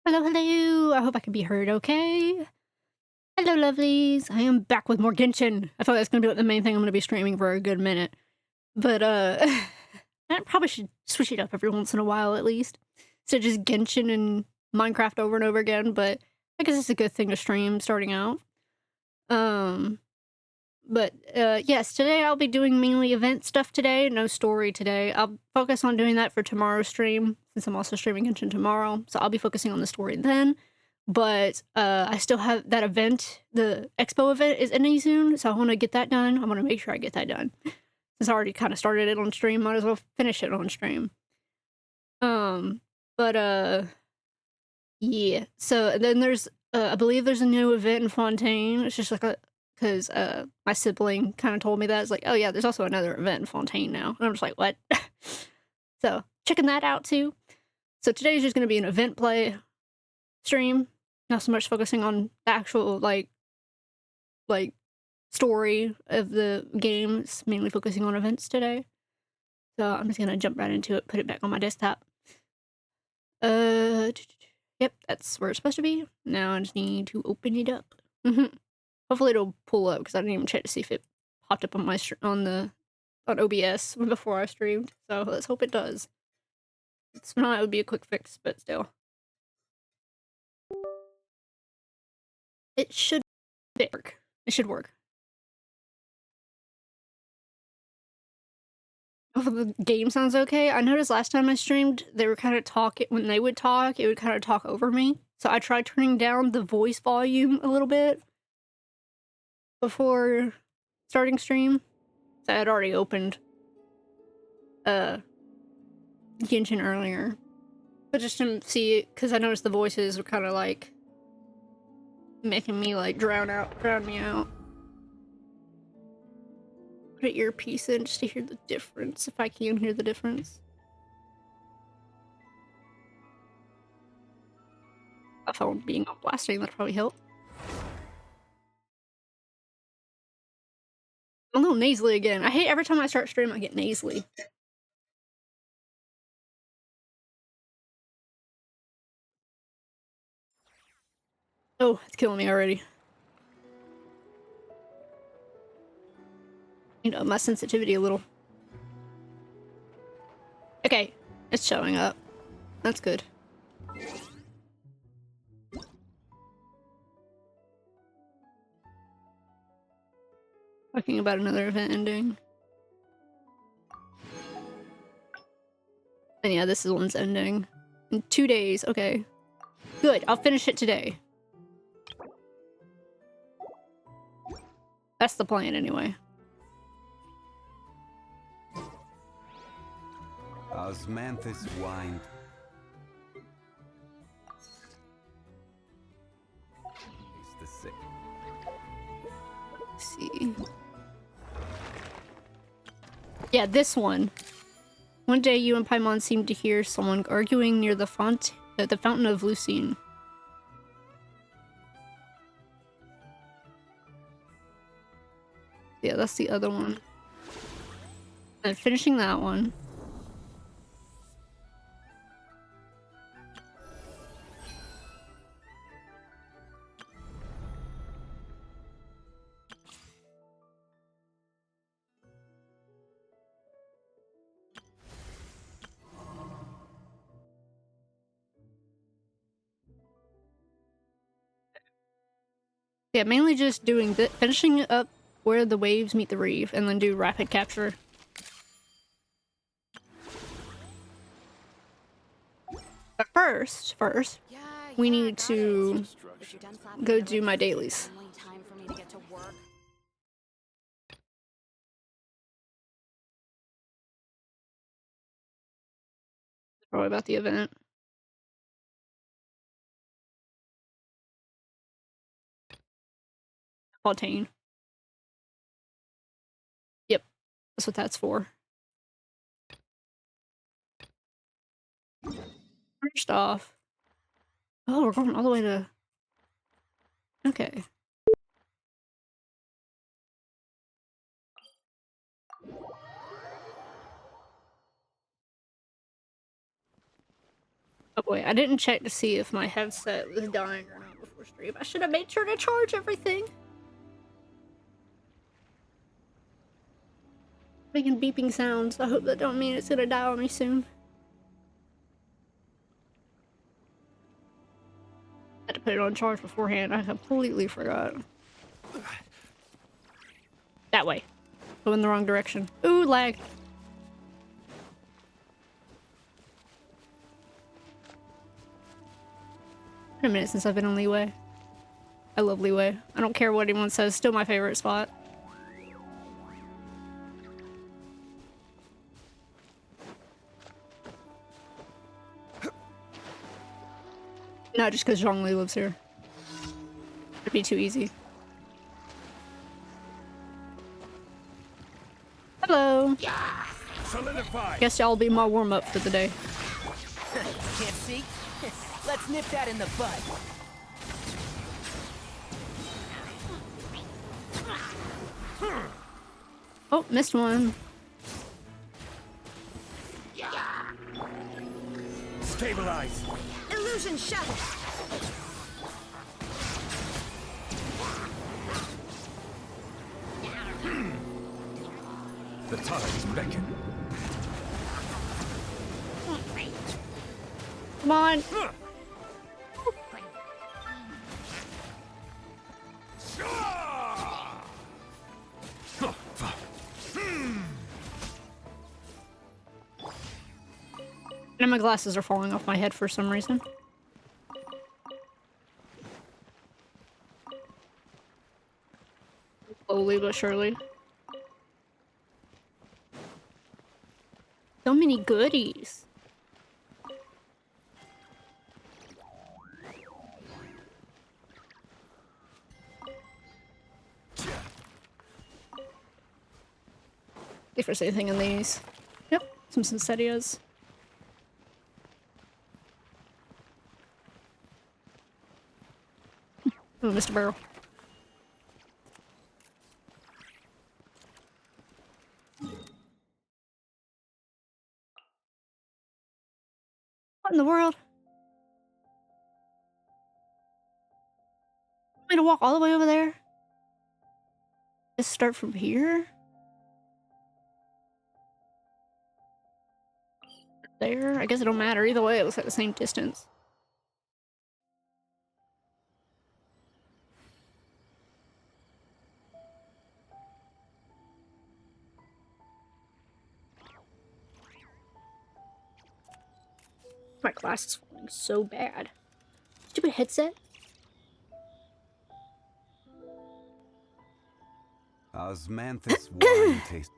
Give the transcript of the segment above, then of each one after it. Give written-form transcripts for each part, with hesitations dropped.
Hello, hello. I hope I can be heard okay. Hello, lovelies. I am back with more Genshin. I thought that's gonna be like the main thing I'm gonna be streaming for a good minute. But, I probably should switch it up every once in a while at least. So just Genshin and Minecraft over and over again, but I guess it's a good thing to stream starting out. Yes, today I'll be doing mainly event stuff today, no story today. I'll focus on doing that for tomorrow's stream, since I'm also streaming Genshin tomorrow, so I'll be focusing on the story then. But, I still have that event, the Expo event is ending soon, so I wanna get that done. I wanna make sure I get that done. Since I already kinda started it on stream, might as well finish it on stream. Um, but, yeah. So, then there's, I believe there's a new event in Fontaine. It's just like a 'cause, my sibling kinda told me that. It's like, "Oh, yeah, there's also another event in Fontaine now." And I'm just like, "What?" So, checking that out too. So today's just gonna be an event play stream, not so much focusing on the actual, like, story of the game. It's mainly focusing on events today. So I'm just gonna jump right into it, put it back on my desktop. Yep, that's where it's supposed to be. Now I just need to open it up. Hopefully it'll pull up, because I didn't even check to see if it popped up on my on OBS before I streamed, so let's hope it does. If not, it would be a quick fix, but still. It should work. It should work. Hopefully the game sounds okay. I noticed last time I streamed, they were kinda when they would talk, it would kinda talk over me. So I tried turning down the voice volume a little bit before starting stream. So I had already opened Genshin earlier. But just to see it, because I noticed the voices were kinda like making me like drown me out. put an earpiece in just to hear the difference, if I can hear the difference. My phone being on blasting, that'd probably help. I'm a little nasally again. I hate every time I start stream, I get nasally. Oh, it's killing me already. You know, my sensitivity a little. Okay, it's showing up. That's good. Talking about another event ending. And yeah, this is one's ending. In 2 days, okay. Good, I'll finish it today. That's the plan anyway. Osmanthus wind. He's the sick. Let's see. Yeah, this one. One day you and Paimon seemed to hear someone arguing near the Fountain of Lucine. Yeah, that's the other one. And finishing that one. Yeah, mainly just doing finishing up where the waves meet the reef, and then do rapid capture. But first, we need to go do my dailies. Probably about the event. Fontaine. Yep, that's what that's for. First off, oh, we're going all the way to. Okay. Oh boy, I didn't check to see if my headset was dying or not before stream. I should have made sure to charge everything. Making beeping sounds. I hope that don't mean it's gonna die on me soon. I had to put it on charge beforehand. I completely forgot. That way. Go in the wrong direction. Ooh, lag. Been a minute since I've been on Leeway. I love Leeway. I don't care what anyone says. Still my favorite spot. Not just because Zhongli lives here. It'd be too easy. Hello. Solidify. Guess y'all will be my warm-up for the day. Can't see? Let's nip that in the bud. Oh, missed one. Stabilize. Illusion shattered. The tides beckon. Come on. And my glasses are falling off my head for some reason. Slowly but surely. So many goodies. if there's anything in these. Yep, some Sincerias. Oh, Mr. Barrel. What in the world? Want me to walk all the way over there? Just start from here? There? I guess it don't matter. Either way, it looks like the same distance. My glass is falling so bad. Stupid headset. Osmanthus wine taste.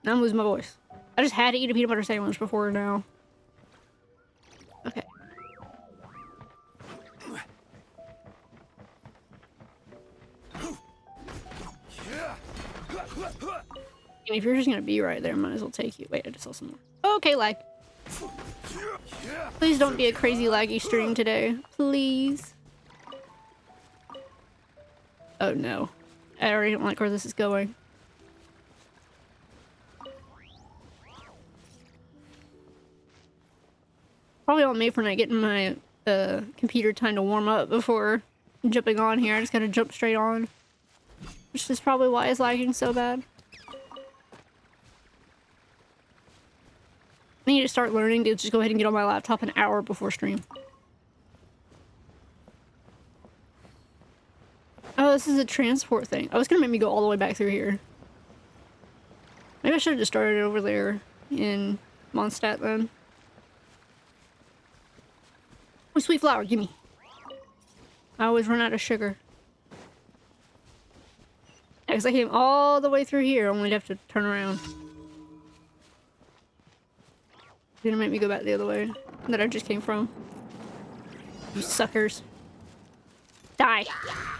Now I'm losing my voice. I just had to eat a peanut butter sandwich before now. Okay. And if you're just gonna be right there, might as well take you. Wait, I just saw some more. Okay, lag. Please don't be a crazy laggy stream today. Please. Oh no. I already don't like where this is going. Probably on me for not getting my computer time to warm up before jumping on here. I just gotta jump straight on. Which is probably why it's lagging so bad. I need to start learning to just go ahead and get on my laptop an hour before stream. Oh, this is a transport thing. Oh, it's gonna make me go all the way back through here. Maybe I should have just started over there in Mondstadt then. Oh, sweet flower, gimme. I always run out of sugar. Yeah, because I came all the way through here, only to have to turn around. It's gonna make me go back the other way that I just came from. You suckers. Die.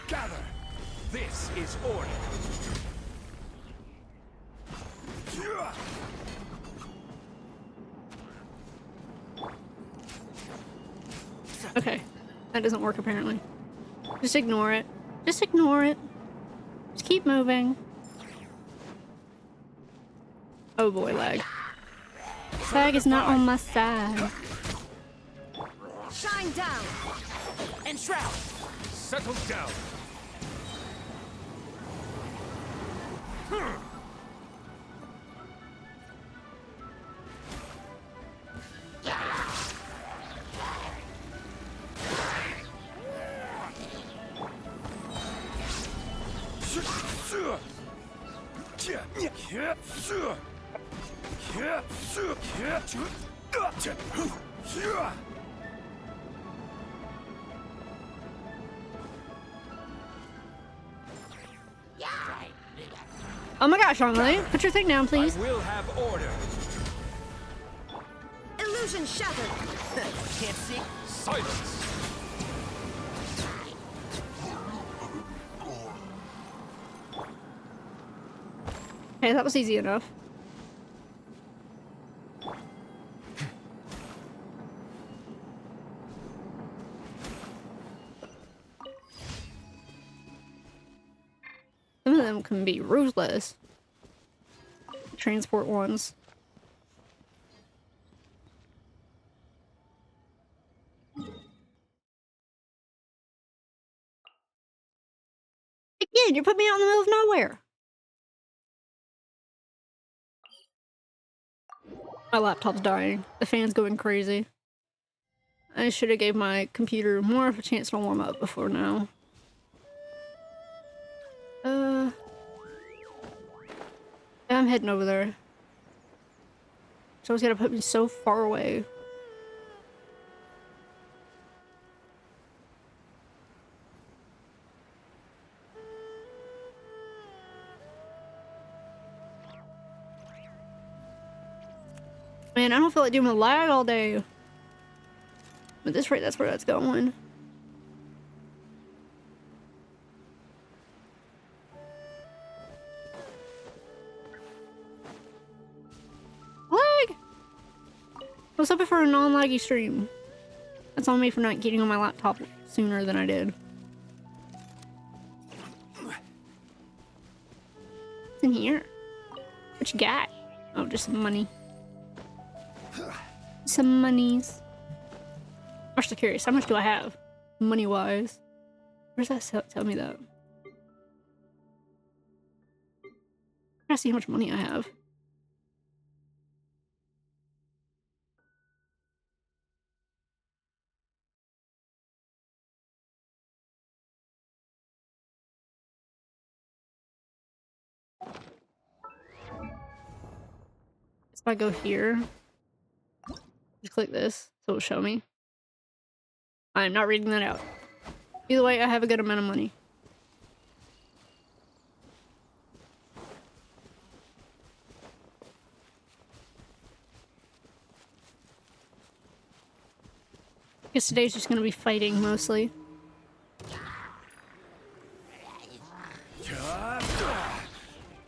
Gather. This is order. Okay. That doesn't work apparently. Just ignore it. Just ignore it. Just keep moving. Oh boy, lag. Lag is not on my side. Shine down. And shroud. Settle down. Oh my gosh, Emily, put your thing down, please. I will have order. Illusion shattered. Can't see. Silence. Okay, that was easy enough. Some of them can be ruthless. Transport ones. Again, you put me out in the middle of nowhere. My laptop's dying. The fan's going crazy. I should have gave my computer more of a chance to warm up before now. Yeah, I'm heading over there. Someone's gonna put me so far away. Man, I don't feel like doing the lag all day. But at this rate, that's where that's going. was hoping for a non-laggy stream. That's on me for not getting on my laptop sooner than I did. What's in here? What you got? Oh, just some money. Some monies. I'm actually curious. How much do I have? Money-wise. Where's that tell me that? I'm trying to see how much money I have. If I go here, just click this, so it'll show me. I'm not reading that out. Either way, I have a good amount of money. I guess today's just gonna be fighting mostly.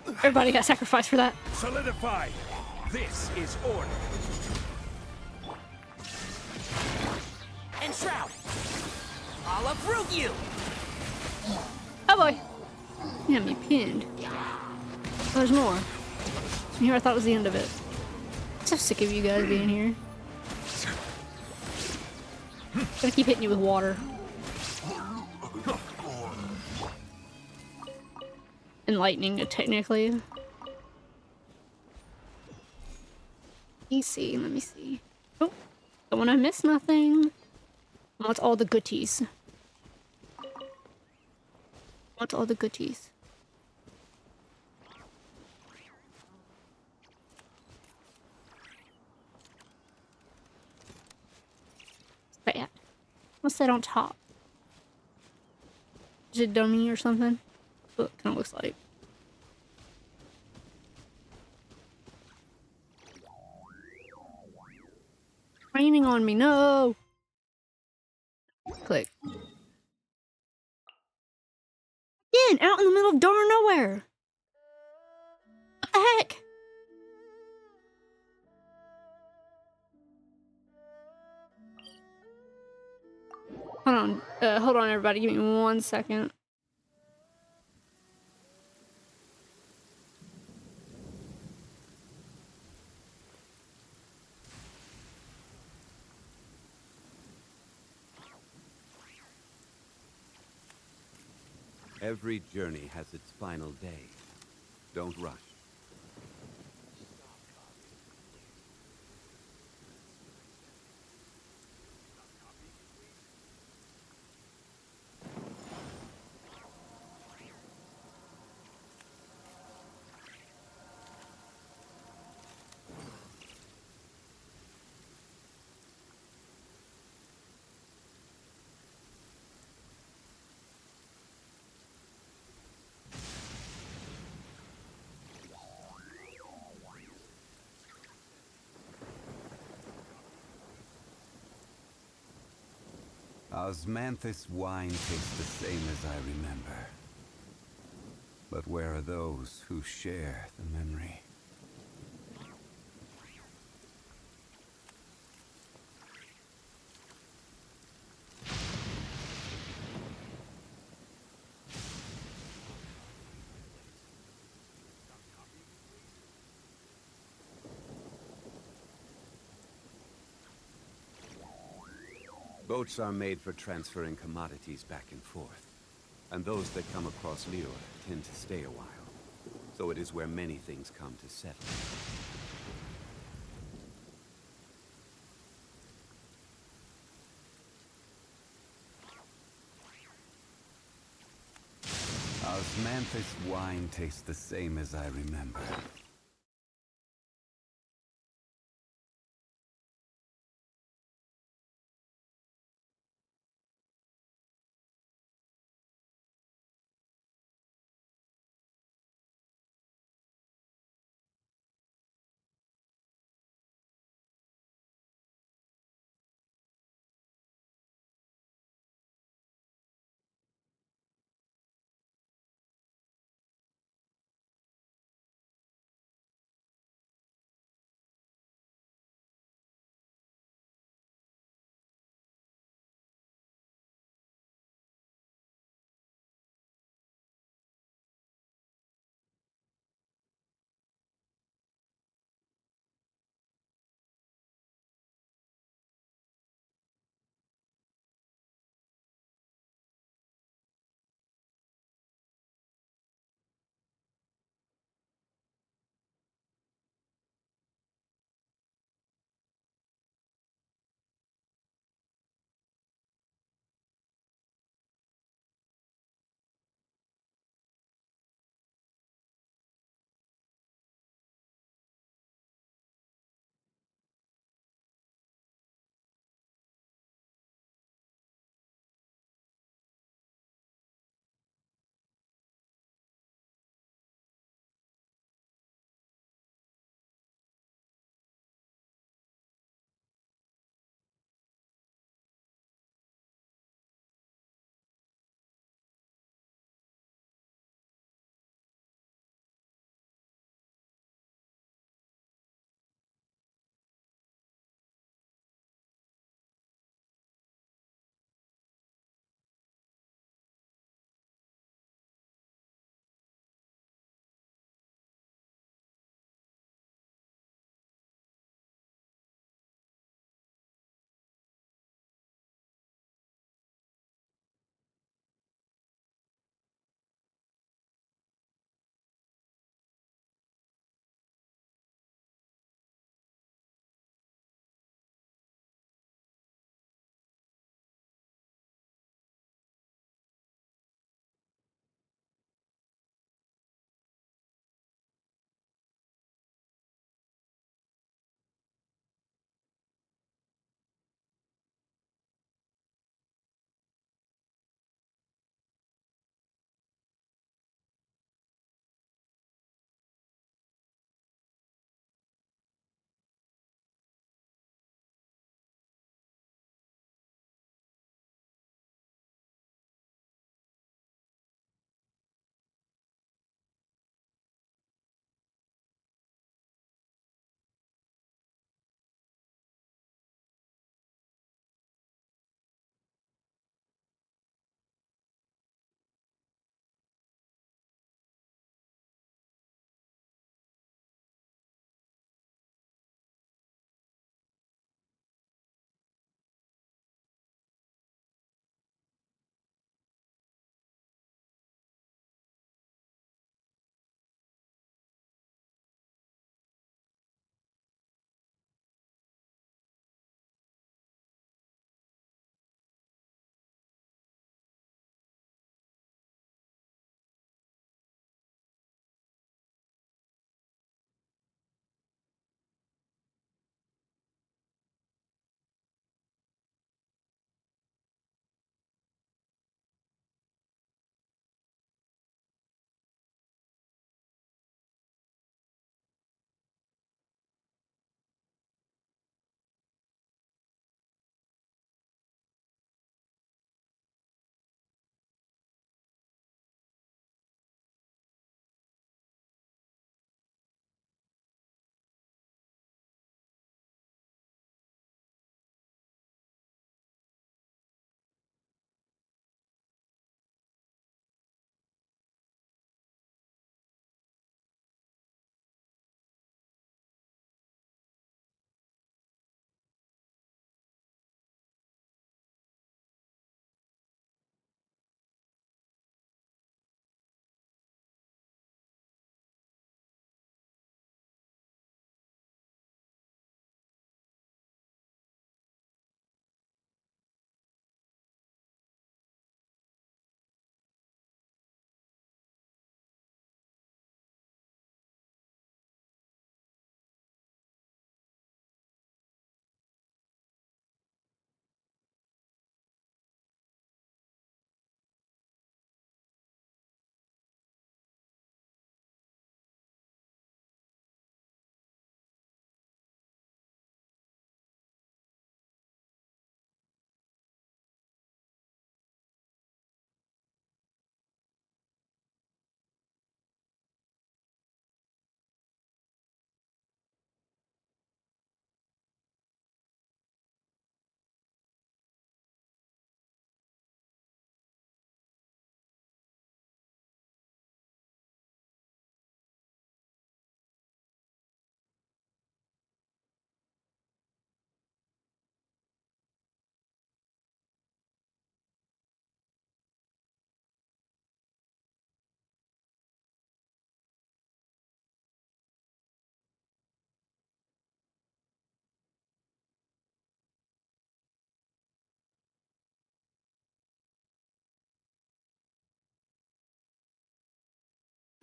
Everybody got sacrificed for that. Solidify. This is order. And shroud. I'll uproot you. Oh boy! You had me pinned. Oh, there's more. Here, I thought was the end of it. I'm so sick of you guys being here. Gonna keep hitting you with water. And lightning, technically. Let me see, let me see. Oh, don't wanna miss nothing. I want all the goodies. I want all the goodies. Bad. What's that on top? Is it dummy or something? What it kind of looks like. Raining on me, no! Click. Again, out in the middle of darn nowhere! What the heck? Hold on everybody, give me 1 second. Every journey has its final day. Don't rush. Osmanthus wine tastes the same as I remember. But where are those who share the memory? Boats are made for transferring commodities back and forth. And those that come across Lure tend to stay a while. So it is where many things come to settle. Osmanthus wine tastes the same as I remember.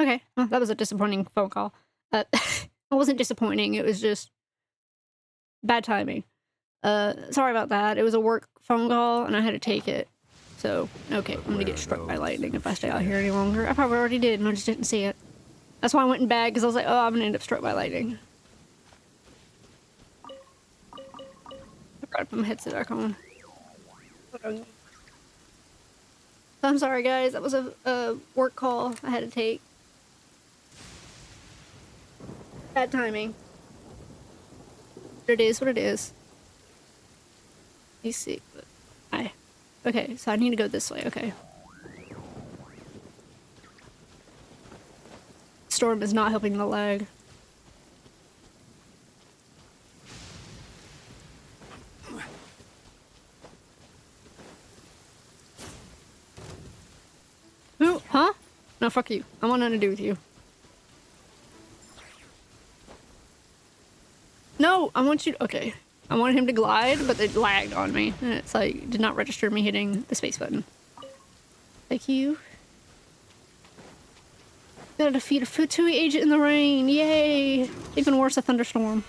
Okay, well, that was a disappointing phone call. It wasn't disappointing, it was just bad timing. Sorry about that. It was a work phone call, and I had to take it. So, okay, I'm gonna get struck by lightning if I stay out here any longer. I probably already did, and I just didn't see it. That's why I went in bed, because I was like, oh, I'm gonna end up struck by lightning. I forgot to put my headset back on. I'm sorry, guys. That was a work call I had to take. Bad timing. But it is what it is. Let me see. Okay, so I need to go this way. Okay. Storm is not helping the lag. Who? Huh? No, fuck you. I want nothing to do with you. No, I want you to, okay. I wanted him to glide, but it lagged on me. And it's like, did not register me hitting the space button. Thank you. Gotta defeat a Futui agent in the rain. Yay! Even worse, a thunderstorm.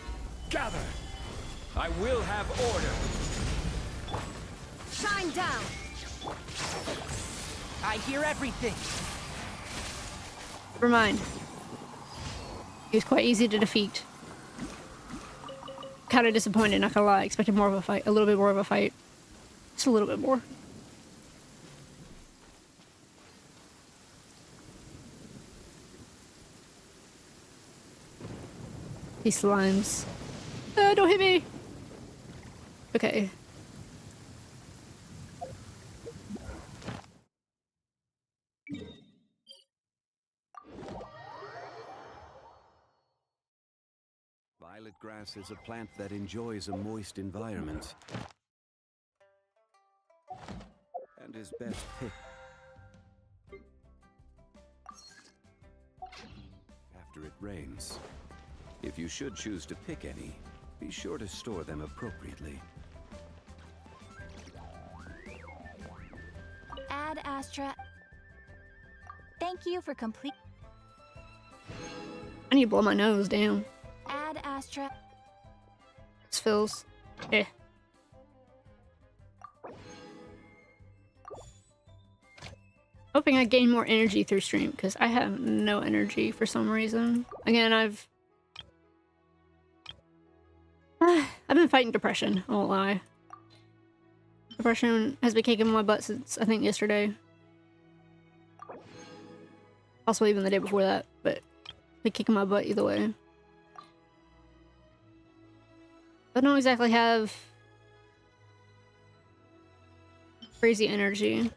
Gather! I will have order! Shine down! I hear everything! Never mind. He was quite easy to defeat. Kind of disappointed, not gonna lie. Expected more of a fight. A little bit more of a fight. Just a little bit more. These slimes. Don't hit me! Okay. Violet grass is a plant that enjoys a moist environment and is best picked after it rains. If you should choose to pick any, be sure to store them appropriately. Ad Astra. Thank you for complete. I need to blow my nose down. Ad Astra. This feels... eh. Hoping I gain more energy through stream, because I have no energy for some reason. Again, I've been fighting depression, I won't lie. Depression has been kicking my butt since, I think, yesterday. Also even the day before that, but been kicking my butt either way. I don't exactly have crazy energy.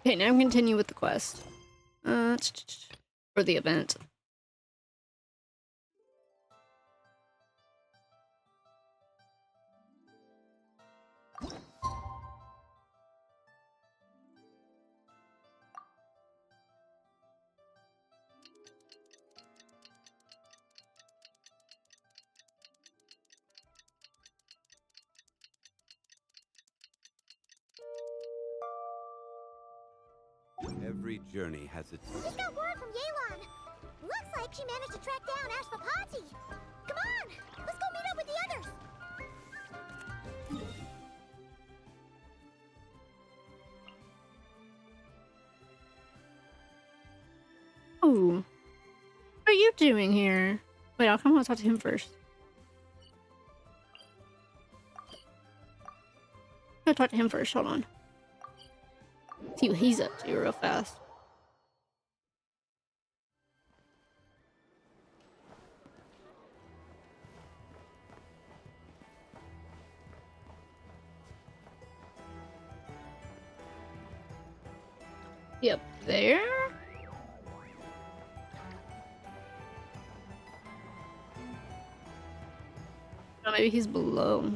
Okay, now continue with the quest. For the event. Every journey has its... Just got word from Yelan. Looks like she managed to track down Ashvapati. Come on, let's go meet up with the others. Oh. What are you doing here? Wait, I'll come and talk to him first. I'm gonna talk to him first, hold on. See what he's up to real fast. Yep, there. Oh, maybe he's below.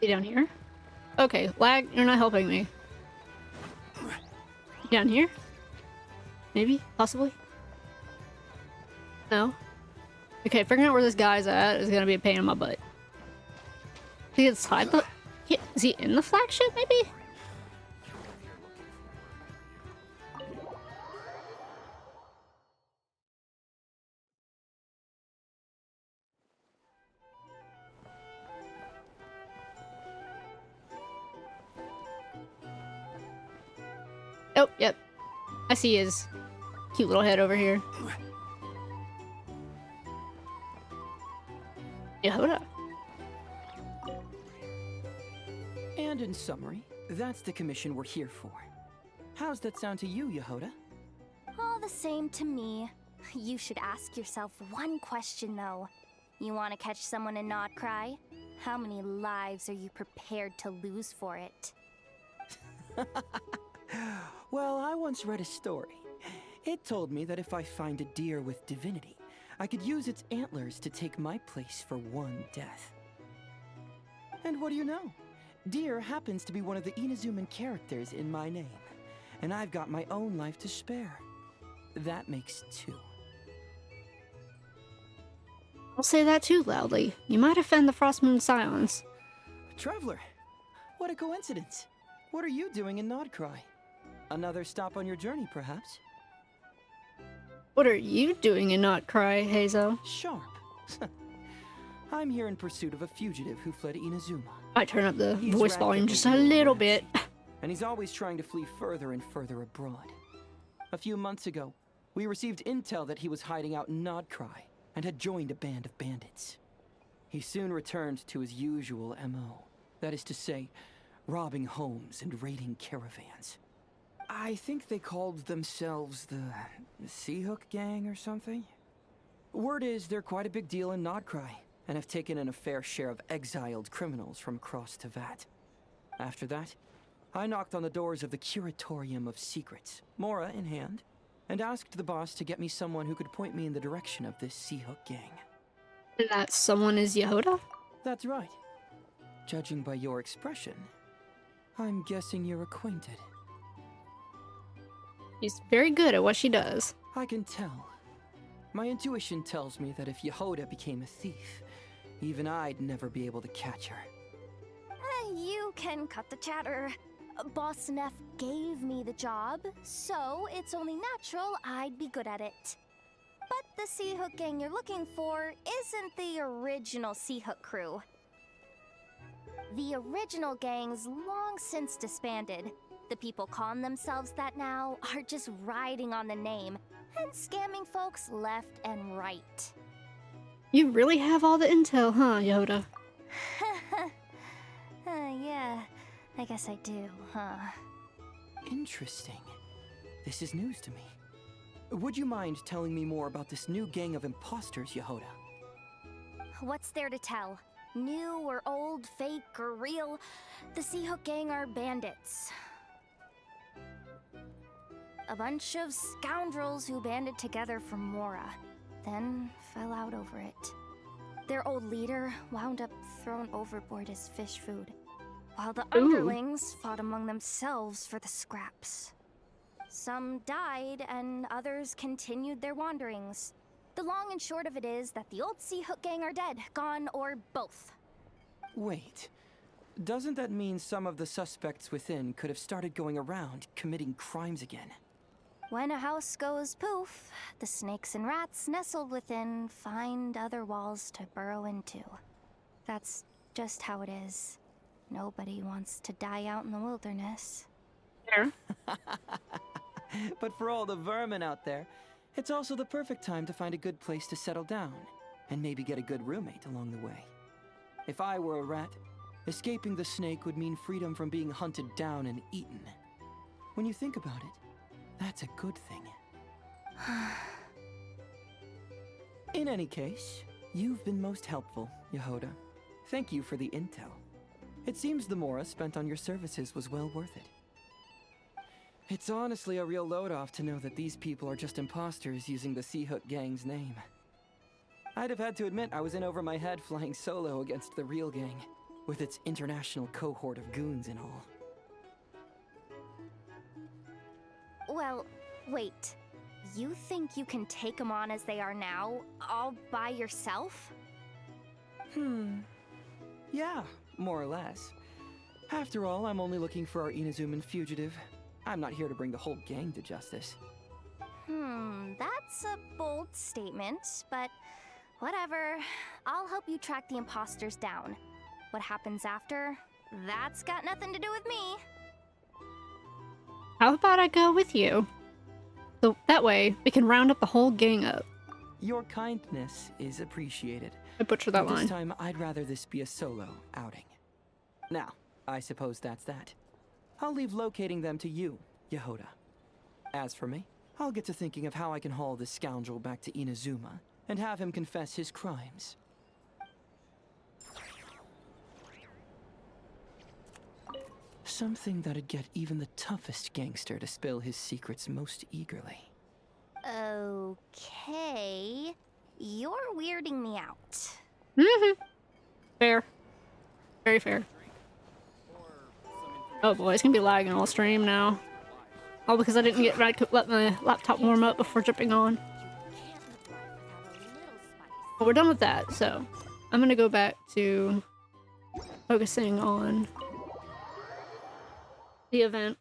Is he down here? Okay, lag, you're not helping me. Down here? Maybe? Possibly? No? Okay, figuring out where this guy's at is gonna be a pain in my butt. Is he inside the... Is he in the flagship, maybe? Oh, yep. I see his cute little head over here. Yehoda. And in summary, that's the commission we're here for. How's that sound to you, Yehoda? All the same to me. You should ask yourself one question, though. You want to catch someone in Nod-Krai? How many lives are you prepared to lose for it? Well, I once read a story. It told me that if I find a deer with divinity, I could use its antlers to take my place for one death. And what do you know? Deer happens to be one of the Inazuman characters in my name, and I've got my own life to spare. That makes two. Don't say that too loudly. You might offend the Frostmoon Silence. Traveler, what a coincidence. What are you doing in Nod-Krai? Another stop on your journey, perhaps? What are you doing in Nod-Krai, Hazo? Sharp. I'm here in pursuit of a fugitive who fled Inazuma. I turn up the He's voice volume rapidly just a little advancing, bit. And he's always trying to flee further and further abroad. A few months ago, we received intel that he was hiding out in Nod-Krai and had joined a band of bandits. He soon returned to his usual MO. That is to say, robbing homes and raiding caravans. I think they called themselves the Sea Hook Gang or something. Word is they're quite a big deal in Nod-Krai and have taken in a fair share of exiled criminals from across Tevat. After that, I knocked on the doors of the Curatorium of Secrets, Mora in hand, and asked the boss to get me someone who could point me in the direction of this Sea Hook Gang. And that someone is Yehoda? That's right. Judging by your expression, I'm guessing you're acquainted. She's very good at what she does. I can tell. My intuition tells me that if Yehoda became a thief, even I'd never be able to catch her. You can cut the chatter. Boss Neff gave me the job, so it's only natural I'd be good at it. But the Sea Hook Gang you're looking for isn't the original Sea Hook crew. The original gang's long since disbanded. The people calling themselves that now are just riding on the name and scamming folks left and right. You really have all the intel, huh, Yehoda? Yeah, I guess I do, huh? Interesting. This is news to me. Would you mind telling me more about this new gang of imposters, Yehoda? What's there to tell? New or old, fake or real, the Sea Hook Gang are bandits. A bunch of scoundrels who banded together for Mora, then fell out over it. Their old leader wound up thrown overboard as fish food, while the underlings fought among themselves for the scraps. Some died, and others continued their wanderings. The long and short of it is that the old Sea Hook Gang are dead, gone, or both. Wait. Doesn't that mean some of the suspects within could have started going around committing crimes again? When a house goes poof, the snakes and rats nestled within find other walls to burrow into. That's just how it is. Nobody wants to die out in the wilderness. Fair. But for all the vermin out there, It's also the perfect time to find a good place to settle down, and maybe get a good roommate along the way. If I were a rat, escaping the snake would mean freedom from being hunted down and eaten. When you think about it, that's a good thing. In any case, you've been most helpful, Yehoda. Thank you for the intel. It seems the mora spent on your services was well worth it. It's honestly a real load-off to know that these people are just imposters using the Seahook gang's name. I'd have had to admit I was in over my head flying solo against the real gang, with its international cohort of goons and all. Well, wait. You think you can take them on as they are now, all by yourself? Yeah, more or less. After all, I'm only looking for our Inazuman fugitive. I'm not here to bring the whole gang to justice. That's a bold statement, but whatever. I'll help you track the imposters down. What happens after? That's got nothing to do with me. How about I go with you? So that way, we can round up the whole gang up. Your kindness is appreciated. I butchered that But line. this time, I'd rather this be a solo outing. Now, I suppose that's that. I'll leave locating them to you, Yehoda. As for me, I'll get to thinking of how I can haul this scoundrel back to Inazuma and have him confess his crimes. Something that'd get even the toughest gangster to spill his secrets most eagerly. Okay. You're weirding me out. Fair. Very fair. Oh boy, it's gonna be lagging all stream now. All because I didn't get let my laptop warm up before jumping on. But we're done with that, so I'm gonna go back to focusing on the event.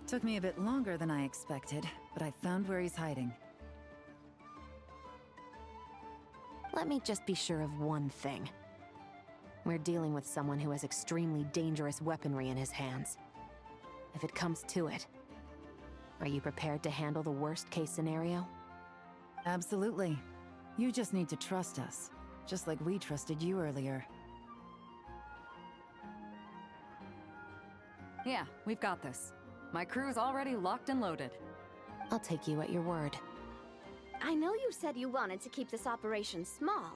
Took me a bit longer than I expected, but I found where he's hiding. Let me just be sure of one thing. We're dealing with someone who has extremely dangerous weaponry in his hands. If it comes to it, are you prepared to handle the worst-case scenario? Absolutely. You just need to trust us, just like we trusted you earlier. Yeah, we've got this. My crew's already locked and loaded. I'll take you at your word. I know you said you wanted to keep this operation small,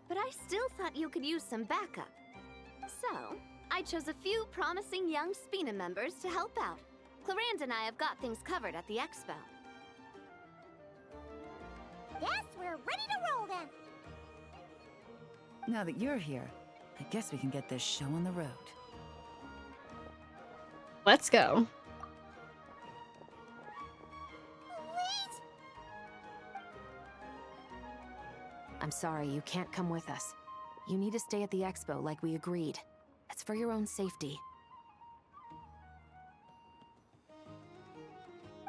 but I still thought you could use some backup. So, I chose a few promising young Spina members to help out. Clarand and I have got things covered at the expo. Guess we're ready to roll then. Now that you're here, I guess we can get this show on the road. Let's go. I'm sorry, you can't come with us. You need to stay at the expo like we agreed. It's for your own safety.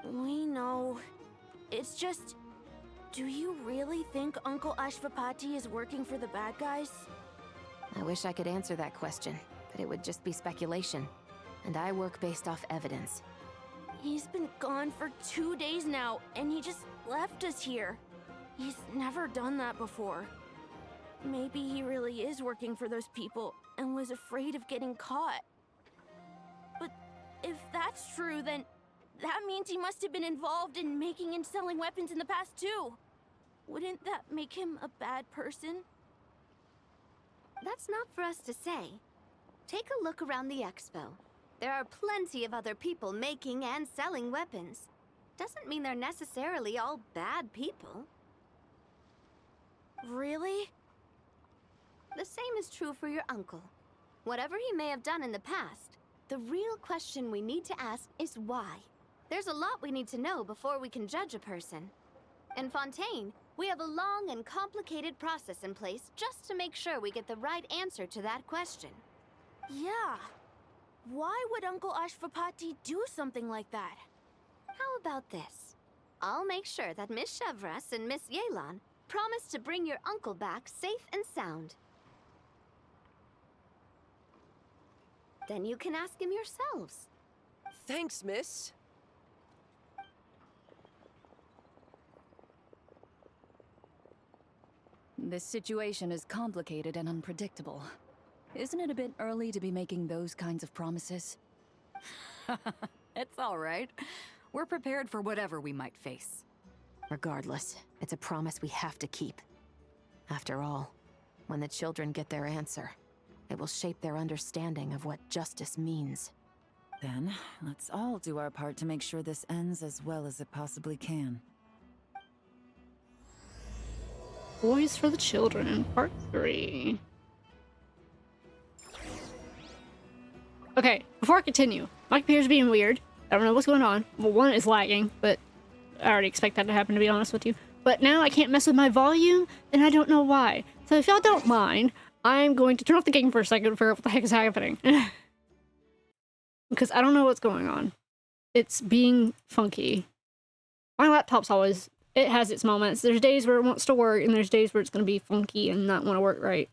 We know. It's just... Do you really think Uncle Ashvapati is working for the bad guys? I wish I could answer that question, but it would just be speculation. And I work based off evidence. He's been gone for 2 days now, and he just left us here. He's never done that before. Maybe he really is working for those people and was afraid of getting caught. But if that's true, then that means he must have been involved in making and selling weapons in the past too. Wouldn't that make him a bad person? That's not for us to say. Take a look around the expo. There are plenty of other people making and selling weapons. Doesn't mean they're necessarily all bad people. Really? The same is true for your uncle. Whatever he may have done in the past, The real question we need to ask is why. There's a lot we need to know before we can judge a person. In Fontaine, we have a long and complicated process in place just to make sure we get the right answer to that question. Yeah. Why would Uncle Ashvapati do something like that? How about this? I'll make sure that Miss Chevras and Miss Yelan promise to bring your uncle back safe and sound. Then you can ask him yourselves. Thanks, miss. This situation is complicated and unpredictable. Isn't it a bit early to be making those kinds of promises? It's all right. We're prepared for whatever we might face. Regardless, it's a promise we have to keep. After all, when the children get their answer, it will shape their understanding of what justice means. Then, let's all do our part to make sure this ends as well as it possibly can. Boys for the Children, Part 3. Okay, before I continue, my computer's being weird. I don't know what's going on. Well, one is lagging, but I already expect that to happen, to be honest with you. But now I can't mess with my volume, and I don't know why. So if y'all don't mind, I'm going to turn off the game for a second to figure out what the heck is happening. Because I don't know what's going on. It's being funky. My laptop's always... It has its moments. There's days where it wants to work, and there's days where it's going to be funky and not want to work right.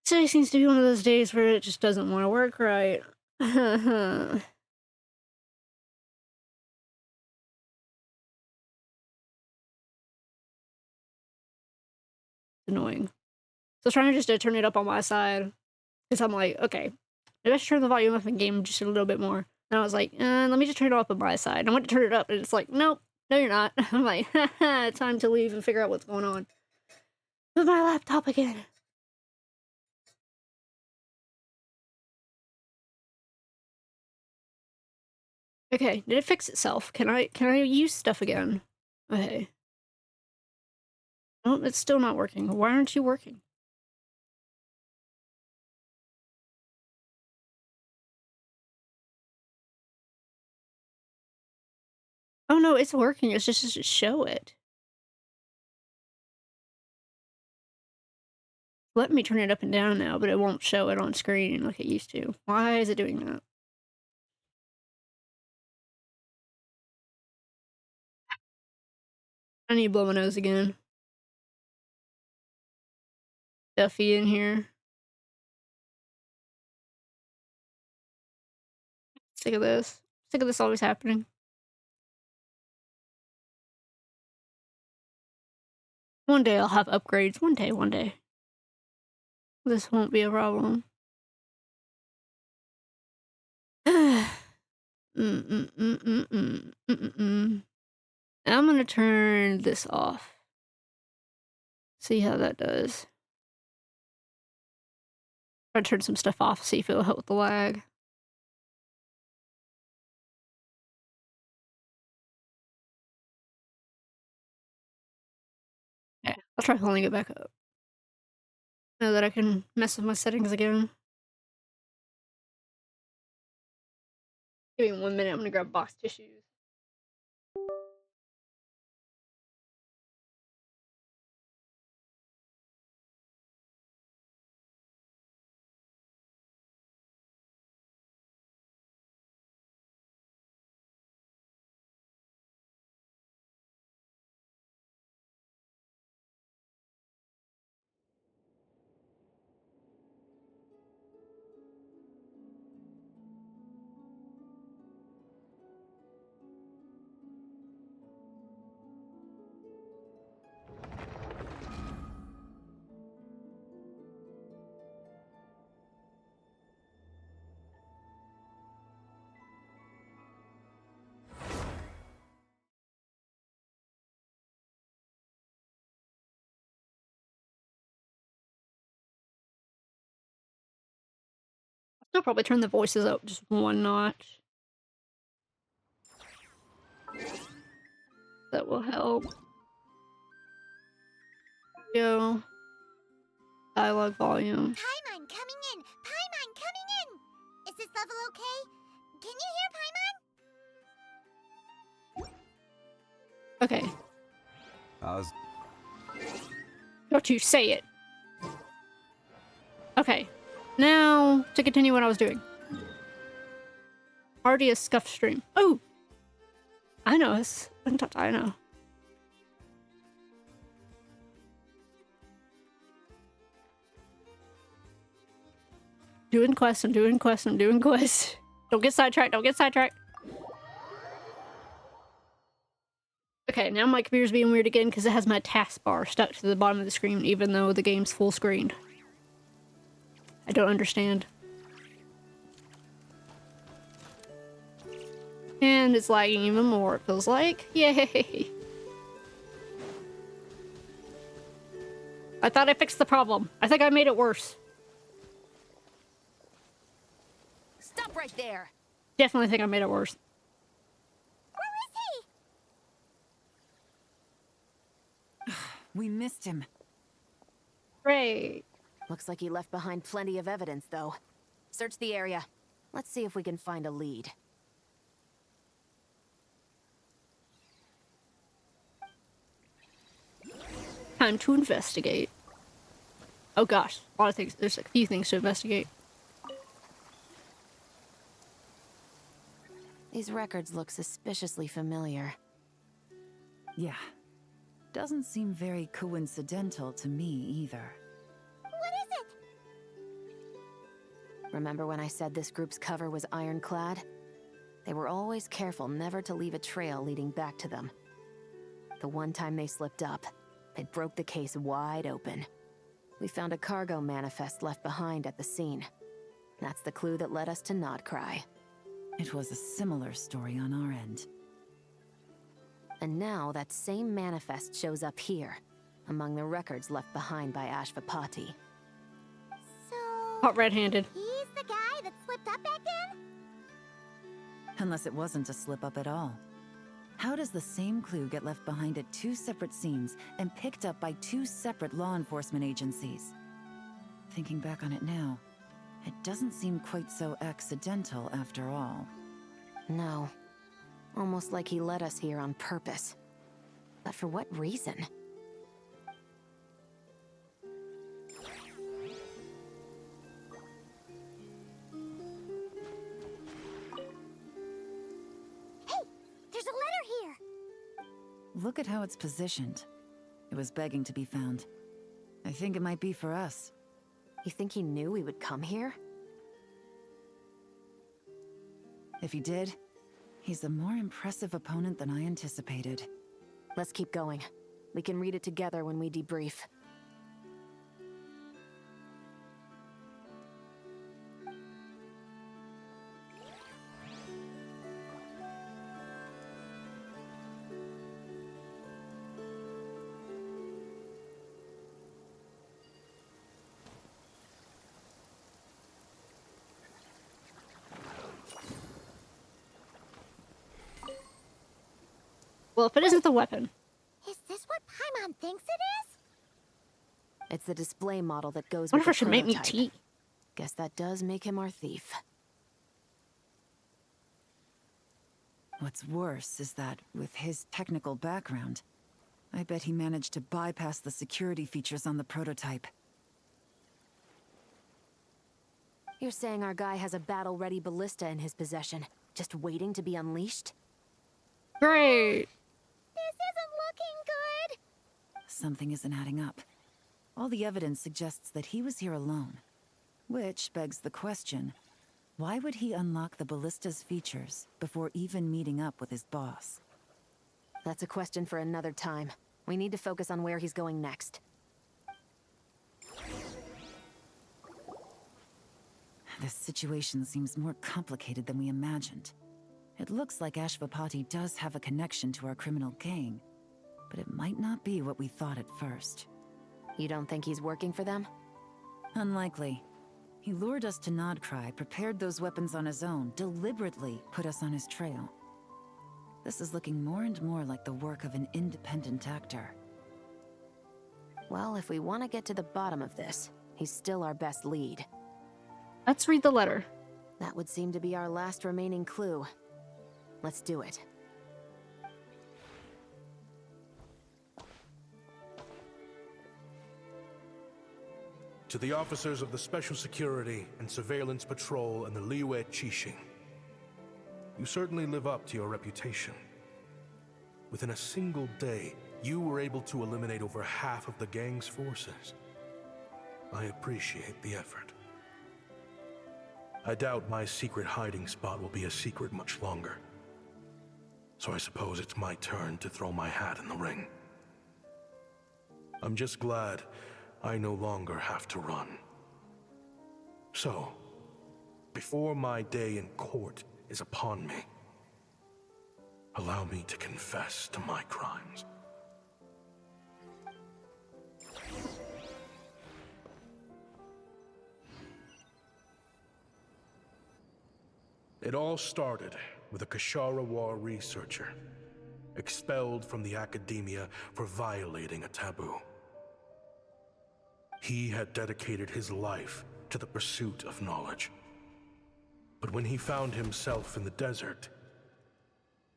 Today seems to be one of those days where it just doesn't want to work right. Annoying. So I was trying just to turn it up on my side. Because I'm like, okay, maybe I should turn the volume up in game just a little bit more. And I was like, let me just turn it up on my side. And I went to turn it up, and it's like, nope, no you're not. I'm like, haha, time to leave and figure out what's going on. With my laptop again. Okay, did it fix itself? Can I use stuff again? Okay. Oh, it's still not working. Why aren't you working? Oh no, it's working. It's just to show it. Let me turn it up and down now, but it won't show it on screen like it used to. Why is it doing that? I need to blow my nose again. Duffy in here. Sick of this. Sick of this always happening. One day I'll have upgrades. One day. This won't be a problem. I'm gonna turn this off. See how that does. Try to turn some stuff off, see if it'll help with the lag. Okay, I'll try pulling it back up. Now that I can mess with my settings again. Give me 1 minute, I'm gonna grab box tissues. I'll probably turn the voices up just 1 notch. That will help. Yo. Dialogue volume. Paimon coming in! Paimon coming in! this level okay? Can you hear Paimon? Okay. How's... Don't you say it. Okay. Now, to continue what I was doing. Already a scuffed stream. Oh! I know us. I can talk to Ailow. Doing quests, I'm doing quests, I'm doing quests. Don't get sidetracked, don't get sidetracked. Okay, now my computer's being weird again because it has my taskbar stuck to the bottom of the screen even though the game's full screened. I don't understand. And it's lagging even more, it feels like. Yay! I thought I fixed the problem. I think I made it worse. Stop right there! Definitely think I made it worse. We missed him. Great. Looks like he left behind plenty of evidence, though. Search the area. Let's see if we can find a lead. Time to investigate. Oh gosh, a lot of things. There's a few things to investigate. These records look suspiciously familiar. Yeah. Doesn't seem very coincidental to me either. What is it? Remember when I said this group's cover was ironclad? They were always careful never to leave a trail leading back to them. The one time they slipped up, they broke the case wide open. We found a cargo manifest left behind at the scene. That's the clue that led us to Nod-Krai. It was a similar story on our end. And now that same manifest shows up here, among the records left behind by Ashvapati. So... Caught red-handed. he's the guy that slipped up back then? Unless it wasn't a slip-up at all. How does the same clue get left behind at two separate scenes and picked up by two separate law enforcement agencies? Thinking back on it now, it doesn't seem quite so accidental after all. No. Almost like he led us here on purpose. But for what reason? Hey! There's a letter here! Look at how it's positioned. It was begging to be found. I think it might be for us. You think he knew we would come here? If he did, he's a more impressive opponent than I anticipated. Let's keep going. We can read it together when we debrief. Well, if it isn't the weapon. Is this what Paimon thinks it is? It's the display model that goes I with wonder if the I should make me prototype. tea. Guess that does make him our thief. What's worse is that, with his technical background, I bet he managed to bypass the security features on the prototype. You're saying our guy has a battle-ready ballista in his possession, just waiting to be unleashed? Great. This isn't looking good! Something isn't adding up. All the evidence suggests that he was here alone. Which begs the question, why would he unlock the ballista's features before even meeting up with his boss? That's a question for another time. We need to focus on where he's going next. This situation seems more complicated than we imagined. It looks like Ashvapati does have a connection to our criminal gang, but it might not be what we thought at first. You don't think he's working for them? Unlikely. He lured us to Nod-Krai, prepared those weapons on his own, deliberately put us on his trail. This is looking more and more like the work of an independent actor. Well, if we want to get to the bottom of this, he's still our best lead. Let's read the letter. That would seem to be our last remaining clue. Let's do it. To the officers of the Special Security and Surveillance Patrol and the Liyue Qixing, you certainly live up to your reputation. Within a single day, you were able to eliminate over half of the gang's forces. I appreciate the effort. I doubt my secret hiding spot will be a secret much longer. So I suppose it's my turn to throw my hat in the ring. I'm just glad I no longer have to run. So, before my day in court is upon me, allow me to confess to my crimes. It all started with a Kashara War researcher, expelled from the academia for violating a taboo. He had dedicated his life to the pursuit of knowledge. But when he found himself in the desert,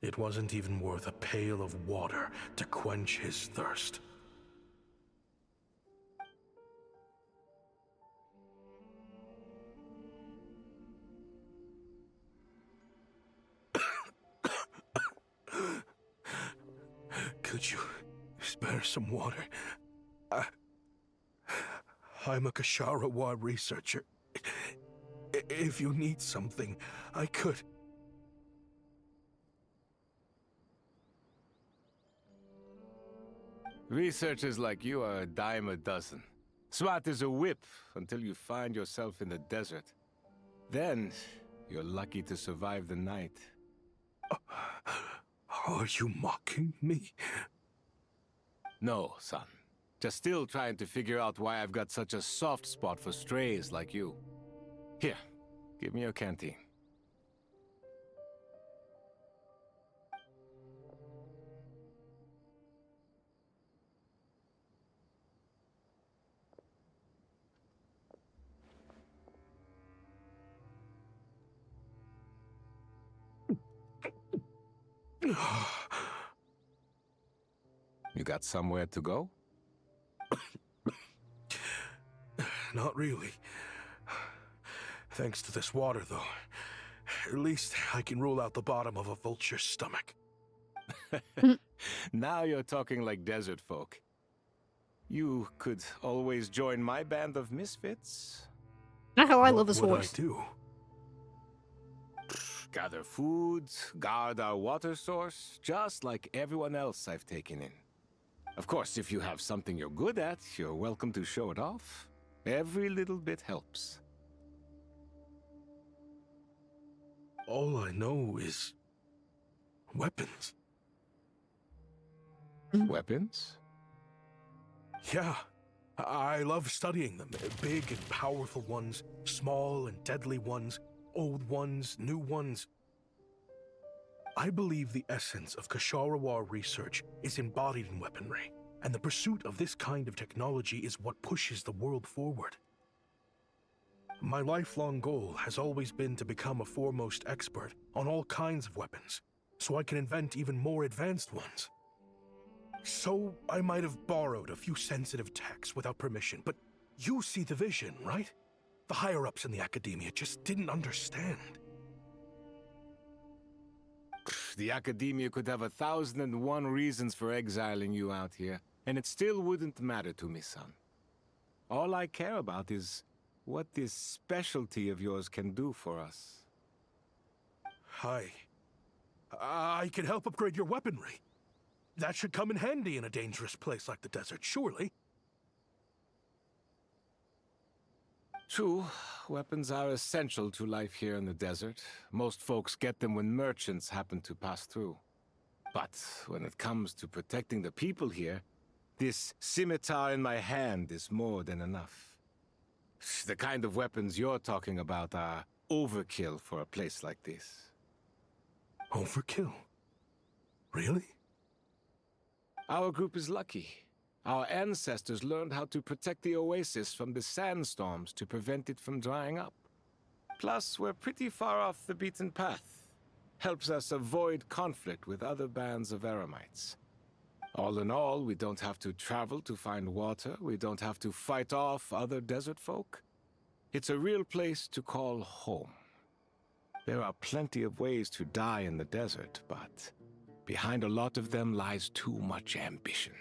it wasn't even worth a pail of water to quench his thirst. Could you spare some water? I'm a Kashara War researcher. If you need something, I could. Researchers like you are a dime a dozen. Smart as a whip until you find yourself in the desert. Then, you're lucky to survive the night. Are you mocking me? No, son. Just still trying to figure out why I've got such a soft spot for strays like you. Here, give me your canteen. You got somewhere to go? Not really. Thanks to this water, though. At least I can rule out the bottom of a vulture's stomach. Now you're talking like desert folk. You could always join my band of misfits. Not how I love What this would horse. I do? Gather food, guard our water source, just like everyone else I've taken in. Of course, if you have something you're good at, you're welcome to show it off. Every little bit helps. All I know is weapons. Weapons? Yeah, I love studying them. Big and powerful ones, small and deadly ones, old ones, new ones. I believe the essence of Kashara War research is embodied in weaponry, and the pursuit of this kind of technology is what pushes the world forward. My lifelong goal has always been to become a foremost expert on all kinds of weapons, so I can invent even more advanced ones. So I might have borrowed a few sensitive techs without permission, but you see the vision, right? The higher-ups in the academia just didn't understand. The academia could have 1,001 reasons for exiling you out here, and it still wouldn't matter to me, son. All I care about is what this specialty of yours can do for us. I can help upgrade your weaponry. That should come in handy in a dangerous place like the desert, surely. True, weapons are essential to life here in the desert. Most folks get them when merchants happen to pass through. But when it comes to protecting the people here, this scimitar in my hand is more than enough. The kind of weapons you're talking about are overkill for a place like this. Overkill? Really? Our group is lucky. Our ancestors learned how to protect the oasis from the sandstorms to prevent it from drying up. Plus, we're pretty far off the beaten path. Helps us avoid conflict with other bands of Eremites. All in all, we don't have to travel to find water, we don't have to fight off other desert folk. It's a real place to call home. There are plenty of ways to die in the desert, but behind a lot of them lies too much ambition.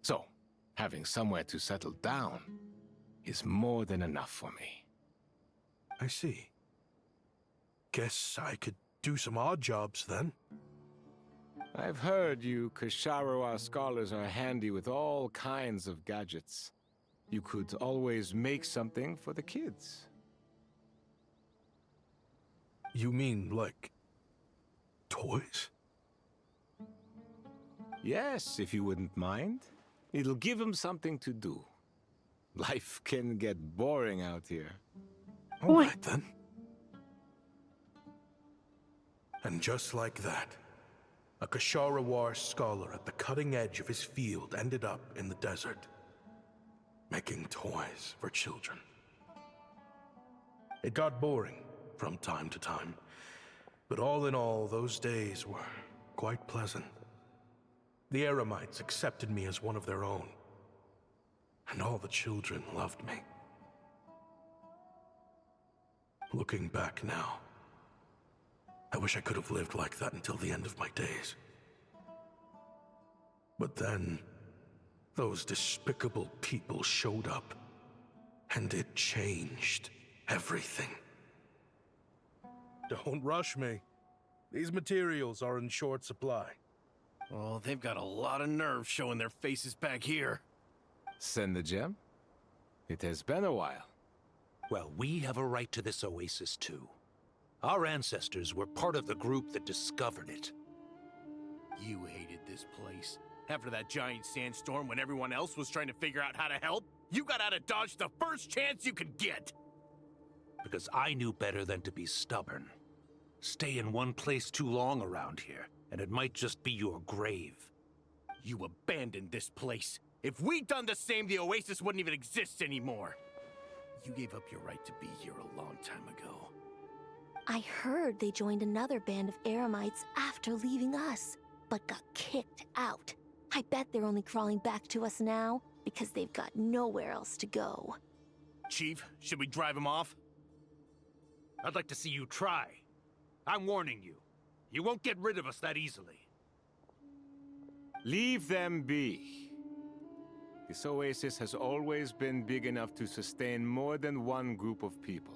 So, having somewhere to settle down is more than enough for me. I see. Guess I could do some odd jobs then. I've heard you Ksharowa scholars are handy with all kinds of gadgets. You could always make something for the kids. You mean, like, toys? Yes, if you wouldn't mind. It'll give them something to do. Life can get boring out here. All right, then. And just like that, a Ksharowa scholar at the cutting edge of his field ended up in the desert, making toys for children. It got boring from time to time, but all in all, those days were quite pleasant. The Eremites accepted me as one of their own, and all the children loved me. Looking back now, I wish I could have lived like that until the end of my days. But then, those despicable people showed up, and it changed everything. Don't rush me. These materials are in short supply. Oh, they've got a lot of nerve showing their faces back here. Send the gem? It has been a while. Well, we have a right to this oasis too. Our ancestors were part of the group that discovered it. You hated this place. After that giant sandstorm when everyone else was trying to figure out how to help, you got out of Dodge the first chance you could get! Because I knew better than to be stubborn. Stay in one place too long around here, and it might just be your grave. You abandoned this place. If we'd done the same, the Oasis wouldn't even exist anymore. You gave up your right to be here a long time ago. I heard they joined another band of Eremites after leaving us, but got kicked out. I bet they're only crawling back to us now because they've got nowhere else to go. Chief, should we drive him off? I'd like to see you try. I'm warning you. You won't get rid of us that easily. Leave them be. This oasis has always been big enough to sustain more than one group of people.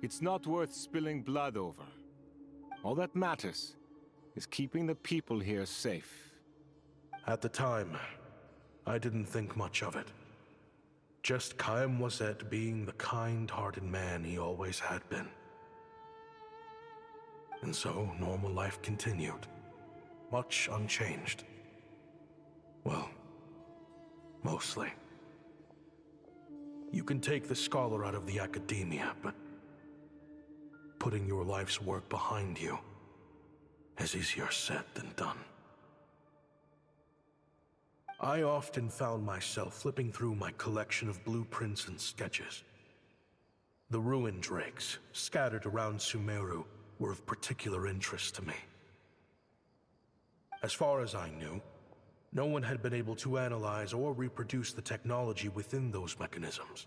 It's not worth spilling blood over. All that matters is keeping the people here safe. At the time, I didn't think much of it. Just Chaim Wazet being the kind-hearted man he always had been. And so, normal life continued, much unchanged. Well, mostly. You can take the scholar out of the academia, but putting your life's work behind you is easier said than done. I often found myself flipping through my collection of blueprints and sketches. The ruin drakes scattered around Sumeru were of particular interest to me. As far as I knew, no one had been able to analyze or reproduce the technology within those mechanisms.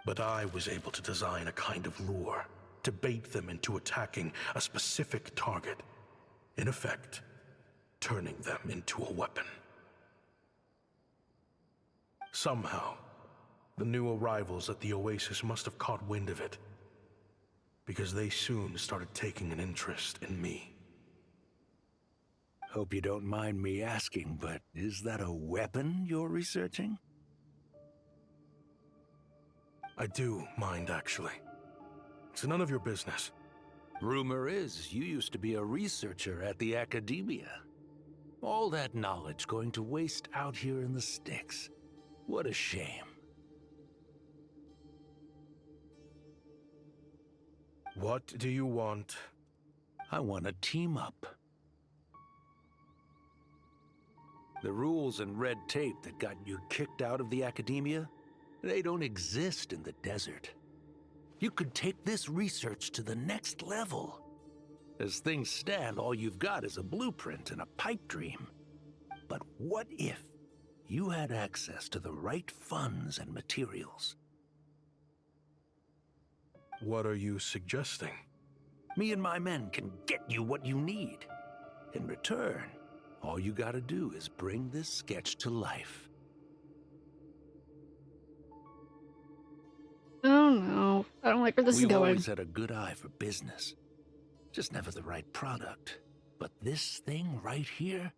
But I was able to design a kind of lure to bait them into attacking a specific target, in effect, turning them into a weapon. Somehow, the new arrivals at the Oasis must have caught wind of it, because they soon started taking an interest in me. Hope you don't mind me asking, but is that a weapon you're researching? I do mind, actually. It's none of your business. Rumor is you used to be a researcher at the academia. All that knowledge going to waste out here in the sticks. What a shame. What do you want? I want to team up. The rules and red tape that got you kicked out of the academia, They don't exist in the desert. You could take this research to the next level. As things stand, all you've got is a blueprint and a pipe dream. But what if you had access to the right funds and materials? What are you suggesting? Me and my men can get you what you need. In return, all you gotta do is bring this sketch to life. Oh no, I don't like where this is We've going. always had a good eye for business. Just never the right product. But this thing right here,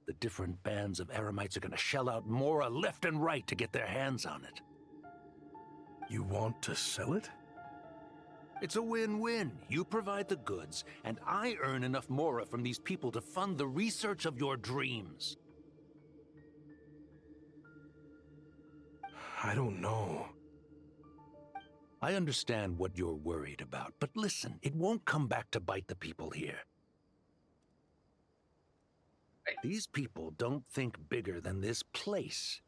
the different bands of Eremites are gonna shell out Mora left and right to get their hands on it. You want to sell it? It's a win-win. You provide the goods, and I earn enough Mora from these people to fund the research of your dreams. I don't know. I understand what you're worried about, but listen, it won't come back to bite the people here. These people don't think bigger than this place.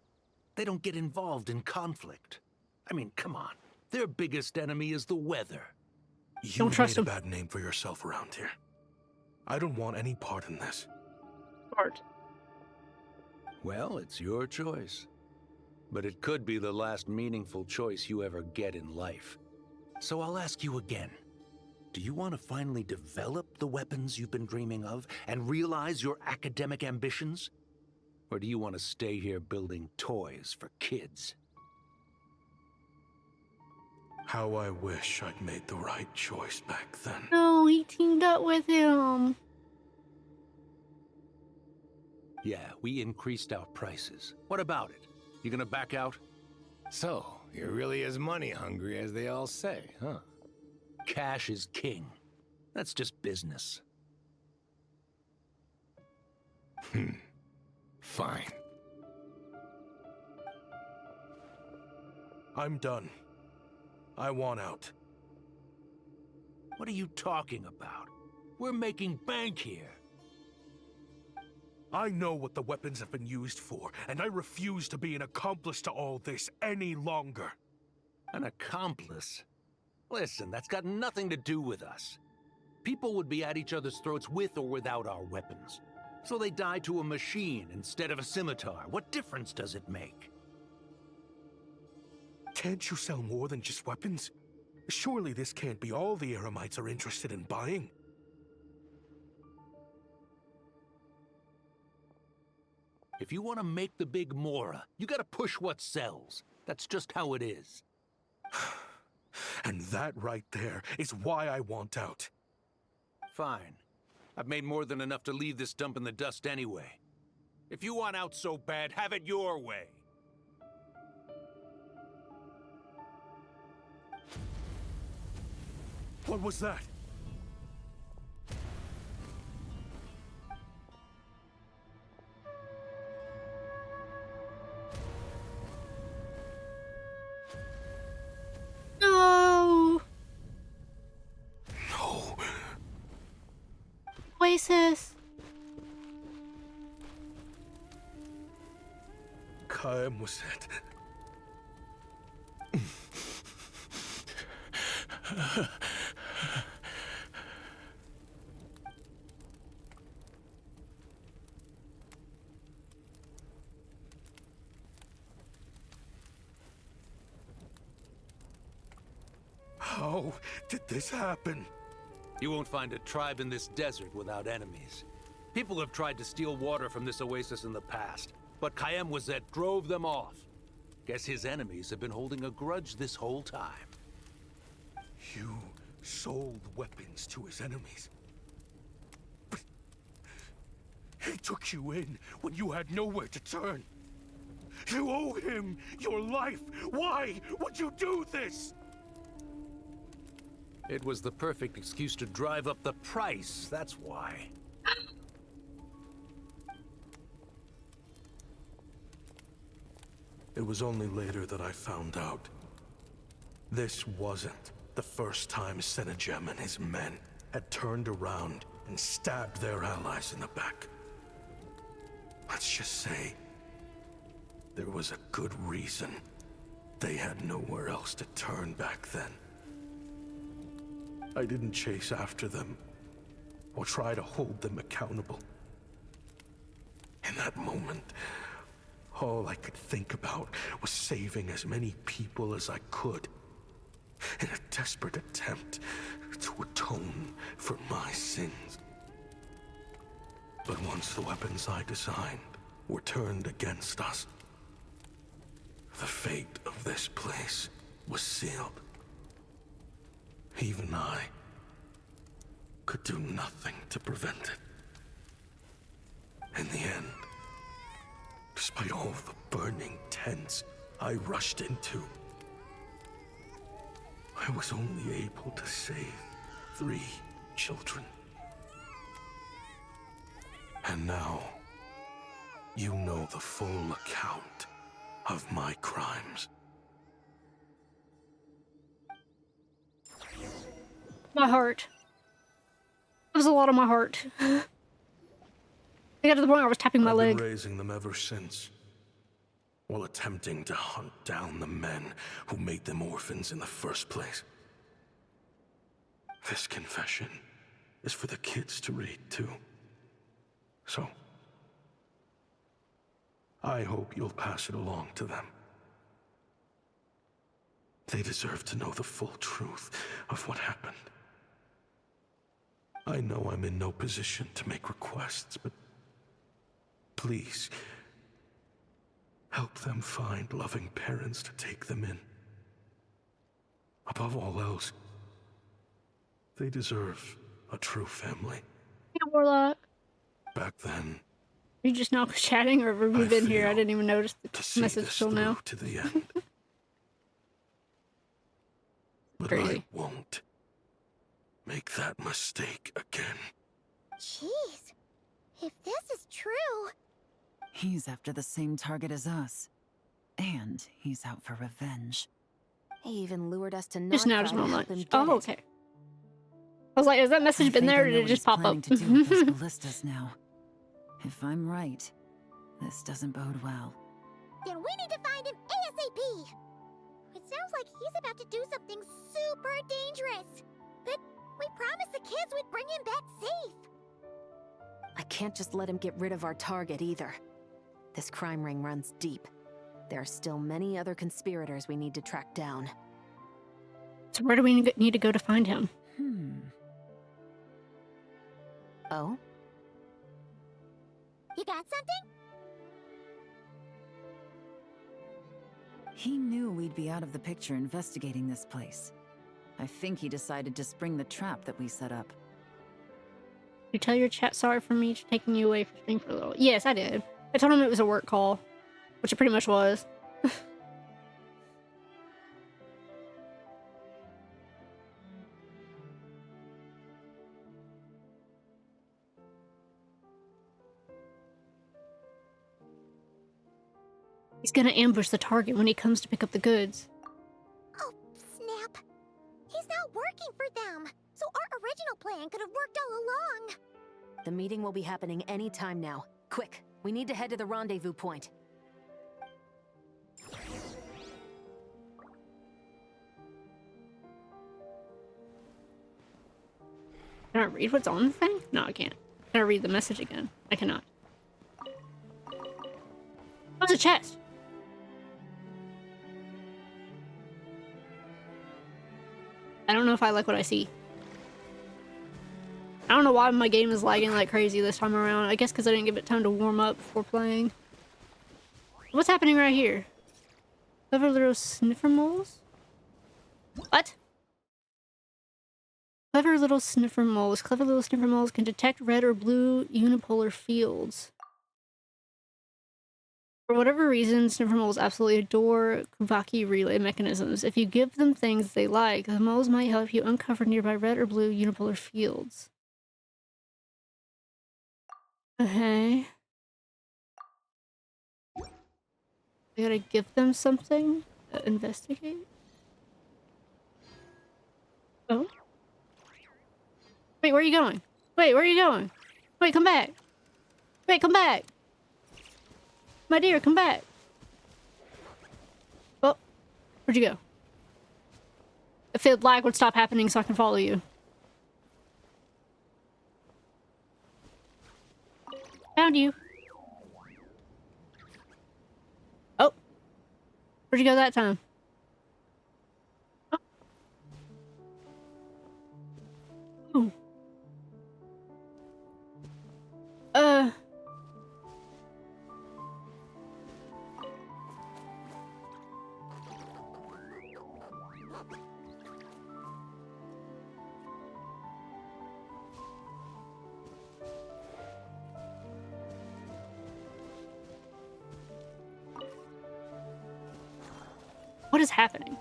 They don't get involved in conflict. I mean, come on. Their biggest enemy is the weather. You made a bad name for yourself around here. I don't want any part in this. Part. Well, it's your choice. But it could be the last meaningful choice you ever get in life. So I'll ask you again. Do you want to finally develop the weapons you've been dreaming of and realize your academic ambitions? Or do you want to stay here building toys for kids? How I wish I'd made the right choice back then. No, he teamed up with him. Yeah, we increased our prices. What about it? You gonna back out? So, you're really as money hungry as they all say, huh? Cash is king. That's just business. Fine. I'm done. I want out. What are you talking about? We're making bank here. I know what the weapons have been used for, and I refuse to be an accomplice to all this any longer. An accomplice? Listen, that's got nothing to do with us. People would be at each other's throats with or without our weapons. So they die to a machine instead of a scimitar. What difference does it make? Can't you sell more than just weapons? Surely this can't be all the Eremites are interested in buying. If you want to make the big Mora, you gotta push what sells. That's just how it is. And that right there is why I want out. Fine. I've made more than enough to leave this dump in the dust anyway. If you want out so bad, have it your way. What was that? No. No. Oasis. Karra was it. How did this happen? You won't find a tribe in this desert without enemies. People have tried to steal water from this oasis in the past, but Kamera drove them off. Guess his enemies have been holding a grudge this whole time. You sold weapons to his enemies. But he took you in when you had nowhere to turn. You owe him your life. Why would you do this? It was the perfect excuse to drive up the price, that's why. It was only later that I found out. This wasn't the first time Senegem and his men had turned around and stabbed their allies in the back. Let's just say there was a good reason. They had nowhere else to turn back then. I didn't chase after them or try to hold them accountable. In that moment, all I could think about was saving as many people as I could in a desperate attempt to atone for my sins. But once the weapons I designed were turned against us, the fate of this place was sealed. Even I could do nothing to prevent it. In the end, despite all the burning tents I rushed into, I was only able to save 3 children. And now, you know the full account of my crimes. My heart. That was a lot of my heart. I got to the point where I was tapping my leg. I've been raising them ever since, while attempting to hunt down the men who made them orphans in the first place. This confession is for the kids to read too. So, I hope you'll pass it along to them. They deserve to know the full truth of what happened. I know I'm in no position to make requests, but please, help them find loving parents to take them in. Above all else, they deserve a true family. Yeah, Warlock. Back then, Are you just now chatting, or have you been here? I didn't even notice the message till now. to the end. But Crazy. I won't make that mistake again. Jeez. If this is true... He's after the same target as us. And he's out for revenge. He even lured us to Just now, Nod-Krai just to not help him much. get Oh, it. okay. I was like, has that message been there, or did it just pop up? To do with those ballistas now. If I'm right, this doesn't bode well. Then we need to find him ASAP! It sounds like he's about to do something super dangerous. But we promised the kids we'd bring him back safe. I can't just let him get rid of our target either. This crime ring runs deep. There are still many other conspirators we need to track down. So where do we need to go to find him? Oh? You got something? He knew we'd be out of the picture investigating this place. I think he decided to spring the trap that we set up. You tell your chat sorry for me taking you away from stream for a little. Yes, I did. I told him it was a work call, which it pretty much was. He's gonna ambush the target when he comes to pick up the goods. Oh, snap. He's not working for them. So our original plan could have worked all along. The meeting will be happening any time now. Quick, we need to head to the rendezvous point. Can I read what's on the thing? No, I can't. Can I read the message again? I cannot. That was a chest! I don't know if I like what I see. I don't know why my game is lagging like crazy this time around. I guess because I didn't give it time to warm up before playing. What's happening right here? Clever little sniffer moles? What? Clever little sniffer moles. Clever little sniffer moles can detect red or blue unipolar fields. For whatever reason, sniffer moles absolutely adore Kuvaki relay mechanisms. If you give them things they like, the moles might help you uncover nearby red or blue unipolar fields. Okay. I gotta give them something? Investigate? Oh? Wait, where are you going? Wait, where are you going? Wait, come back! Wait, come back! My dear, come back! Oh. Where'd you go? If the lag would stop happening so I can follow you. Found you. Oh. Where'd you go that time? Oh. What is happening?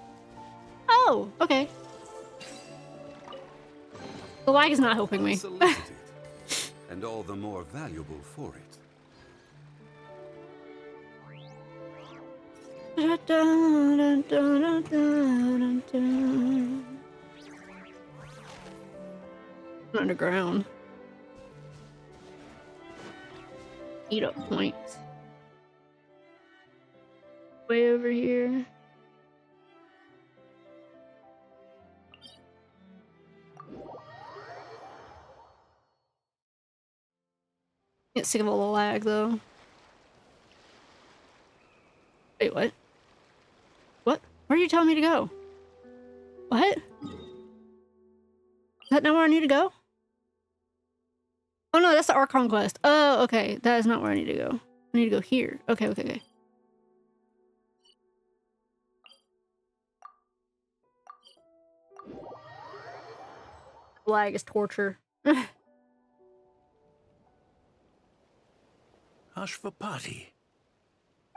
Oh, okay. The lag is not helping me. Unsolicited, and all the more valuable for it. Underground. Eat up points. Way over here. Get sick of all the lag though. Wait, what? What? Where are you telling me to go? What? Is that not where I need to go? Oh no, that's the Archon quest. Oh, okay. That is not where I need to go. I need to go here. Okay, okay, okay. Lag is torture. Ashvapati.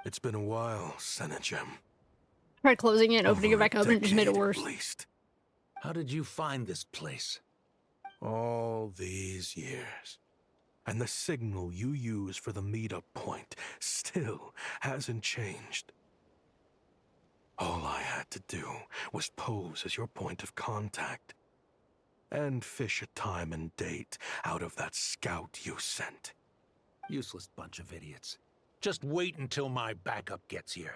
It's been a while, Senegem. Tried closing it and opening it back up and it just made it worse. How did you find this place? All these years. And the signal you use for the meetup point still hasn't changed. All I had to do was pose as your point of contact. And fish a time and date out of that scout you sent. Useless bunch of idiots. Just wait until my backup gets here.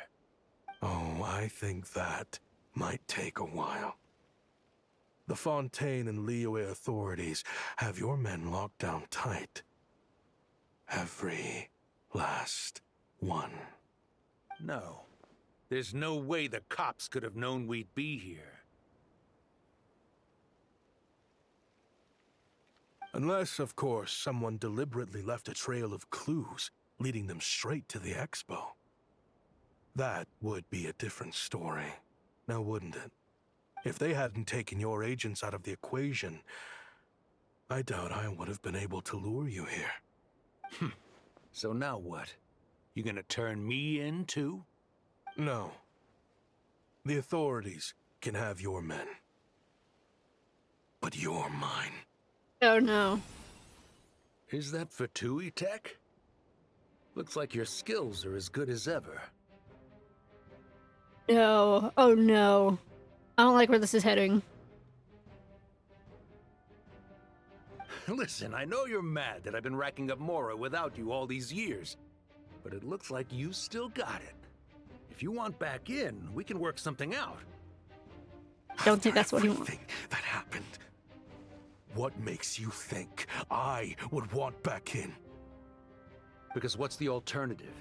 Oh, I think that might take a while. The Fontaine and Liyue authorities have your men locked down tight. Every last one. No. There's no way the cops could have known we'd be here. Unless, of course, someone deliberately left a trail of clues, leading them straight to the expo. That would be a different story, now wouldn't it? If they hadn't taken your agents out of the equation, I doubt I would have been able to lure you here. So now what? You gonna turn me in, too? No. The authorities can have your men. But you're mine. Oh no. Is that for Tui Tech? Looks like your skills are as good as ever. No. Oh no. I don't like where this is heading. Listen, I know you're mad that I've been racking up Mora without you all these years, but it looks like you still got it. If you want back in, we can work something out. Don't think that's what you want. That happened. What makes you think I would want back in? Because what's the alternative?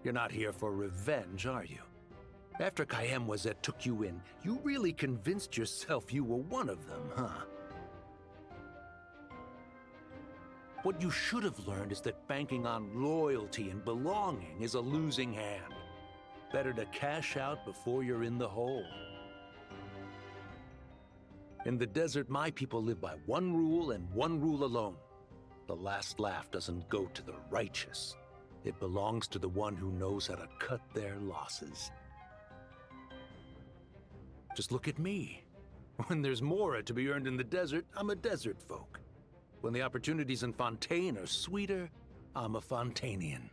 You're not here for revenge, are you? After Kayemwazet took you in, you really convinced yourself you were one of them, huh? What you should have learned is that banking on loyalty and belonging is a losing hand. Better to cash out before you're in the hole. In the desert, my people live by one rule and one rule alone. The last laugh doesn't go to the righteous. It belongs to the one who knows how to cut their losses. Just look at me. When there's Mora to be earned in the desert, I'm a desert folk. When the opportunities in Fontaine are sweeter, I'm a Fontainian.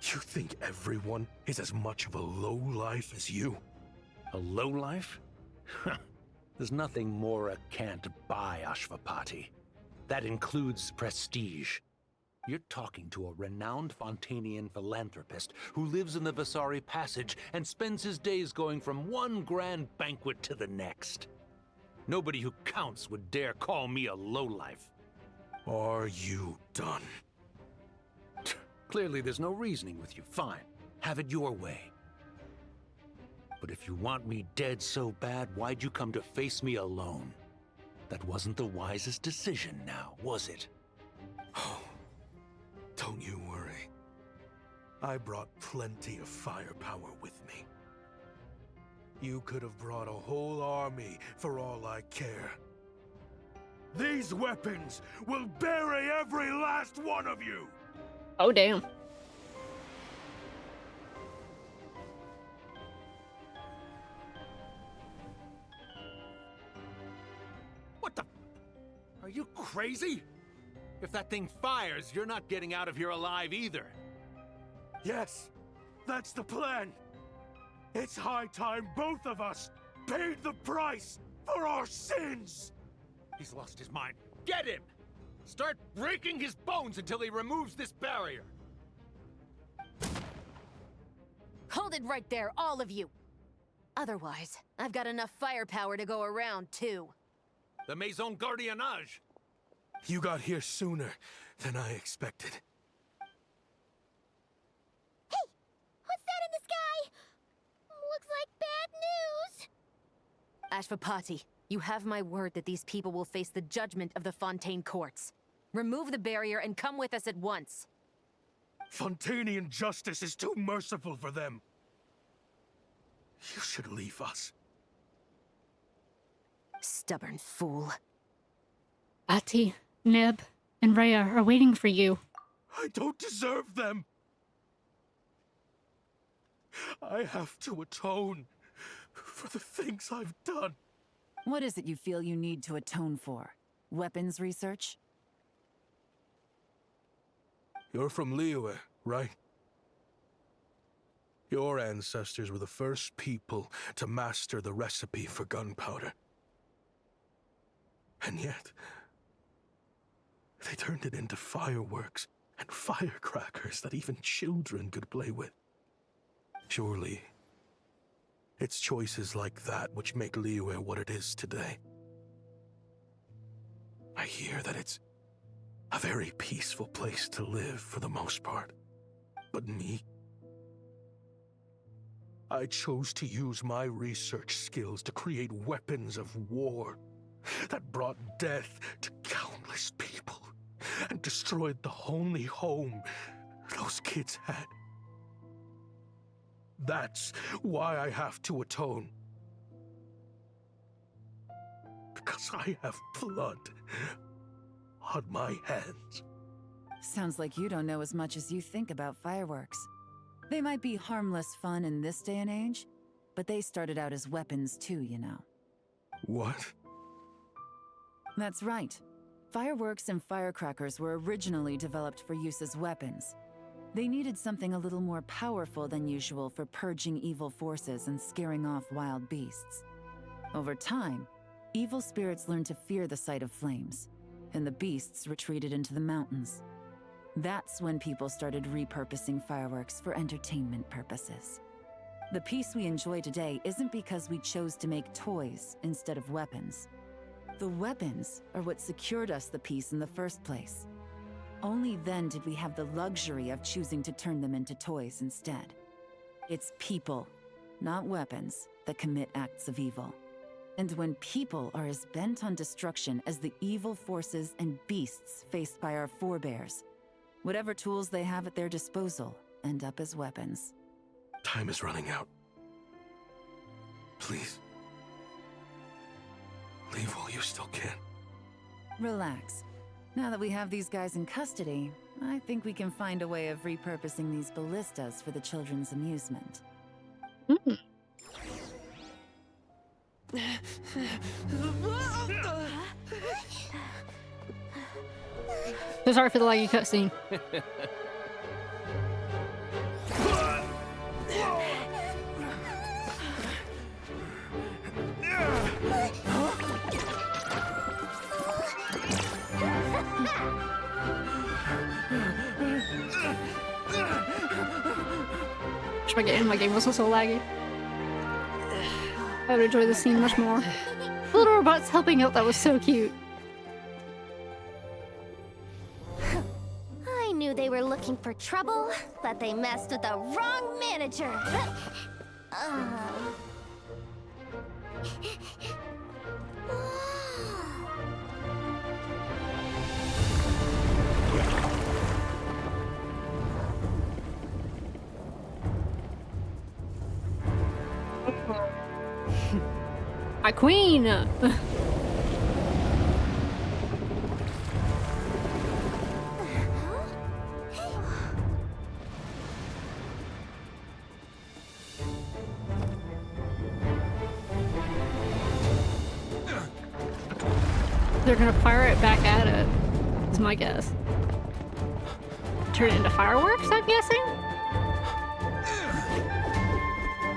You think everyone is as much of a lowlife as you? A lowlife? There's nothing Mora can't buy, Ashvapati. That includes prestige. You're talking to a renowned Fontainian philanthropist who lives in the Vasari Passage and spends his days going from one grand banquet to the next. Nobody who counts would dare call me a lowlife. Are you done? Clearly there's no reasoning with you. Fine. Have it your way. But if you want me dead so bad, why'd you come to face me alone? That wasn't the wisest decision now, was it? Oh, don't you worry. I brought plenty of firepower with me. You could have brought a whole army for all I care. These weapons will bury every last one of you! Oh, damn. What the? Are you crazy? If that thing fires, you're not getting out of here alive either. Yes, that's the plan. It's high time both of us paid the price for our sins! He's lost his mind. Get him! Start breaking his bones until he removes this barrier. Hold it right there, all of you! Otherwise, I've got enough firepower to go around, too. The Maison Gardiennage! You got here sooner than I expected. Hey! What's that in the sky? Looks like bad news! Ashvapati, you have my word that these people will face the judgment of the Fontaine courts. Remove the barrier and come with us at once. Fontainian justice is too merciful for them. You should leave us. Stubborn fool. Ati, Neb, and Rhea are waiting for you. I don't deserve them. I have to atone for the things I've done. What is it you feel you need to atone for? Weapons research? You're from Liyue, right? Your ancestors were the first people to master the recipe for gunpowder. And yet, they turned it into fireworks and firecrackers that even children could play with. Surely, it's choices like that which make Liyue what it is today. I hear that it's a very peaceful place to live for the most part. But me? I chose to use my research skills to create weapons of war that brought death to countless people and destroyed the only home those kids had. That's why I have to atone. Because I have blood on my hands. Sounds like you don't know as much as you think about fireworks. They might be harmless fun in this day and age, but they started out as weapons too, you know. What? That's right. Fireworks and firecrackers were originally developed for use as weapons. They needed something a little more powerful than usual for purging evil forces and scaring off wild beasts. Over time, evil spirits learned to fear the sight of flames, and the beasts retreated into the mountains. That's when people started repurposing fireworks for entertainment purposes. The peace we enjoy today isn't because we chose to make toys instead of weapons. The weapons are what secured us the peace in the first place. Only then did we have the luxury of choosing to turn them into toys instead. It's people, not weapons, that commit acts of evil. And when people are as bent on destruction as the evil forces and beasts faced by our forebears, whatever tools they have at their disposal end up as weapons. Time is running out. Please. Leave while you still can. Relax. Now that we have these guys in custody, I think we can find a way of repurposing these ballistas for the children's amusement. So sorry for the laggy cutscene. my game. My game was also laggy. I would enjoy the scene much more. The little robots helping out, that was so cute. I knew they were looking for trouble, but they messed with the wrong manager. My queen! They're gonna fire it back at it, is my guess. Turn it into fireworks, I'm guessing?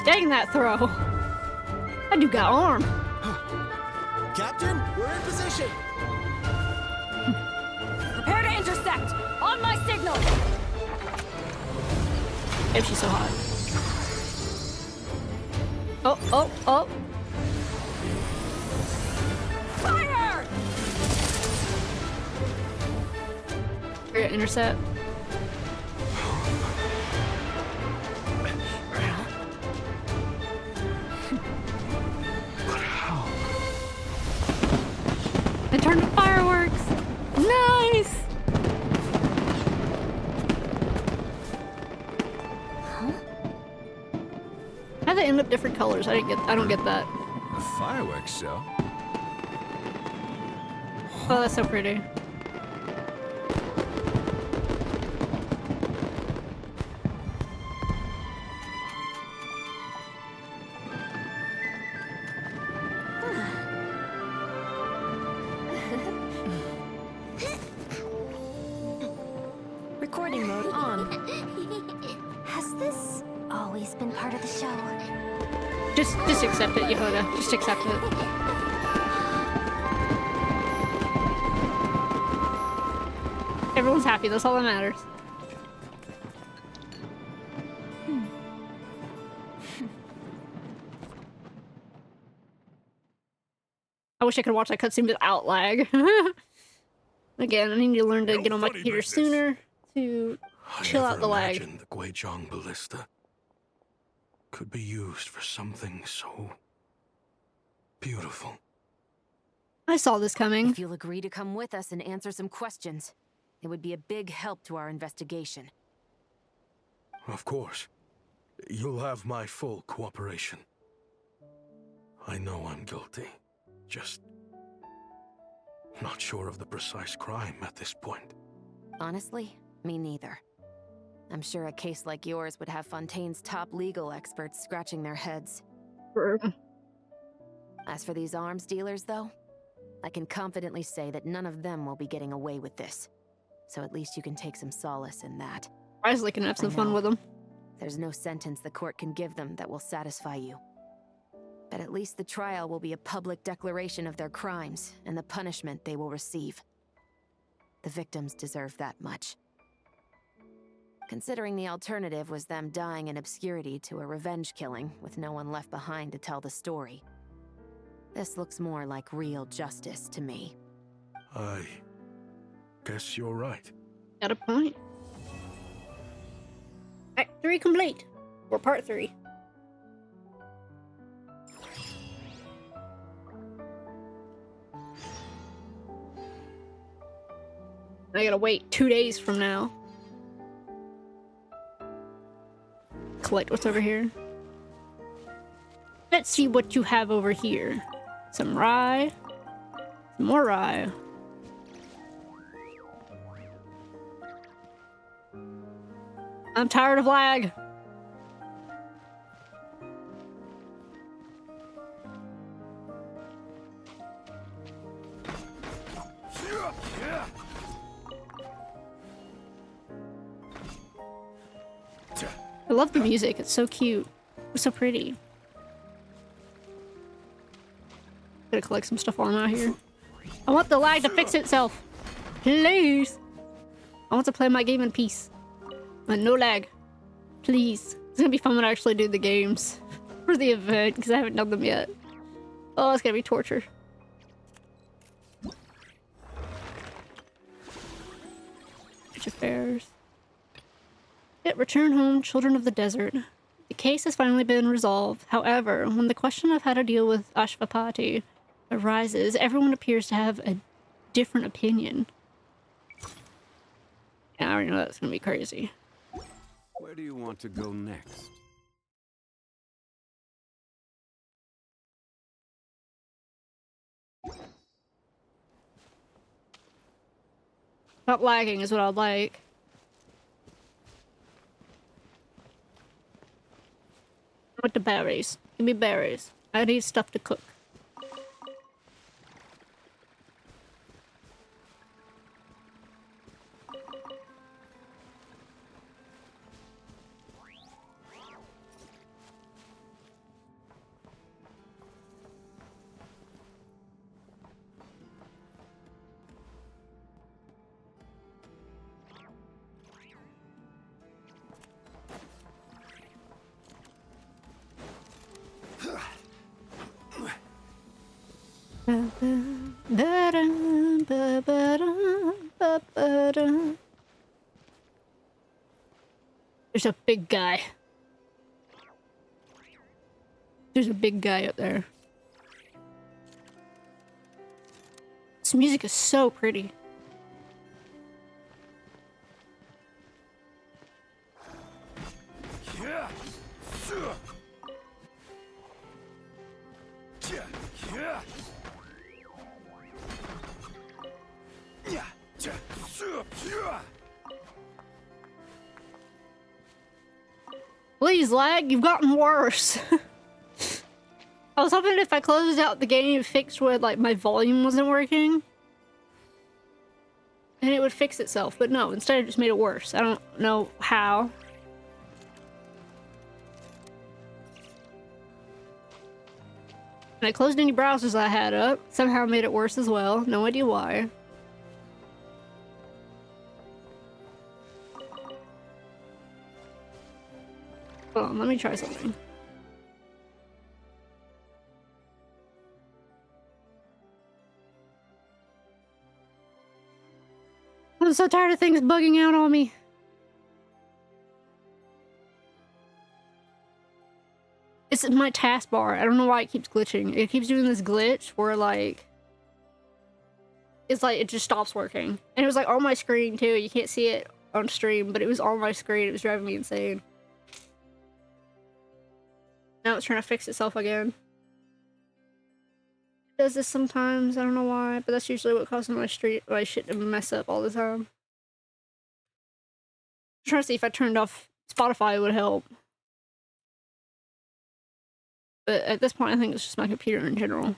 Dang that throw! That dude got arm. Captain, we're in position. Prepare to intercept! On my signal! If she's so hot. Oh, oh, oh. Fire! We're gonna intercept. It turned to fireworks! Nice! Huh? How'd they end up different colors? I don't get that. A fireworks show? Oh, that's so pretty. Recording mode on. Has this always been part of the show? Just accept it, Yehuda. Just accept it. Everyone's happy, that's all that matters. I wish I could watch that cutscene without lag. Again, I need to learn to get on my computer sooner to chill out the lag. I the Guizhong ballista could be used for something so beautiful. I saw this coming. If you'll agree to come with us and answer some questions, it would be a big help to our investigation. Of course. You'll have my full cooperation. I know I'm guilty. Just not sure of the precise crime at this point. Honestly, me neither. I'm sure a case like yours would have Fontaine's top legal experts scratching their heads. As for these arms dealers, though, I can confidently say that none of them will be getting away with this. So at least you can take some solace in that. Isley can have some fun with them. There's no sentence the court can give them that will satisfy you. But at least the trial will be a public declaration of their crimes and the punishment they will receive. The victims deserve that much. Considering the alternative was them dying in obscurity to a revenge killing with no one left behind to tell the story. This looks more like real justice to me. I guess you're right. Got a point. Act 3 complete. Or part 3. I gotta wait 2 days from now. Collect what's over here. Let's see what you have over here. Some rye. Some more rye. I'm tired of lag. I love the music, it's so cute. It's so pretty. Gotta collect some stuff while I'm out here. I want the lag to fix itself. Please. I want to play my game in peace. And no lag. Please. It's gonna be fun when I actually do the games for the event, because I haven't done them yet. Oh, it's gonna be torture. Affairs. Yet return home, children of the desert. The case has finally been resolved. However, when the question of how to deal with Ashvapati arises, everyone appears to have a different opinion. Yeah, I already know that's gonna be crazy. Where do you want to go next? Not lagging is what I'd like. With the berries. Give me berries. I need stuff to cook. There's a big guy. There's a big guy up there. This music is so pretty. Please, lag, you've gotten worse. I was hoping if I closed out the game, it fixed where, like, my volume wasn't working. And it would fix itself, but no, instead it just made it worse. I don't know how. And I closed any browsers I had up. Somehow made it worse as well. No idea why. Hold on, let me try something. I'm so tired of things bugging out on me. It's in my taskbar. I don't know why it keeps glitching. It keeps doing this glitch where, like... It's like, it just stops working. And it was, like, on my screen, too. You can't see it on stream, but it was on my screen. It was driving me insane. Now it's trying to fix itself again. It does this sometimes. I don't know why, but that's usually what causes my shit to mess up all the time. I'm trying to see if I turned off Spotify, it would help. But at this point, I think it's just my computer in general.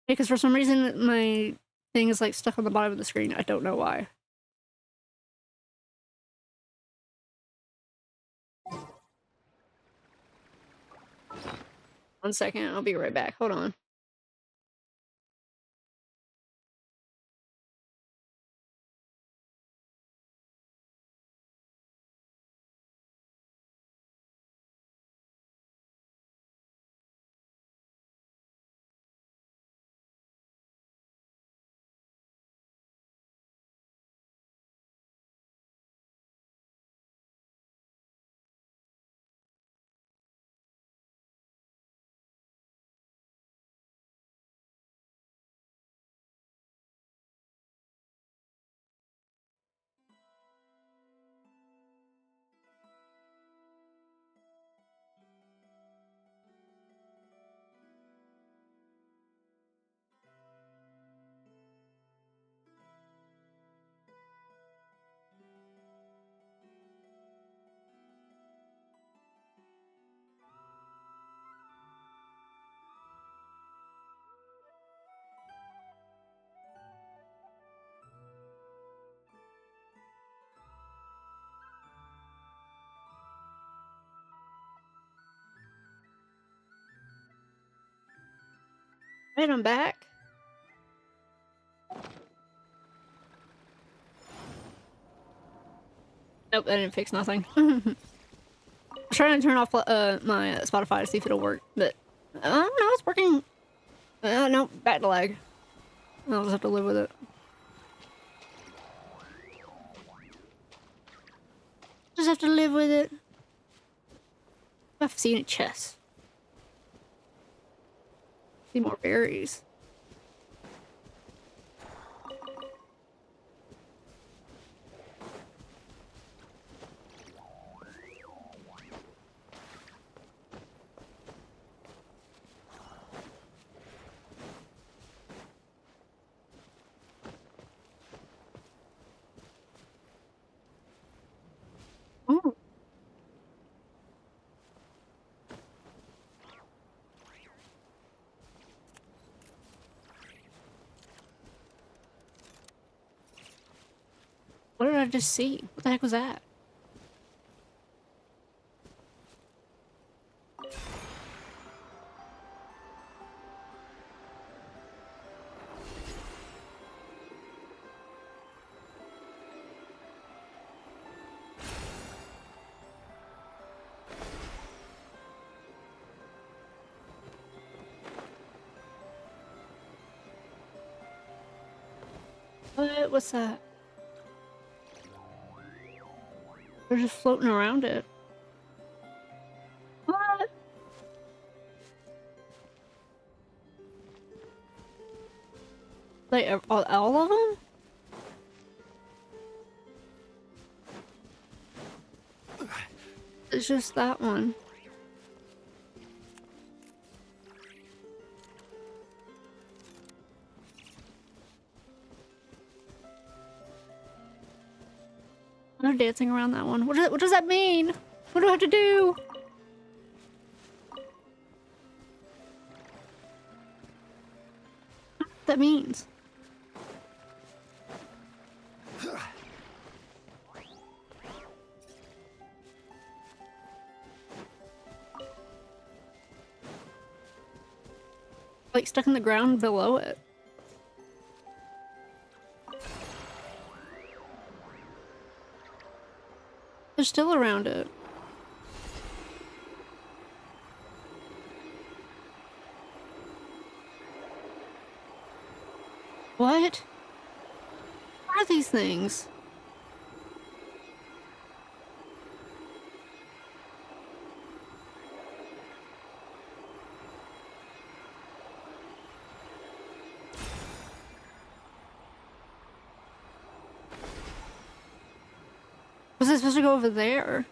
Because for some reason, my thing is like stuck on the bottom of the screen. I don't know why. One second, I'll be right back. Hold on. Right, I'm back. Nope, that didn't fix nothing. I'm trying to turn off my Spotify to see if it'll work, but I don't know, it's working. No, back to lag. I'll just have to live with it. Just have to live with it. I've seen a chest. See more berries. Ooh. What did I just see? What the heck was that? What? What's that? They're just floating around it. What? Like all of them? It's just that one. They're dancing around that one. What does that mean? What do I have to do? What that means? Like stuck in the ground below it. They're still around it. What? What are these things? Was I supposed to go over there?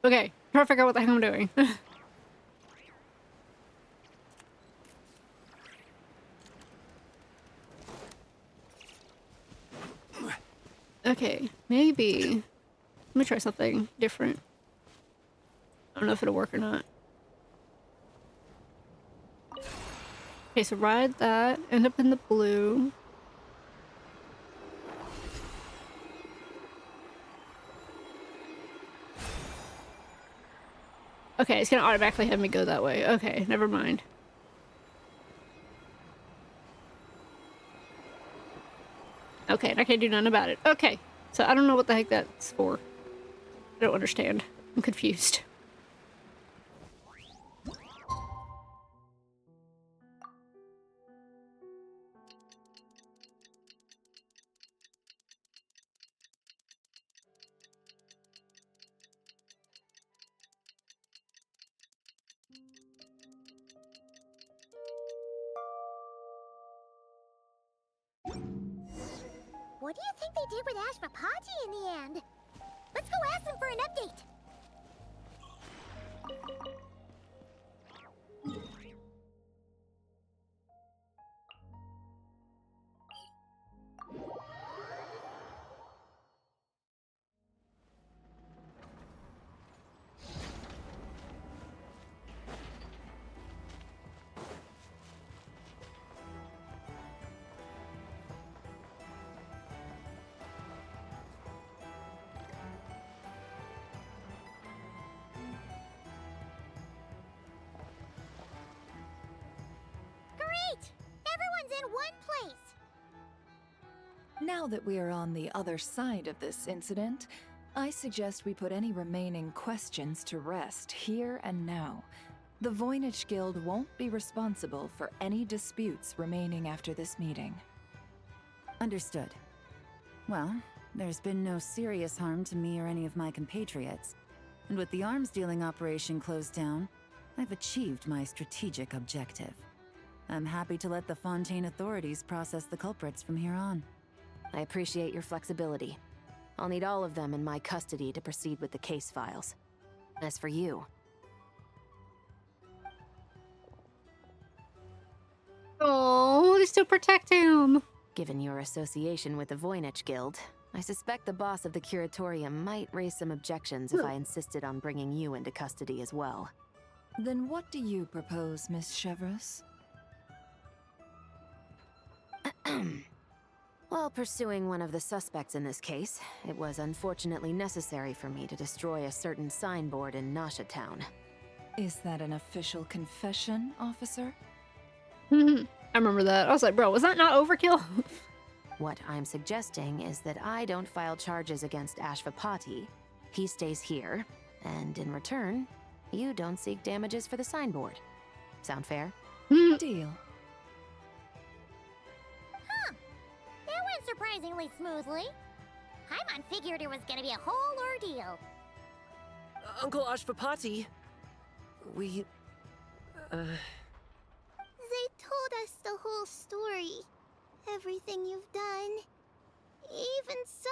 Okay, trying to figure out what the heck I'm doing. Okay, maybe. Let me try something different. I don't know if it'll work or not. Okay, so ride that, end up in the blue. Okay, it's gonna automatically have me go that way. Okay, never mind. Okay, and I can't do nothing about it. Okay, so I don't know what the heck that's for. I don't understand. I'm confused. What do you think they did with Ashvapati in the end? Let's go ask them for an update. Great! Everyone's in one place. Now that we are on the other side of this incident, I suggest we put any remaining questions to rest here and now. The Voynich Guild won't be responsible for any disputes remaining after this meeting. Understood. Well, there's been no serious harm to me or any of my compatriots. And with the arms dealing operation closed down, I've achieved my strategic objective. I'm happy to let the Fontaine authorities process the culprits from here on. I appreciate your flexibility. I'll need all of them in my custody to proceed with the case files. As for you... Oh, they still protect him. Given your association with the Voynich Guild, I suspect the boss of the Curatorium might raise some objections if I insisted on bringing you into custody as well. Then what do you propose, Miss Chevreuse? While pursuing one of the suspects in this case, it was unfortunately necessary for me to destroy a certain signboard in Nasha Town. Is that an official confession, officer? I remember that. I was like, bro, was that not overkill? What I'm suggesting is that I don't file charges against Ashvapati. He stays here, and in return, you don't seek damages for the signboard. Sound fair? Deal. That went surprisingly smoothly. Paimon figured it was gonna be a whole ordeal. Uncle Ashvapati, we... They told us the whole story. Everything you've done. Even so,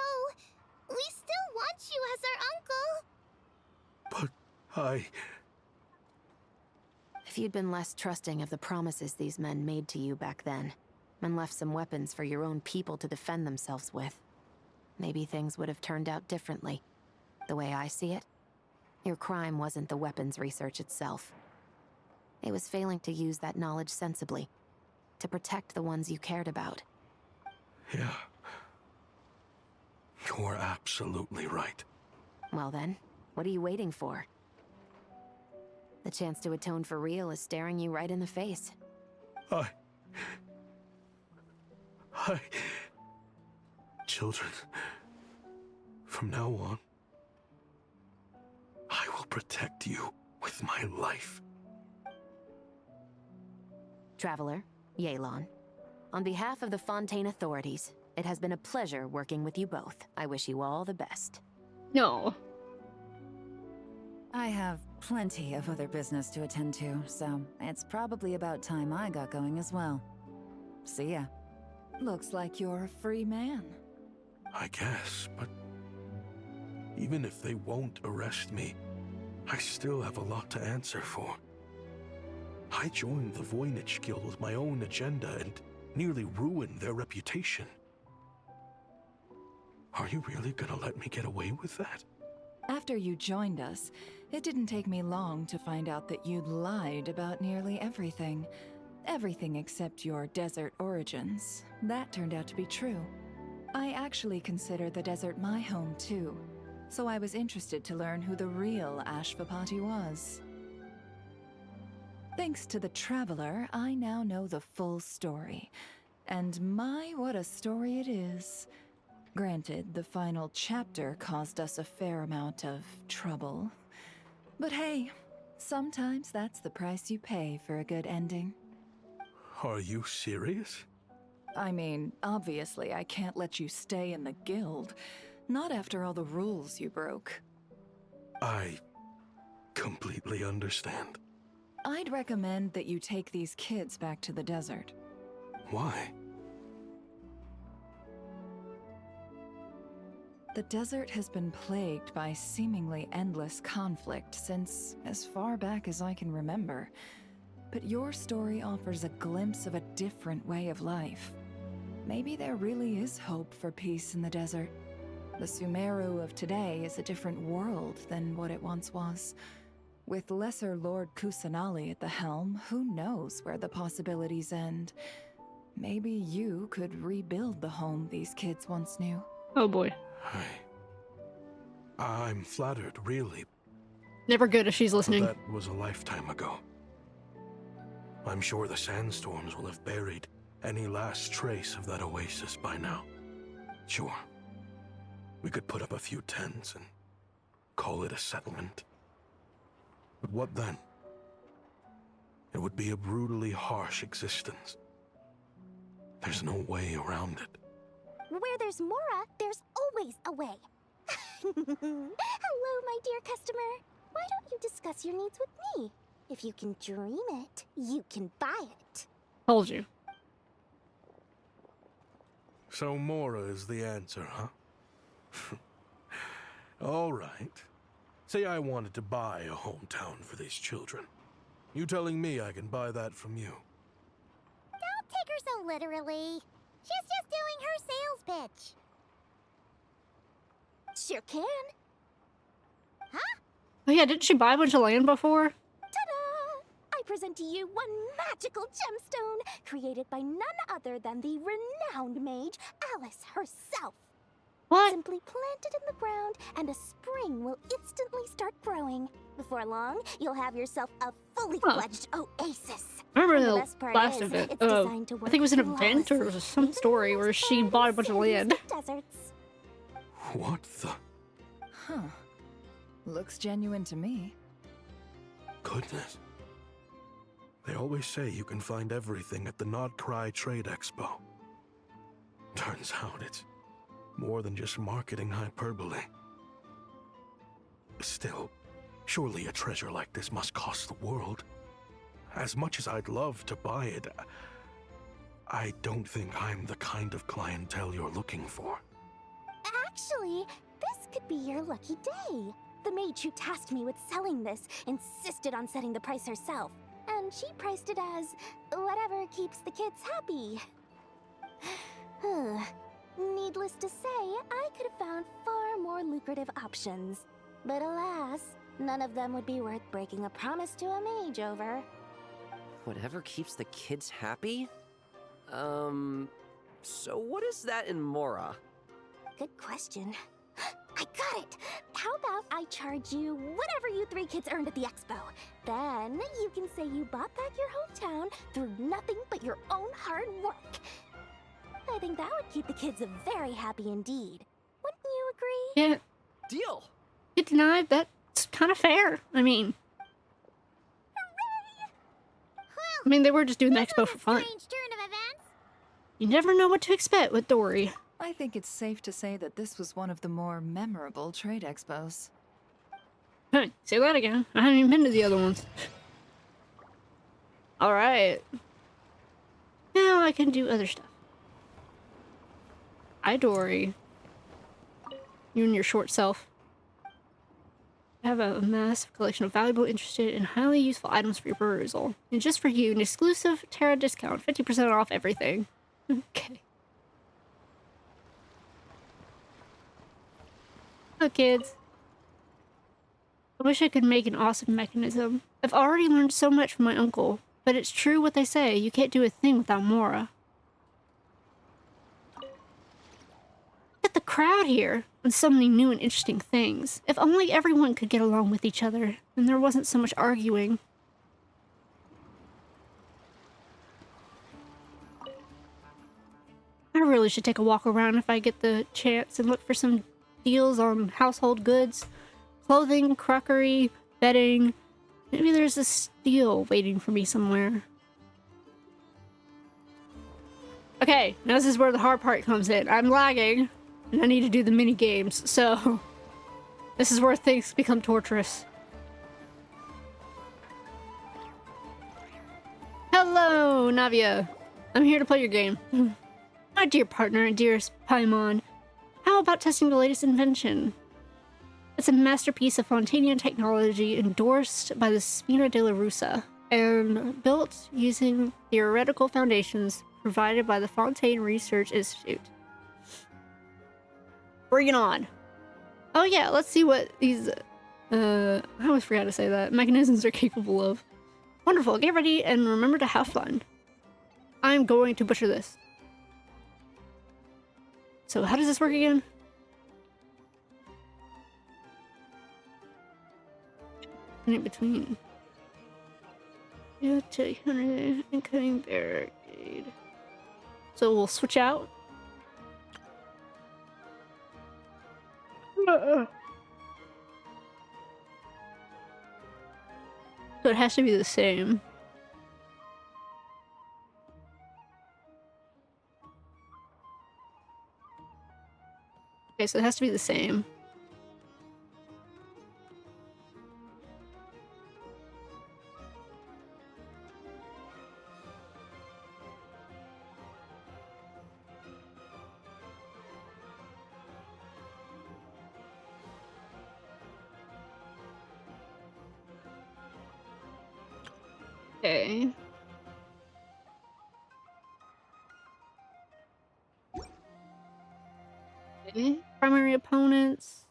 we still want you as our uncle. But If you'd been less trusting of the promises these men made to you back then, and left some weapons for your own people to defend themselves with, maybe things would have turned out differently. The way I see it, your crime wasn't the weapons research itself. It was failing to use that knowledge sensibly, to protect the ones you cared about. Yeah. You're absolutely right. Well then, what are you waiting for? The chance to atone for real is staring you right in the face. Children, from now on, I will protect you with my life. Traveler, Yelan, on behalf of the Fontaine authorities, it has been a pleasure working with you both. I wish you all the best. No. I have plenty of other business to attend to, so it's probably about time I got going as well. See ya. Looks like you're a free man. I guess, but even if they won't arrest me, I still have a lot to answer for. I joined the Voynich Guild with my own agenda and nearly ruined their reputation. Are you really gonna let me get away with that? After you joined us, it didn't take me long to find out that you'd lied about nearly everything. Everything except your desert origins. That turned out to be true. I actually consider the desert my home too, so I was interested to learn who the real Ashvapati was. Thanks to the Traveler, I now know the full story. And my, what a story it is. Granted, the final chapter caused us a fair amount of trouble. But hey, sometimes that's the price you pay for a good ending. Are you serious? I mean, obviously I can't let you stay in the guild. Not after all the rules you broke. I completely understand. I'd recommend that you take these kids back to the desert. Why? The desert has been plagued by seemingly endless conflict since as far back as I can remember. But your story offers a glimpse of a different way of life. Maybe there really is hope for peace in the desert. The Sumeru of today is a different world than what it once was. With Lesser Lord Kusanali at the helm, who knows where the possibilities end? Maybe you could rebuild the home these kids once knew. Oh boy. I'm flattered, really. Never good if she's listening. But that was a lifetime ago. I'm sure the sandstorms will have buried any last trace of that oasis by now. Sure. We could put up a few tents and call it a settlement. But what then? It would be a brutally harsh existence. There's no way around it. Where there's Mora, there's always a way. Hello, my dear customer. Why don't you discuss your needs with me? If you can dream it, you can buy it. Told you. So Mora is the answer, huh? All right. Say I wanted to buy a hometown for these children. You telling me I can buy that from you? Don't take her so literally. She's just doing her sales pitch. Sure can. Huh? Oh yeah, didn't she buy a bunch of land before? Ta-da! I present to you one magical gemstone created by none other than the renowned mage Alice herself. What? Simply plant it in the ground and a spring will instantly start growing. Before long, you'll have yourself a fully fledged oasis. I remember And the best part last is, event. it's designed to I think it was an work event or it was some story where she bought a bunch of land. Deserts. What the? Huh. Looks genuine to me. Goodness. They always say you can find everything at the Nod-Krai Trade Expo. Turns out it's more than just marketing hyperbole. Still, surely a treasure like this must cost the world. As much as I'd love to buy it, I don't think I'm the kind of clientele you're looking for. Actually, this could be your lucky day. The mage who tasked me with selling this insisted on setting the price herself, and she priced it as whatever keeps the kids happy. Needless to say, I could have found far more lucrative options. But alas, none of them would be worth breaking a promise to a mage over. Whatever keeps the kids happy? So what is that in Mora? Good question. I got it! How about I charge you whatever you three kids earned at the expo? Then you can say you bought back your hometown through nothing but your own hard work. I think that would keep the kids very happy indeed. Wouldn't you agree? Yeah. Deal! Get denied, that's kind of fair. I mean, they were just doing the expo for fun. Strange turn of events. You never know what to expect with Dory. I think it's safe to say that this was one of the more memorable trade expos. Hey, say that again. I haven't even been to the other ones. Alright. Now I can do other stuff. Hi, Dory. You and your short self. I have a massive collection of valuable, interested, and highly useful items for your perusal. And just for you, an exclusive Terra discount, 50% off everything. Okay. Hello, kids. I wish I could make an awesome mechanism. I've already learned so much from my uncle, but it's true what they say, you can't do a thing without Mora. Look at the crowd here, and so many new and interesting things. If only everyone could get along with each other, and there wasn't so much arguing. I really should take a walk around if I get the chance and look for some deals on household goods, clothing, crockery, bedding. Maybe there's a steal waiting for me somewhere. Okay, now this is where the hard part comes in. I'm lagging, and I need to do the mini games, so this is where things become torturous. Hello, Navia. I'm here to play your game. My dear partner and dearest Paimon, how about testing the latest invention? It's a masterpiece of Fontainian technology endorsed by the Spina de la Russa and built using theoretical foundations provided by the Fontaine Research Institute. Bring it on. Oh yeah, let's see what these, I always forgot to say that, mechanisms are capable of. Wonderful, get ready and remember to have fun. I'm going to butcher this. So how does this work again? In between. Yeah, to incoming barricade. So we'll switch out. So it has to be the same. Okay, so it has to be the same. Okay. Okay. Primary opponents.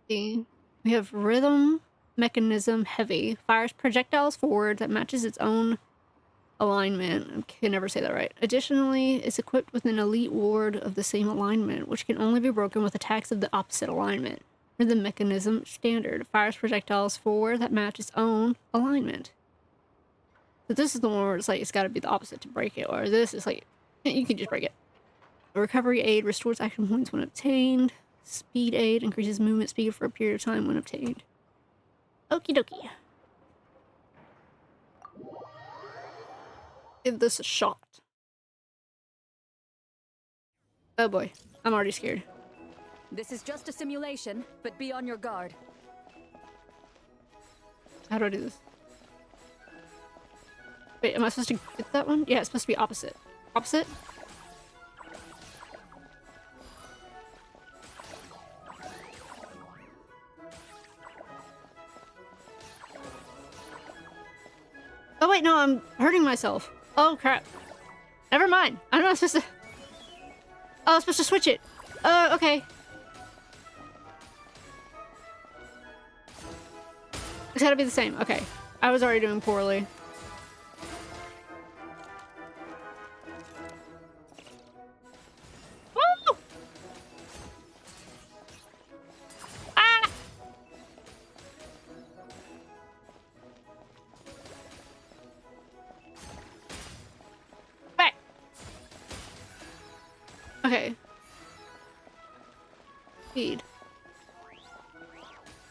See. We have rhythm, mechanism, heavy. Fires projectiles forward that matches its own alignment. I can never say that right. Additionally, it's equipped with an elite ward of the same alignment, which can only be broken with attacks of the opposite alignment. Rhythm mechanism standard. Fires projectiles forward that match its own alignment. So this is the one where it's like it's gotta be the opposite to break it, or this is like you can just break it. A recovery aid restores action points when obtained. Speed aid increases movement speed for a period of time when obtained. Okie dokie. Give this a shot. Oh boy, I'm already scared. This is just a simulation, but be on your guard. How do I do this? Wait, am I supposed to get that one? Yeah, it's supposed to be opposite. Opposite? Oh wait, no, I'm hurting myself. Oh crap. Never mind. I'm not supposed to... Oh, I'm supposed to switch it. Okay. It's gotta be the same. Okay. I was already doing poorly. Woo! Ah! Back. Okay. Speed.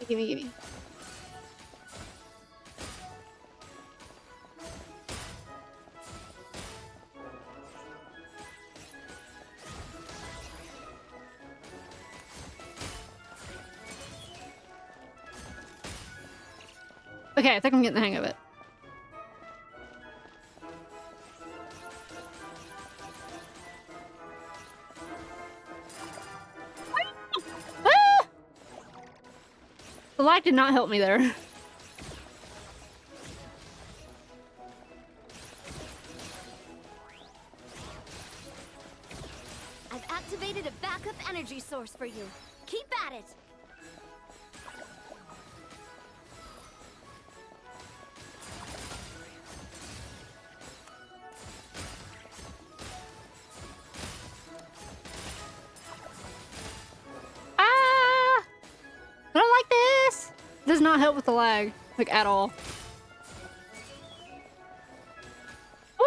Gimme, gimme. Okay, I think I'm getting the hang of it. Ah! The lag did not help me there. I've activated a backup energy source for you. Keep at it. I don't like this! It does not help with the lag, like, at all. Woo!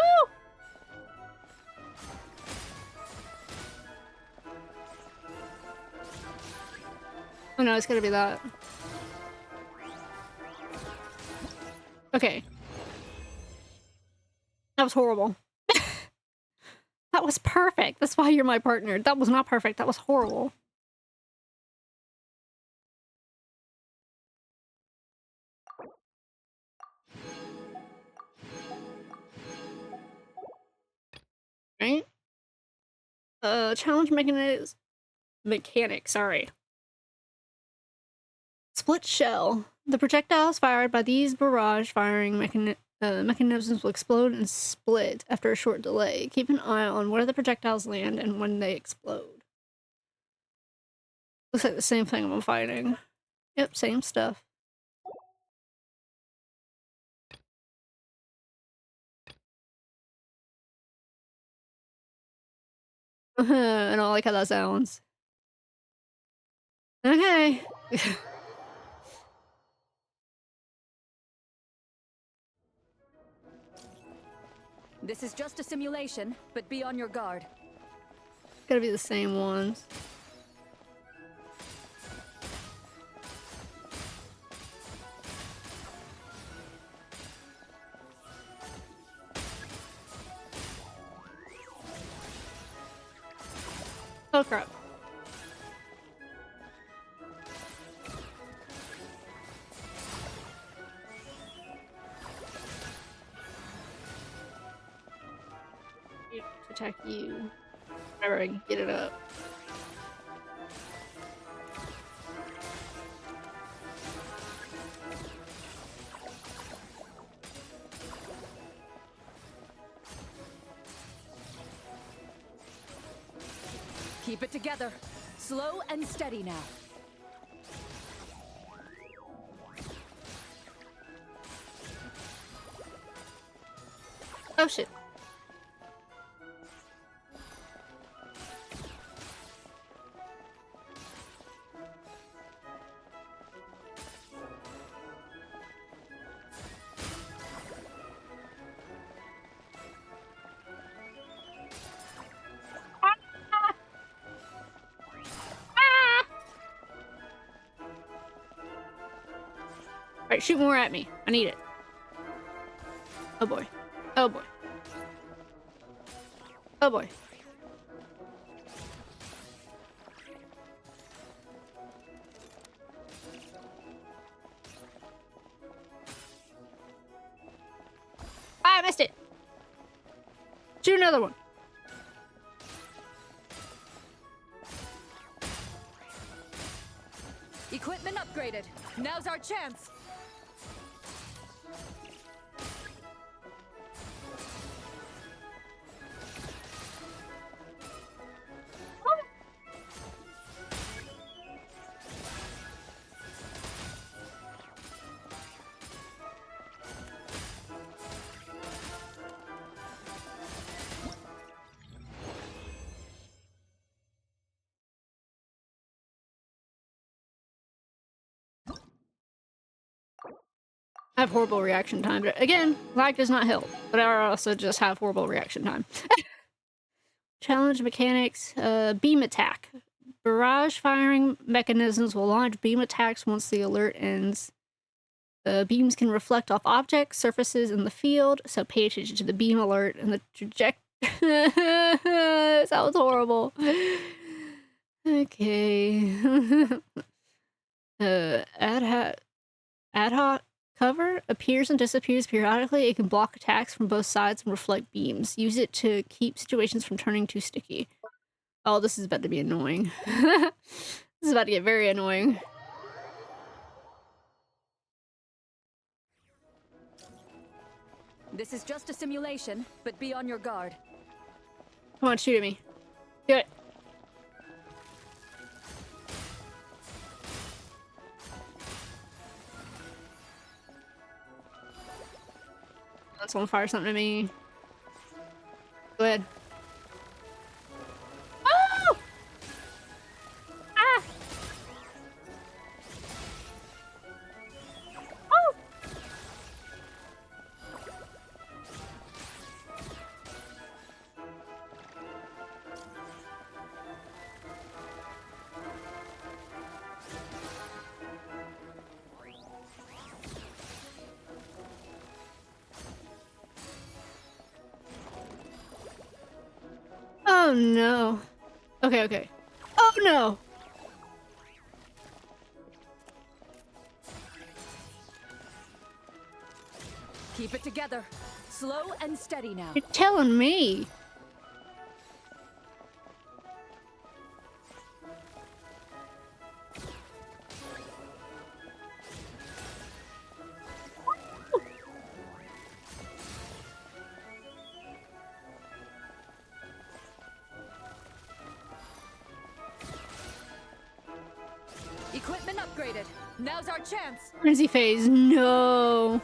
Oh no, it's gonna be that. Okay. That was horrible. That was perfect. That's why you're my partner. That was not perfect. That was horrible. Right? Challenge mechanic, sorry. Split shell. The projectiles fired by these barrage firing mechanisms will explode and split after a short delay. Keep an eye on where the projectiles land and when they explode. Looks like the same thing I'm fighting. Yep, same stuff. I don't like how that sounds. Okay. This is just a simulation, but be on your guard. Gotta be the same ones. Oh crap. Attack you. Whenever I can get it up. Keep it together. Slow and steady now. Oh shit. Alright, shoot more at me. I need it. Oh boy. Oh boy. Oh boy. Ah, I missed it. Shoot another one. Equipment upgraded. Now's our chance. I have horrible reaction time. But again, lag does not help, but I also just have horrible reaction time. Challenge mechanics, beam attack. Barrage firing mechanisms will launch beam attacks once the alert ends. Beams can reflect off objects, surfaces in the field, so pay attention to the beam alert and the trajectory. Sounds horrible. Okay. Ad hoc cover appears and disappears periodically. It can block attacks from both sides and reflect beams. Use it to keep situations from turning too sticky. Oh, this is about to be annoying. This is about to get very annoying. This is just a simulation, but be on your guard. Come on, shoot at me. Do it. Let someone fire something at me. Go ahead. Oh! Ah! Oh! Oh no. Okay, okay. Oh no! Keep it together. Slow and steady now. You're telling me. Equipment upgraded. Now's our chance. Frenzy phase. No.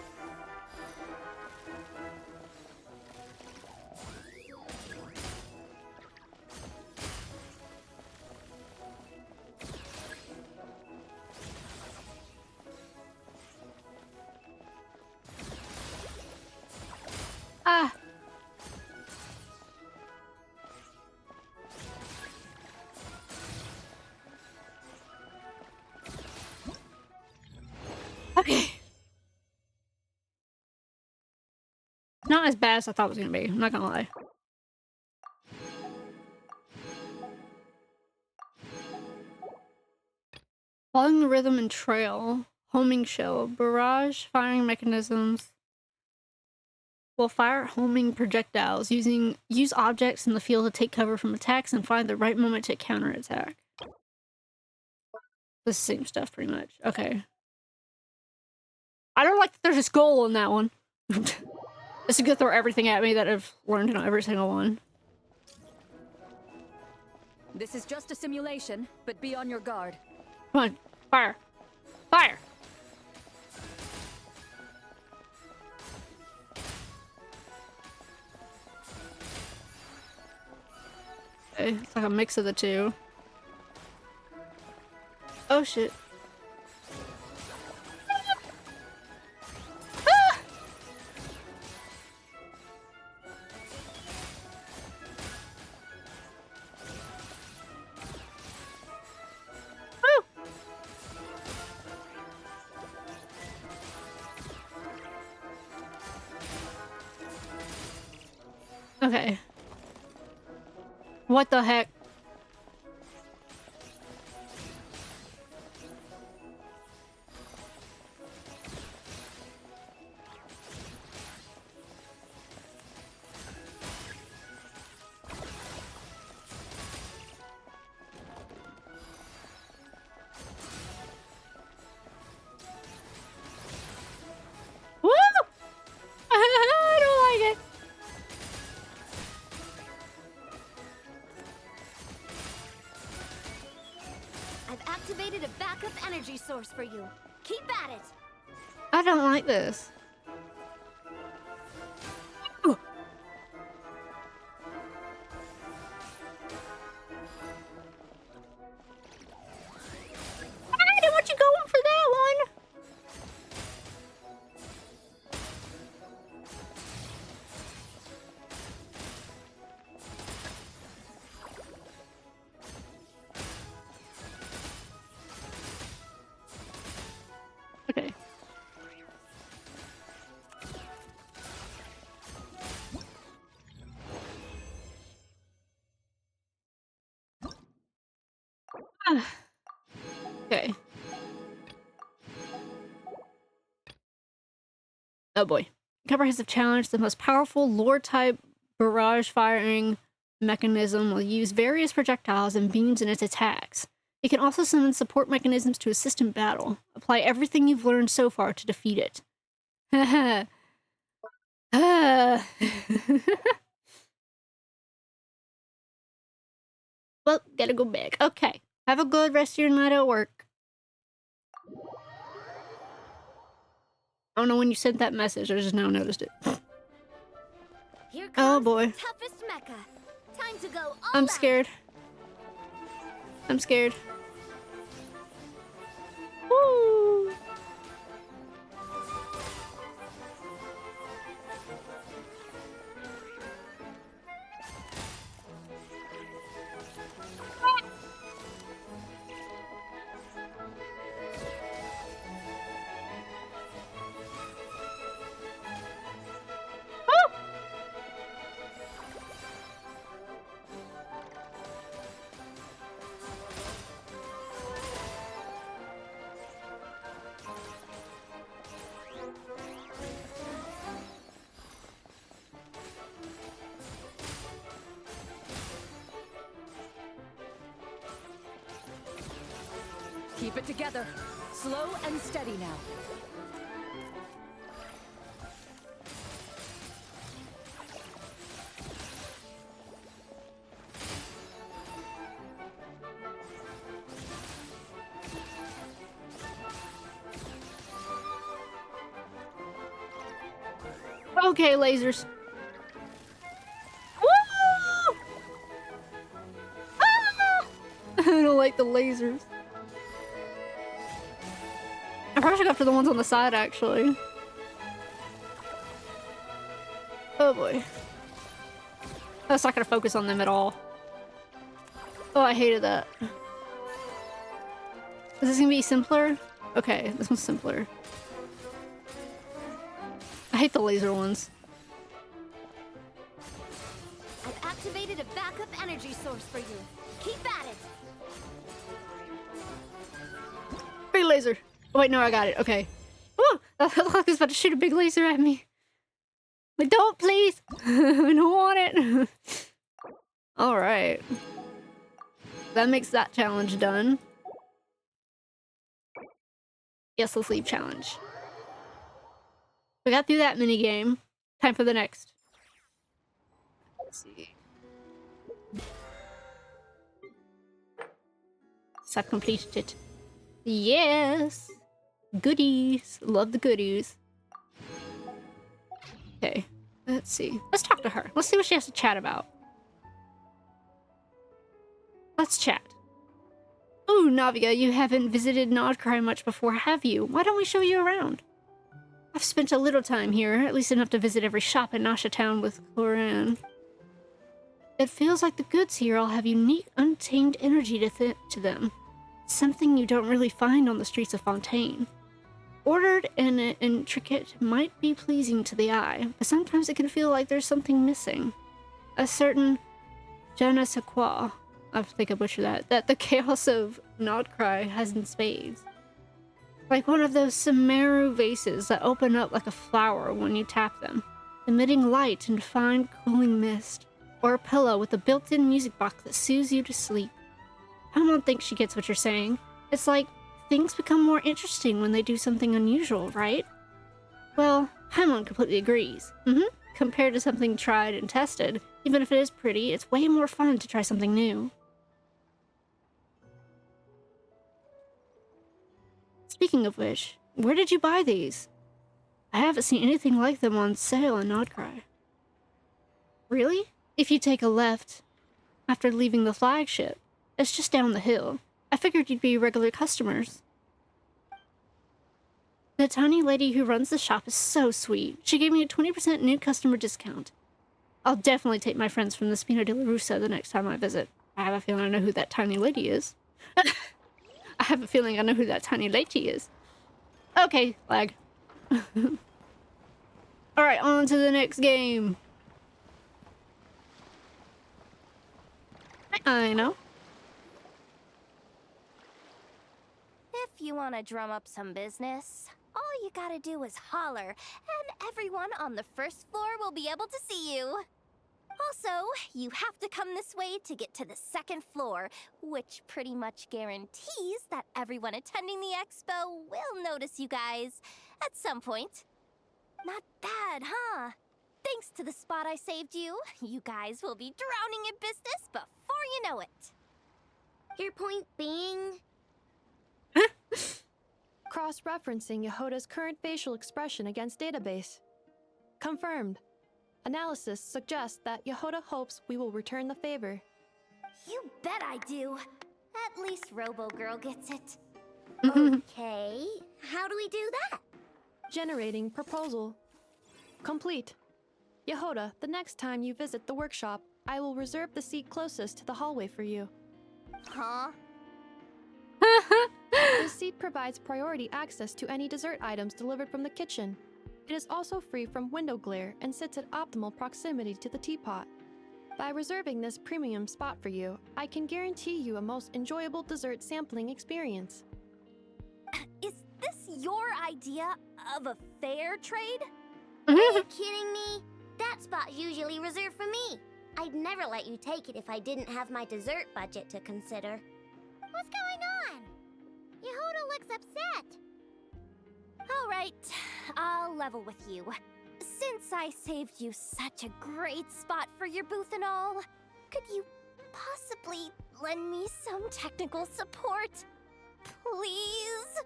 Ah. Okay. Not as bad as I thought it was gonna be. I'm not gonna lie. Following the rhythm and trail. Homing shell. Barrage firing mechanisms. Will fire homing projectiles. Use objects in the field to take cover from attacks and find the right moment to counterattack. The same stuff, pretty much. Okay. I don't like that there's a skull in that one. It's gonna throw everything at me that I've learned in every single one. This is just a simulation, but be on your guard. Come on, fire! Fire! Okay, it's like a mix of the two. Oh shit. Ah! Woo! Okay. What the heck? Woo! I don't like it. I've activated a backup energy source for you. Keep at it. I don't like this. Ooh. I didn't want you going for that one. Okay. Okay. Oh boy. Comprehensive challenge. The most powerful lore-type barrage firing mechanism will use various projectiles and beams in its attacks. It can also summon support mechanisms to assist in battle. Apply everything you've learned so far to defeat it. Haha. Well, gotta go back. Okay. Have a good rest of your night at work. I don't know when you sent that message. I just now noticed it. Here comes Oh boy. the toughest mecha. Time to go all I'm out. scared. I'm scared. Woo! Keep it together. Slow and steady now. Okay, lasers. Woo! Ah! I don't like the lasers. I probably should go after the ones on the side, actually. Oh boy. That's not gonna focus on them at all. Oh, I hated that. Is this gonna be simpler? Okay, this one's simpler. hate the laser ones. I've activated a backup energy source for you. Keep at it. Big laser. Oh, wait, no, I got it. Okay. Oh, that looked like it was about to shoot a big laser at me. Like, don't, please. I don't want it. All right. That makes that challenge done. Yes, let's leave challenge. We got through that mini game. Time for the next. Let's see. So I've completed it. Yes! Goodies. Love the goodies. Okay. Let's see. Let's talk to her. Let's see what she has to chat about. Let's chat. Ooh, Navia, you haven't visited Nod-Krai much before, have you? Why don't we show you around? I've spent a little time here, at least enough to visit every shop in Nasha Town with Koran. It feels like the goods here all have unique, untamed energy to them. Something you don't really find on the streets of Fontaine. Ordered and intricate might be pleasing to the eye, but sometimes it can feel like there's something missing. A certain je ne sais quoi, I think I butchered that the chaos of Nod-Krai has in spades. Like one of those Sumeru vases that open up like a flower when you tap them, emitting light and fine cooling mist, or a pillow with a built-in music box that soothes you to sleep. I don't think she gets what you're saying. It's like things become more interesting when they do something unusual, right? Well, Haimon completely agrees. Compared to something tried and tested, even if it is pretty, it's way more fun to try something new. Speaking of which, where did you buy these? I haven't seen anything like them on sale in Nod-Krai. Really? If you take a left after leaving the flagship, it's just down the hill. I figured you'd be regular customers. The tiny lady who runs the shop is so sweet. She gave me a 20% new customer discount. I'll definitely take my friends from the Spina de la Russa the next time I visit. I have a feeling I know who that tiny lady is. I have a feeling I know who that tiny lady is. Okay, lag. Alright, on to the next game. I know. If you want to drum up some business, all you gotta do is holler, and everyone on the first floor will be able to see you. Also, you have to come this way to get to the second floor, which pretty much guarantees that everyone attending the expo will notice you guys at some point. Not bad, huh? Thanks to the spot I saved you, you guys will be drowning in business before you know it. Your point being? Cross-referencing Yehoda's current facial expression against database. Confirmed. Analysis suggests that Yehoda hopes we will return the favor. You bet I do. At least Robo-Girl gets it. Okay, how do we do that? Generating proposal. Complete. Yehoda, the next time you visit the workshop, I will reserve the seat closest to the hallway for you. Huh? This seat provides priority access to any dessert items delivered from the kitchen. It is also free from window glare and sits at optimal proximity to the teapot. By reserving this premium spot for you, I can guarantee you a most enjoyable dessert sampling experience. Is this your idea of a fair trade? Are you kidding me? That spot's usually reserved for me. I'd never let you take it if I didn't have my dessert budget to consider. What's going on? Yehoda looks upset. All right, I'll level with you. Since I saved you such a great spot for your booth and all, could you possibly lend me some technical support? Please?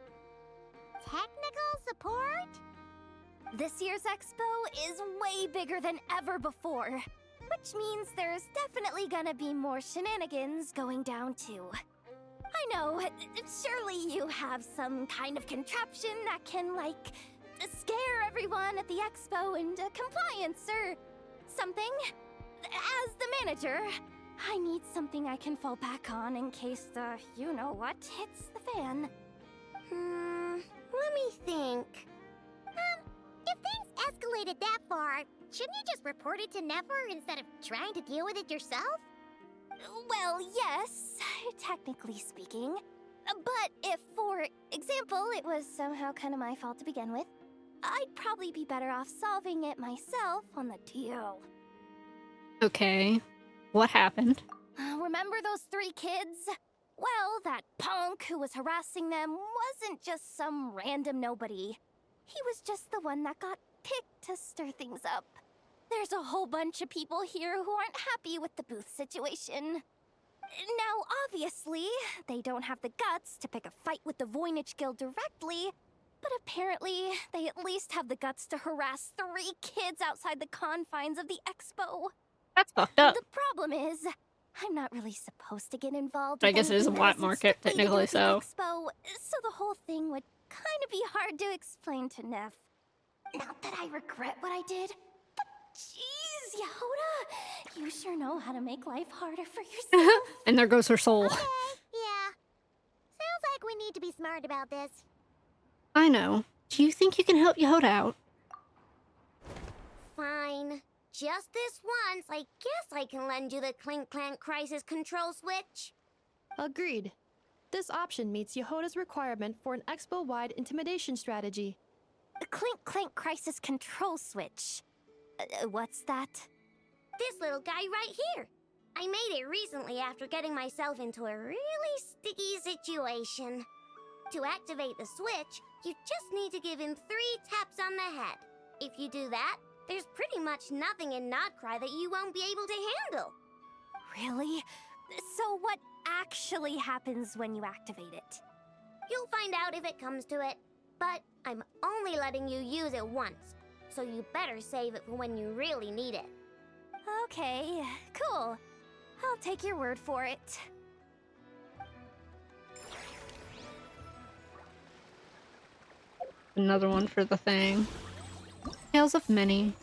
Technical support? This year's expo is way bigger than ever before, which means there's definitely gonna be more shenanigans going down too. I know, surely you have some kind of contraption that can, like, scare everyone at the expo into compliance or something. As the manager, I need something I can fall back on in case the you-know-what hits the fan. Let me think. If things escalated that far, shouldn't you just report it to Nefer instead of trying to deal with it yourself? Well, yes, technically speaking. But if, for example, it was somehow kind of my fault to begin with, I'd probably be better off solving it myself on the DL. Okay. What happened? Remember those 3 kids? Well, that punk who was harassing them wasn't just some random nobody. He was just the one that got picked to stir things up. There's a whole bunch of people here who aren't happy with the booth situation. Now, obviously, they don't have the guts to pick a fight with the Voynich Guild directly, but apparently, they at least have the guts to harass 3 kids outside the confines of the expo. That's fucked up. The problem is, I'm not really supposed to get involved. I guess it is a black market, technically, so. Expo, so the whole thing would kind of be hard to explain to Neff. Not that I regret what I did, but jeez, Yehoda, you sure know how to make life harder for yourself. And there goes her soul. Okay, yeah. Sounds like we need to be smart about this. I know. Do you think you can help Yehoda out? Fine. Just this once, I guess I can lend you the Clink Clank Crisis Control Switch. Agreed. This option meets Yehoda's requirement for an expo-wide intimidation strategy. A Clink Clank Crisis Control Switch. What's that? This little guy right here. I made it recently after getting myself into a really sticky situation. To activate the switch, you just need to give him 3 taps on the head. If you do that, there's pretty much nothing in Nod-Krai that you won't be able to handle. Really? So what actually happens when you activate it? You'll find out if it comes to it, but I'm only letting you use it once, so you better save it for when you really need it. Okay, cool. I'll take your word for it. Another one for the thing. Tales of many.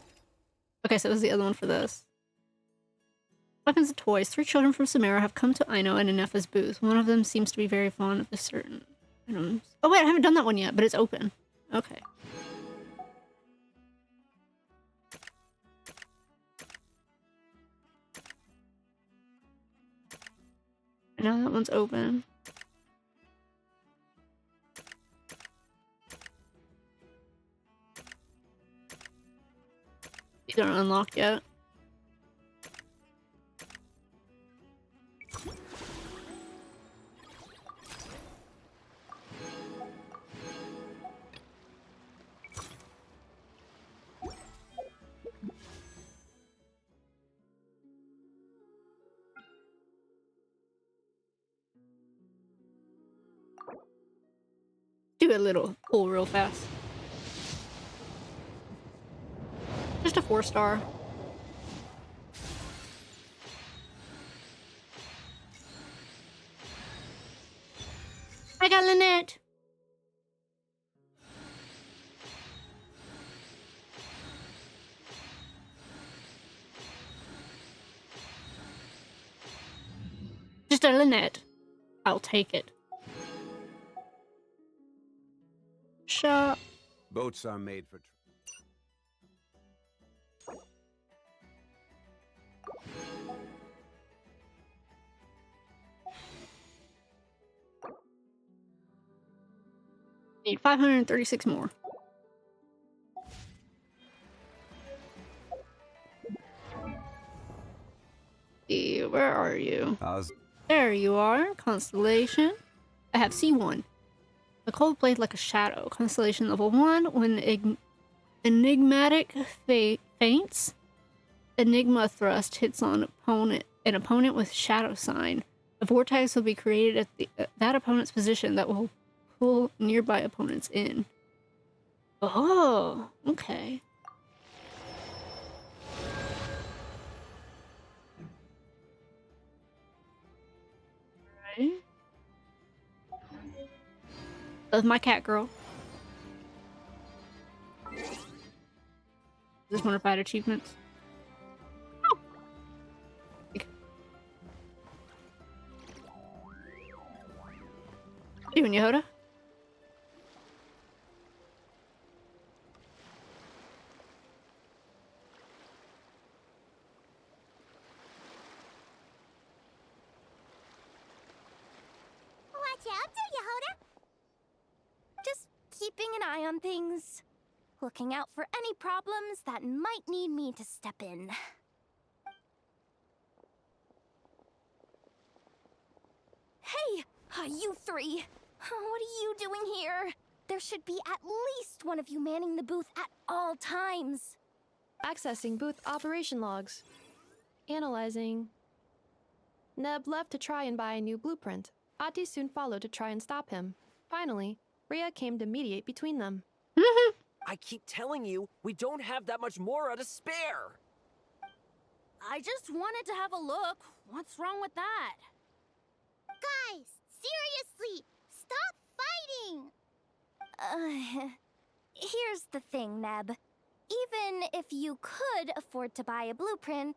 Okay, so it was the other one for this. Weapons and toys. 3 children from Samara have come to Ailow and Inefa's booth. One of them seems to be very fond of a certain items. Oh wait, I haven't done that one yet, but it's open. Okay. Now that one's open. These aren't unlocked yet. Do a little pull real fast. Just a 4-star. I got Lynette. Just a Lynette. I'll take it. Shop. Boats are made for... Need 536 more. See, where are you? There you are, Constellation. I have C1. The cold blade like a shadow. Constellation level 1. When enigmatic faints, Enigma thrust hits on an opponent with shadow sign. A vortex will be created at that opponent's position that will pull nearby opponents in. Oh, okay. Right. Love my cat girl. Just want to fight achievements. Oh. What are you doing, Yehoda? eye on things. Looking out for any problems that might need me to step in. Hey, you three! What are you doing here? There should be at least one of you manning the booth at all times. Accessing booth operation logs. Analyzing. Neb left to try and buy a new blueprint. Ati soon followed to try and stop him. Finally, Rhea came to mediate between them. I keep telling you, we don't have that much Mora to spare. I just wanted to have a look. What's wrong with that? Guys, seriously, stop fighting! Here's the thing, Neb. Even if you could afford to buy a blueprint,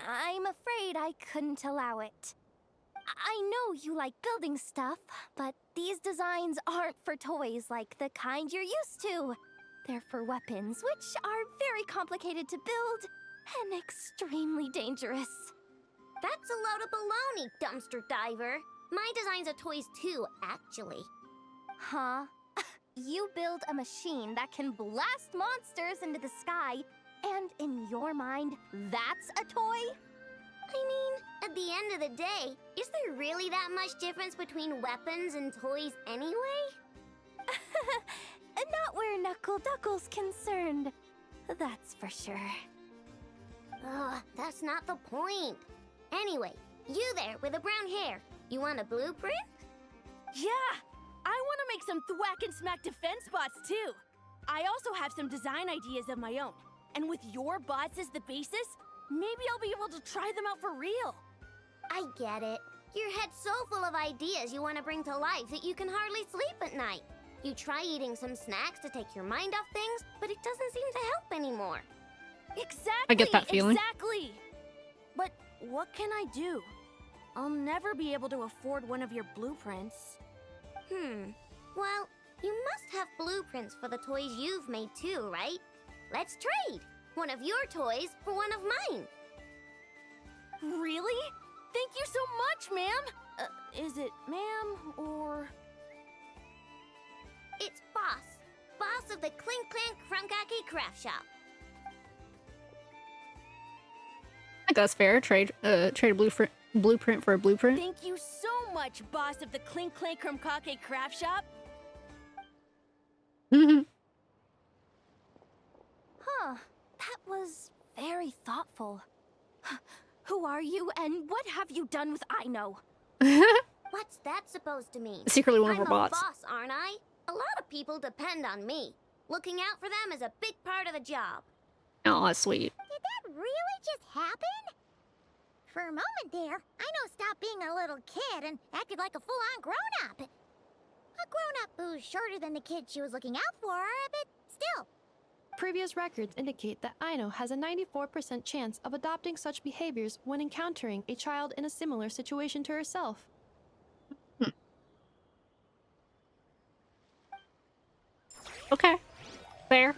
I'm afraid I couldn't allow it. I know you like building stuff, but these designs aren't for toys like the kind you're used to. They're for weapons, which are very complicated to build and extremely dangerous. That's a load of baloney, dumpster diver. My designs are toys too, actually. Huh? You build a machine that can blast monsters into the sky, and in your mind, that's a toy? I mean, at the end of the day, is there really that much difference between weapons and toys anyway? Not where Knuckle Duckle's concerned. That's for sure. Ugh, that's not the point. Anyway, you there with the brown hair, you want a blueprint? Yeah! I want to make some thwack and smack defense bots too. I also have some design ideas of my own. And with your bots as the basis, maybe I'll be able to try them out for real. I get it. Your head's so full of ideas you want to bring to life that you can hardly sleep at night. You try eating some snacks to take your mind off things, but it doesn't seem to help anymore. Exactly! I get that feeling. Exactly! But what can I do? I'll never be able to afford one of your blueprints. Well, you must have blueprints for the toys you've made too, right? Let's trade! One of your toys for one of mine. Really? Thank you so much, ma'am! Is it ma'am, or...? It's Boss. Boss of the Clink Clank Krumkaki Craft Shop. I think that's fair. Trade a blueprint for a blueprint. Thank you so much, boss of the Clink Clank Krumkake Craft Shop. Huh. That was very thoughtful. Who are you, and what have you done with Ailow? What's that supposed to mean? Secretly one of I'm our bots. a boss, aren't I? A lot of people depend on me. Looking out for them is a big part of the job. Oh, that's sweet. Did that really just happen? For a moment there, Ailow stopped being a little kid and acted like a full-on grown-up. A grown-up who's shorter than the kid she was looking out for, but still. Previous records indicate that Ailow has a 94% chance of adopting such behaviors when encountering a child in a similar situation to herself. Okay. Fair.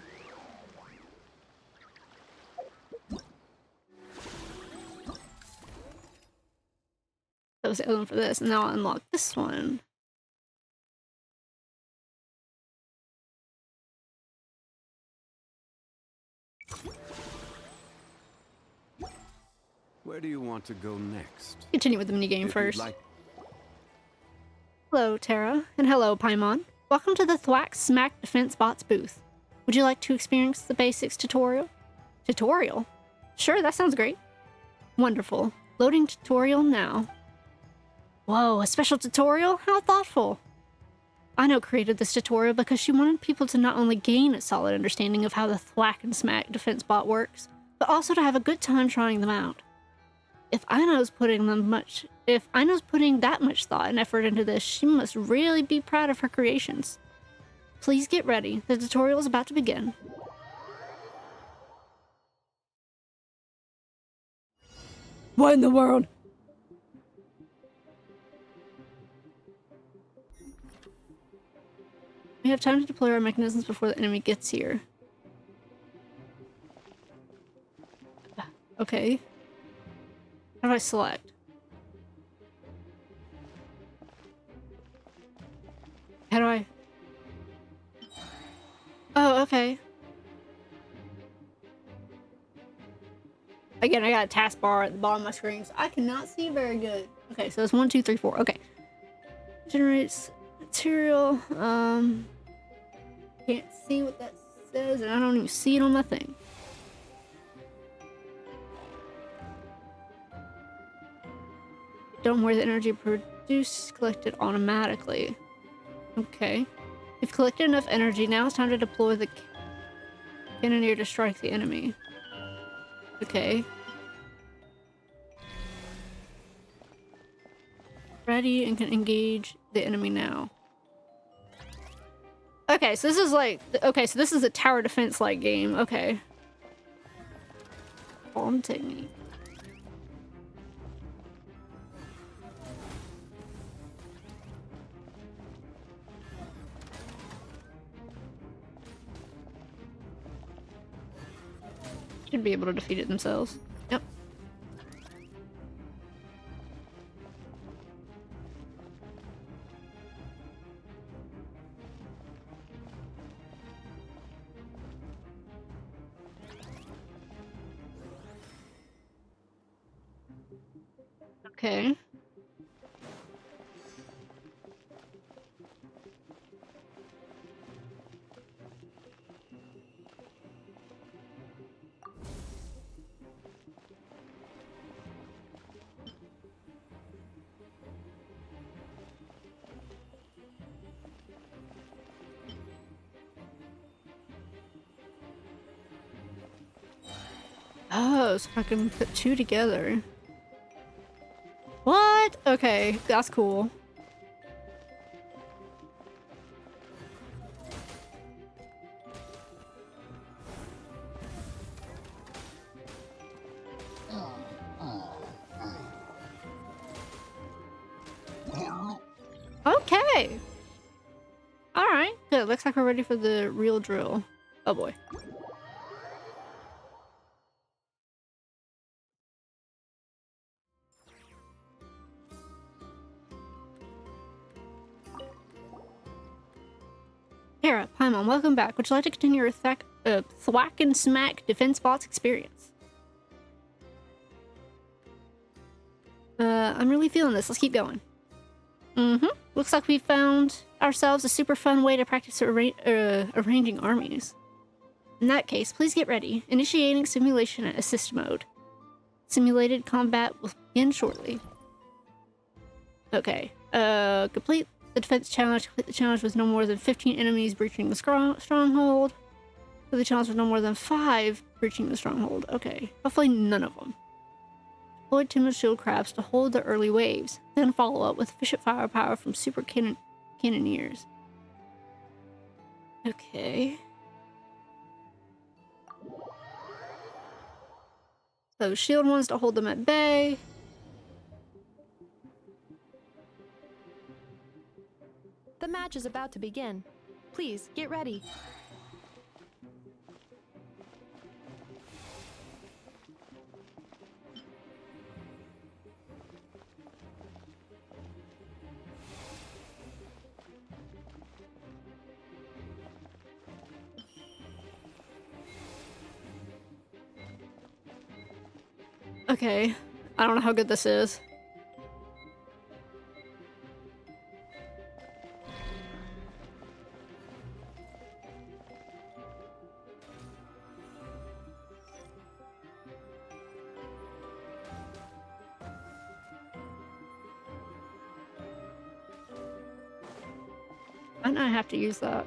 That was the other one for this, and now I'll unlock this one. Where do you want to go next? Continue with the minigame If first. you'd like- Hello, Terra, and hello, Paimon. Welcome to the Thwack Smack Defense Bots booth. Would you like to experience the basics tutorial? Tutorial? Sure, that sounds great. Wonderful. Loading tutorial now. Whoa, a special tutorial? How thoughtful. Ailow created this tutorial because she wanted people to not only gain a solid understanding of how the Thwack and Smack defense bot works, but also to have a good time trying them out. If Ainow's putting that much thought and effort into this, she must really be proud of her creations. Please get ready. The tutorial is about to begin. What in the world? We have time to deploy our mechanisms before the enemy gets here. Okay. How do I select? How do I... Oh, okay. Again, I got a taskbar at the bottom of my screen, so I cannot see very good. Okay, so it's 1, 2, 3, 4. Okay. Generates material. Can't see what that says, and I don't even see it on my thing. Don't worry, the energy produced collected automatically. Okay. You've collected enough energy. Now it's time to deploy the cannoneer to strike the enemy. Okay. Ready and can engage the enemy now. Okay, so this is like... Okay, so this is a tower defense-like game. Okay. Bomb technique. Should be able to defeat it themselves. Yep. Okay. Oh, so I can put two together. What? Okay, that's cool. Okay. All right, good. Looks like we're ready for the real drill. Oh boy. Karra, Paimon, welcome back. Would you like to continue your thwack and smack defense bots experience? I'm really feeling this. Let's keep going. Looks like we found ourselves a super fun way to practice arranging armies. In that case, please get ready. Initiating simulation at assist mode. Simulated combat will begin shortly. Okay. Complete the defense challenge. Complete the challenge with no more than 15 enemies breaching the stronghold. Complete the challenge with no more than 5 breaching the stronghold. Okay. Hopefully none of them. Deploy timid shield crabs to hold the early waves. Then follow up with efficient firepower from super cannoneers. Okay. So shield ones to hold them at bay. The match is about to begin. Please, get ready. Okay. I don't know how good this is. Why do I have to use that?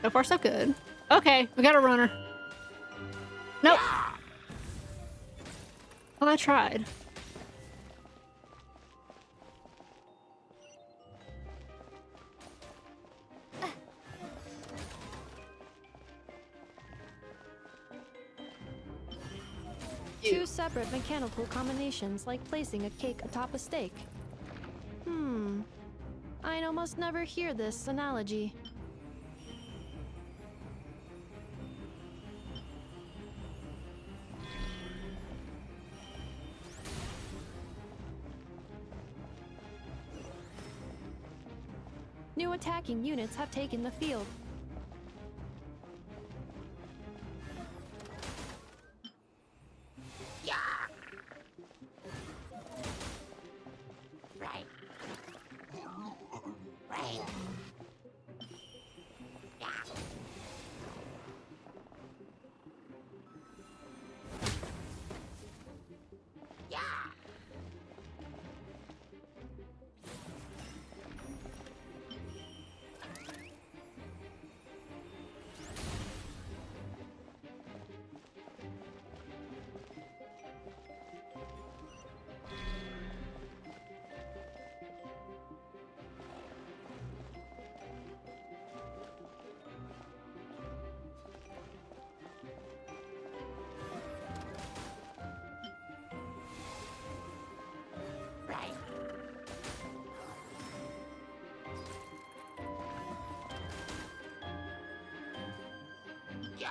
So far, so good. Okay, we got a runner. Nope. Well, I tried. Two separate mechanical combinations, like placing a cake atop a steak. I'd almost never hear this analogy. New attacking units have taken the field. Yeah. Right. Right. Yeah. Yeah. Right. Yeah.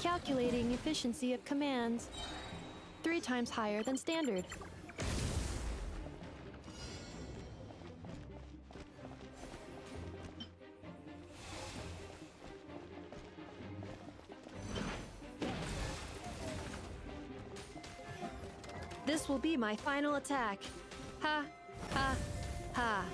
Calculating efficiency of commands. 3 times higher than standard. This will be my final attack. Ha, ha, ha.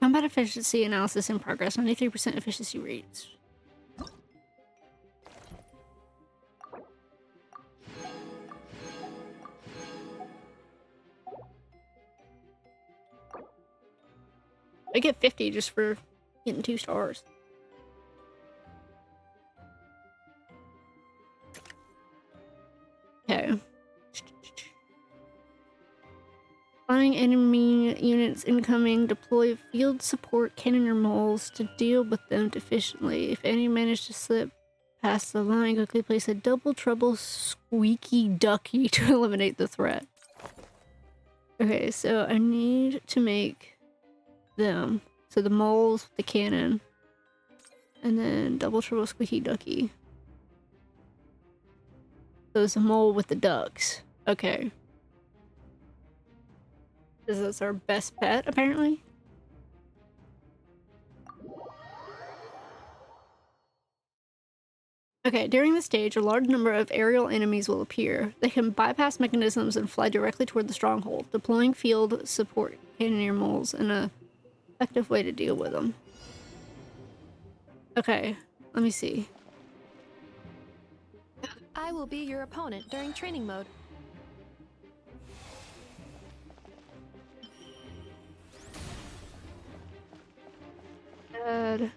Combat efficiency analysis in progress. 93% efficiency rates. I get 50 just for getting 2 stars. Okay. Finding enemy units incoming, deploy field support cannon or moles to deal with them efficiently. If any manage to slip past the line, quickly place a double trouble squeaky ducky to eliminate the threat. Okay, so I need to make them. So the moles, the cannon, and then double trouble squeaky ducky. So it's a mole with the ducks. Okay. This is our best bet, apparently. Okay, during the stage, a large number of aerial enemies will appear. They can bypass mechanisms and fly directly toward the stronghold, deploying field support cannoneer moles in an effective way to deal with them. Okay, let me see. I will be your opponent during training mode. Good.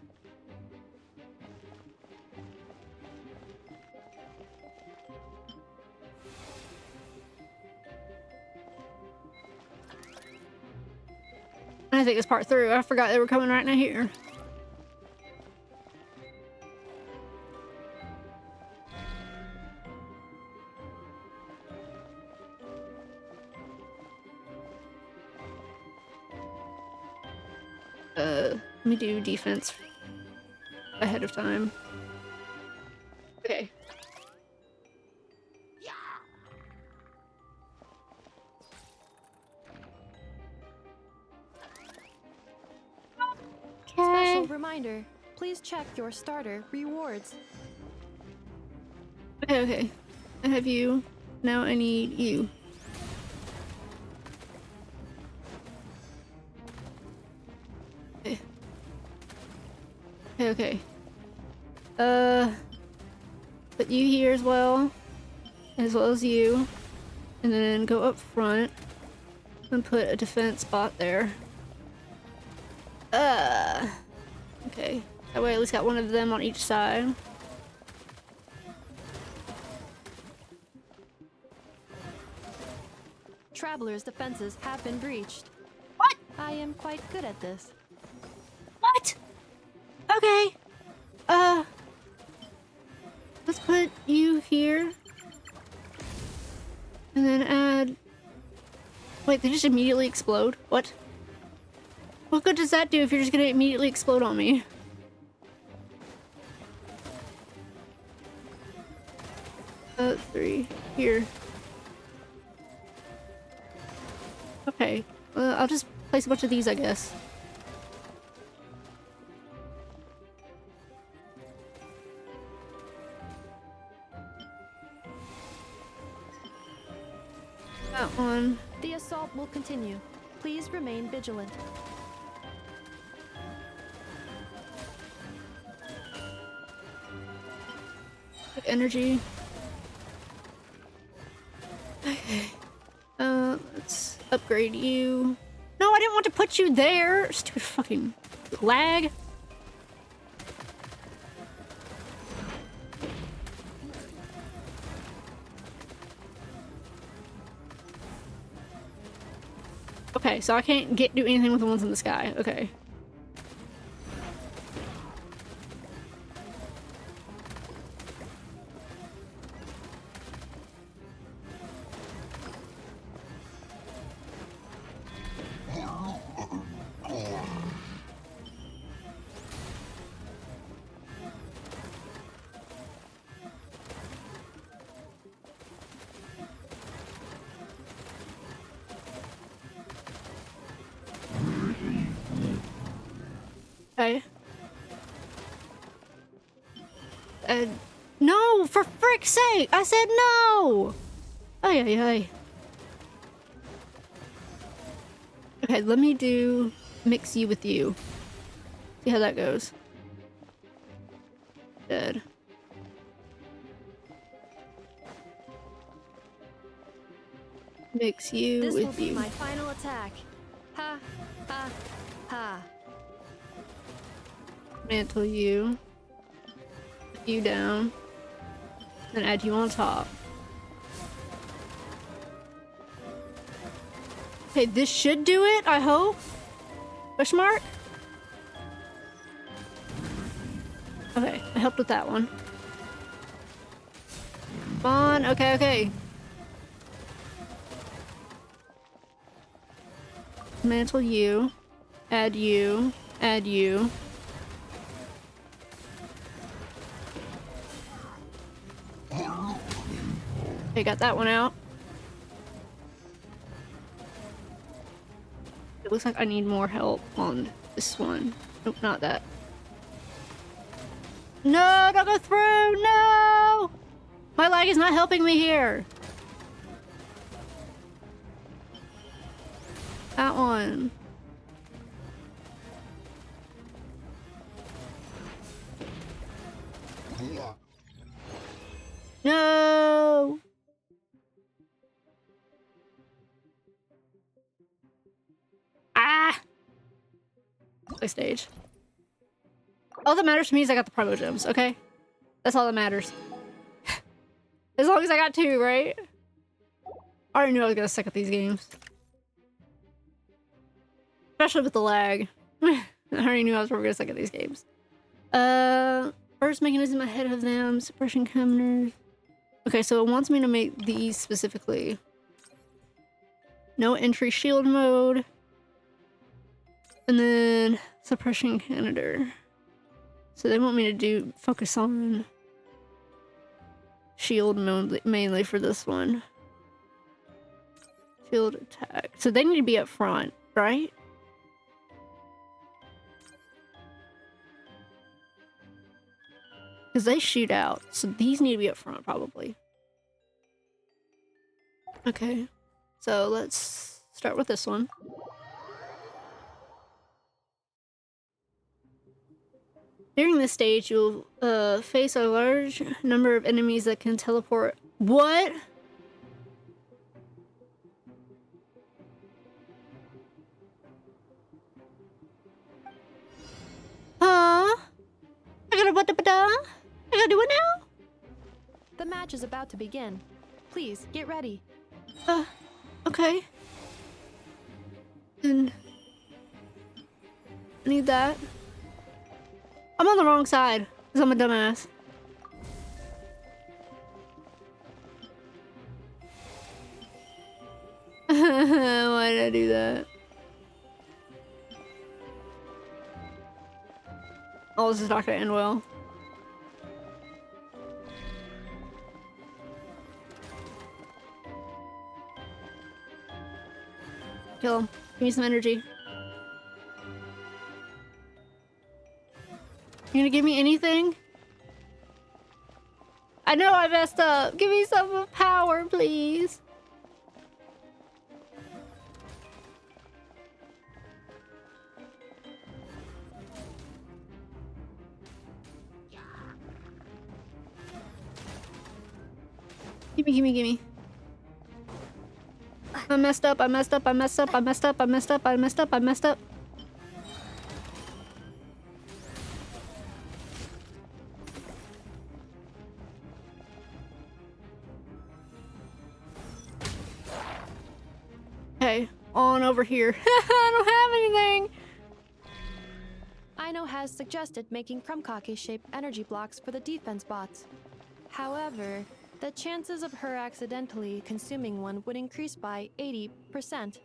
I think it's part through. I forgot they were coming right now here. Let me do defense ahead of time. Okay. Special reminder, please check your starter rewards. Okay, okay. I have you. Now I need you. Okay. Okay, okay. Put you here as well as you. And then go up front and put a defense spot there. Okay. That way I at least got one of them on each side. Travelers' defenses have been breached. What? I am quite good at this. What? Okay. Let's put you here. And then add... Wait, they just immediately explode? What? What good does that do if you're just gonna immediately explode on me? Three. Here. Okay. I'll just place a bunch of these, I guess. That one. The assault will continue. Please remain vigilant. Energy. Okay. Let's upgrade you. No, I didn't want to put you there. Stupid fucking lag. Okay, so I can't do anything with the ones in the sky. Okay. Okay. No, for frick's sake! I said no! Ay, ay, ay. Okay, let me mix you with you. See how that goes. Good. Mix you This with will be you. my final attack. Ha, ha, ha. Mantle you. Put you down. Then add you on top. Okay, this should do it, I hope. Question mark? Okay, I helped with that one. Come on, okay, okay. Mantle you. Add you. Add you. Okay, got that one out. looks like I need more help on this one. Nope, not that. No, don't go through! No! My lag is not helping me here. That one. No! Ah! Play stage. All that matters to me is I got the promo gems, okay? That's all that matters. As long as I got 2, right? I already knew I was gonna suck at these games. Especially with the lag. I already knew I was probably gonna suck at these games. First mechanism ahead of them, suppression cameras. Okay, so it wants me to make these specifically. No entry shield mode. And then suppression cannoner. So they want me to focus on shield mode mainly for this one. Shield attack. So they need to be up front, right? Because they shoot out. So these need to be up front, probably. Okay. So let's start with this one. During this stage, you'll face a large number of enemies that can teleport. What? Huh? I gotta do it now? The match is about to begin. Please, get ready. Okay. And I need that. I'm on the wrong side, because I'm a dumbass. Why did I do that? Oh, this is not gonna end well. Kill him. Give me some energy. You gonna give me anything? I know I messed up. Give me some power, please. Gimme. I messed up. Okay, on over here. I don't have anything. Aino has suggested making Krumkake-shaped energy blocks for the defense bots. However, the chances of her accidentally consuming one would increase by 80%.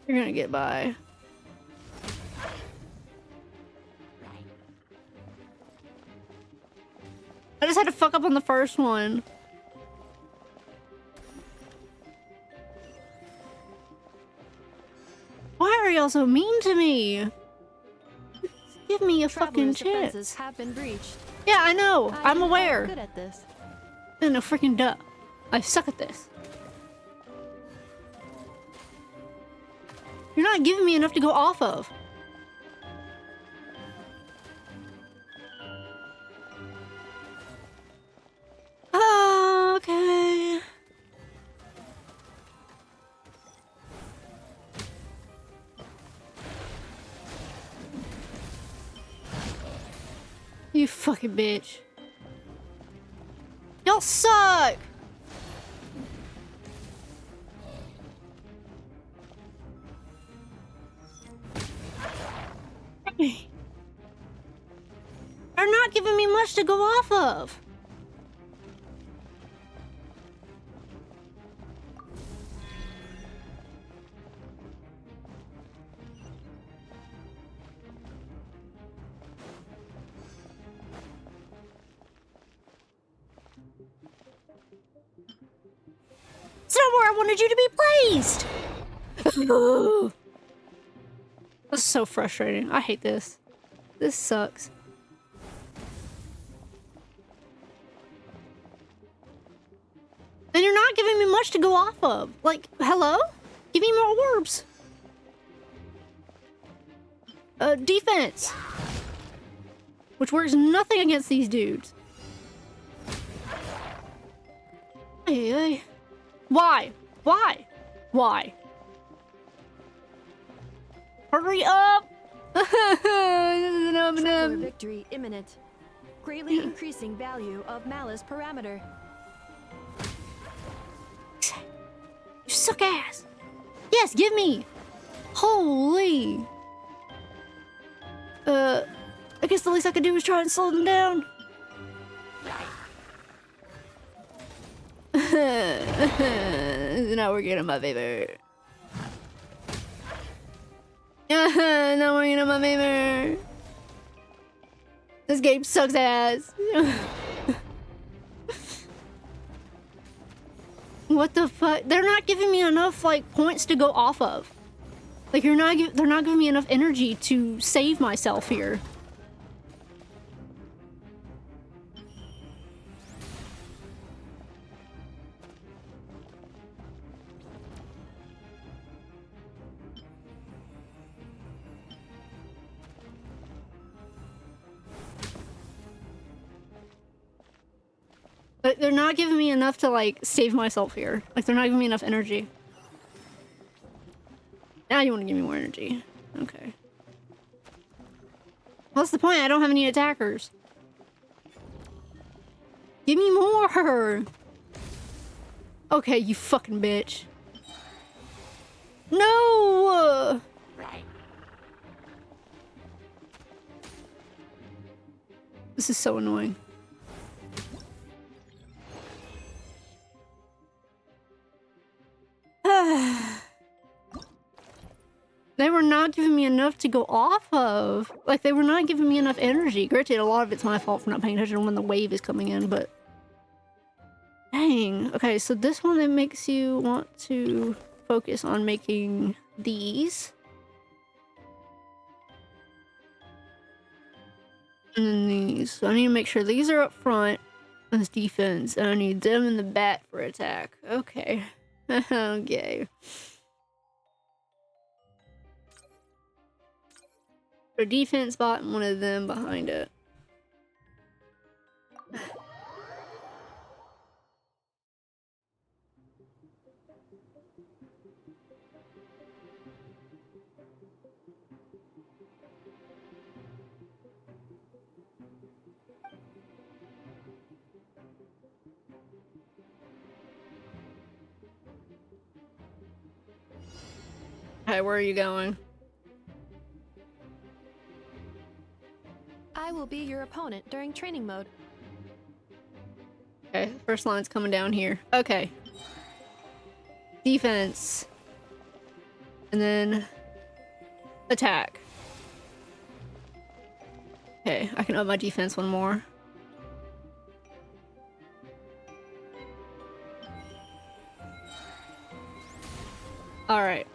You're gonna get by. I just had to fuck up on the first one. Why are y'all so mean to me? Just give me a fucking chance. Defenses have been breached. Yeah, I know. I'm aware. Good at this. No freaking duh. I suck at this. You're not giving me enough to go off of. Oh, okay. You fucking bitch. Y'all suck! They're not giving me much to go off of. wanted you to be placed! This is so frustrating. I hate this. This sucks. And you're not giving me much to go off of. Like, hello? Give me more orbs. Defense. Which works nothing against these dudes. Hey. Why? Why? Why? Hurry up! Traveler victory imminent. Greatly increasing value of malice parameter. You suck ass. Yes, give me. Holy. I guess the least I could do is try and slow them down. Now we're getting my favor. Now we're getting my favor. This game sucks ass. What the fuck? They're not giving me enough like points to go off of. Like they're not giving me enough energy to save myself here. Like, they're not giving me enough to like save myself here. Like they're not giving me enough energy. Now you want to give me more energy. Okay. What's the point? I don't have any attackers. Give me more! Okay, you fucking bitch. No! This is so annoying. They were not giving me enough to go off of. Like, they were not giving me enough energy. Granted, a lot of it's my fault for not paying attention when the wave is coming in, but... Dang. Okay, so this one, it makes you want to focus on making these. And then these. So I need to make sure these are up front as defense, and I need them in the back for attack. Okay. Okay. For defense bot and one of them behind it. Okay, where are you going? I will be your opponent during training mode. Okay, first line's coming down here. Okay. Defense. And then attack. Okay, I can up my defense one more. Alright.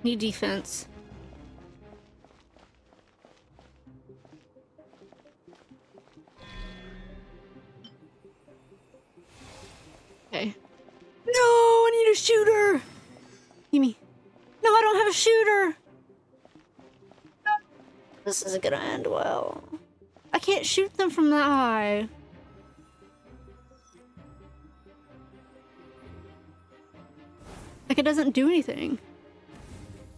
Need defense. Okay. No, I need a shooter! Gimme. No, I don't have a shooter! This isn't gonna end well. I can't shoot them from that high. Like, it doesn't do anything.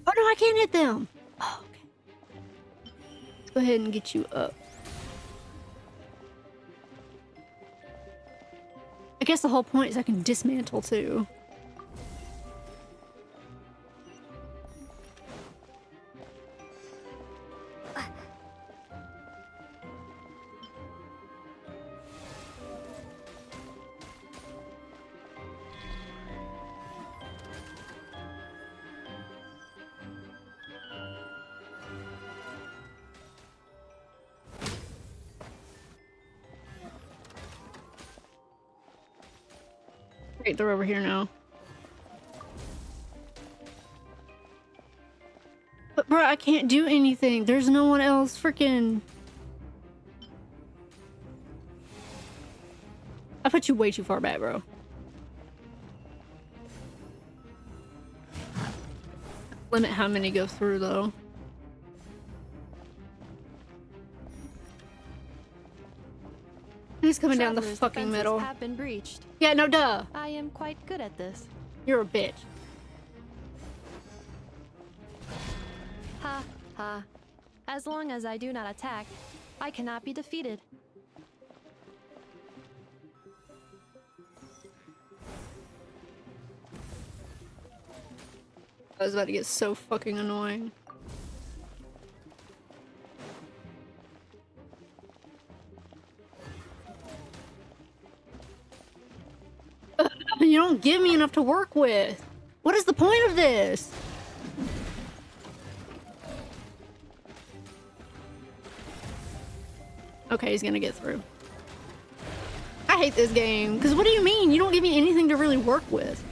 Oh no, I can't hit them. Oh, okay. Let's go ahead and get you up. I guess the whole point is I can dismantle too. Great, they're over here now. But bro, I can't do anything. There's no one else freaking... I put you way too far back, bro. Limit how many go through, though. He's coming down the fucking middle. Have been breached. Yeah, no duh. I am quite good at this. You're a bitch. Ha ha. As long as I do not attack, I cannot be defeated. I was about to get so fucking annoying. You don't give me enough to work with. What is the point of this? Okay, he's gonna get through. I hate this game, because what do you mean? You don't give me anything to really work with.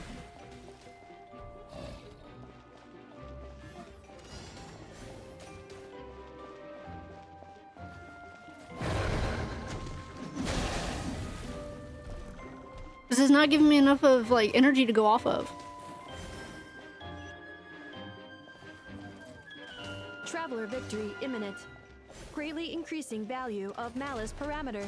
This is not giving me enough of, like, energy to go off of. Traveler victory imminent. Greatly increasing value of malice parameter.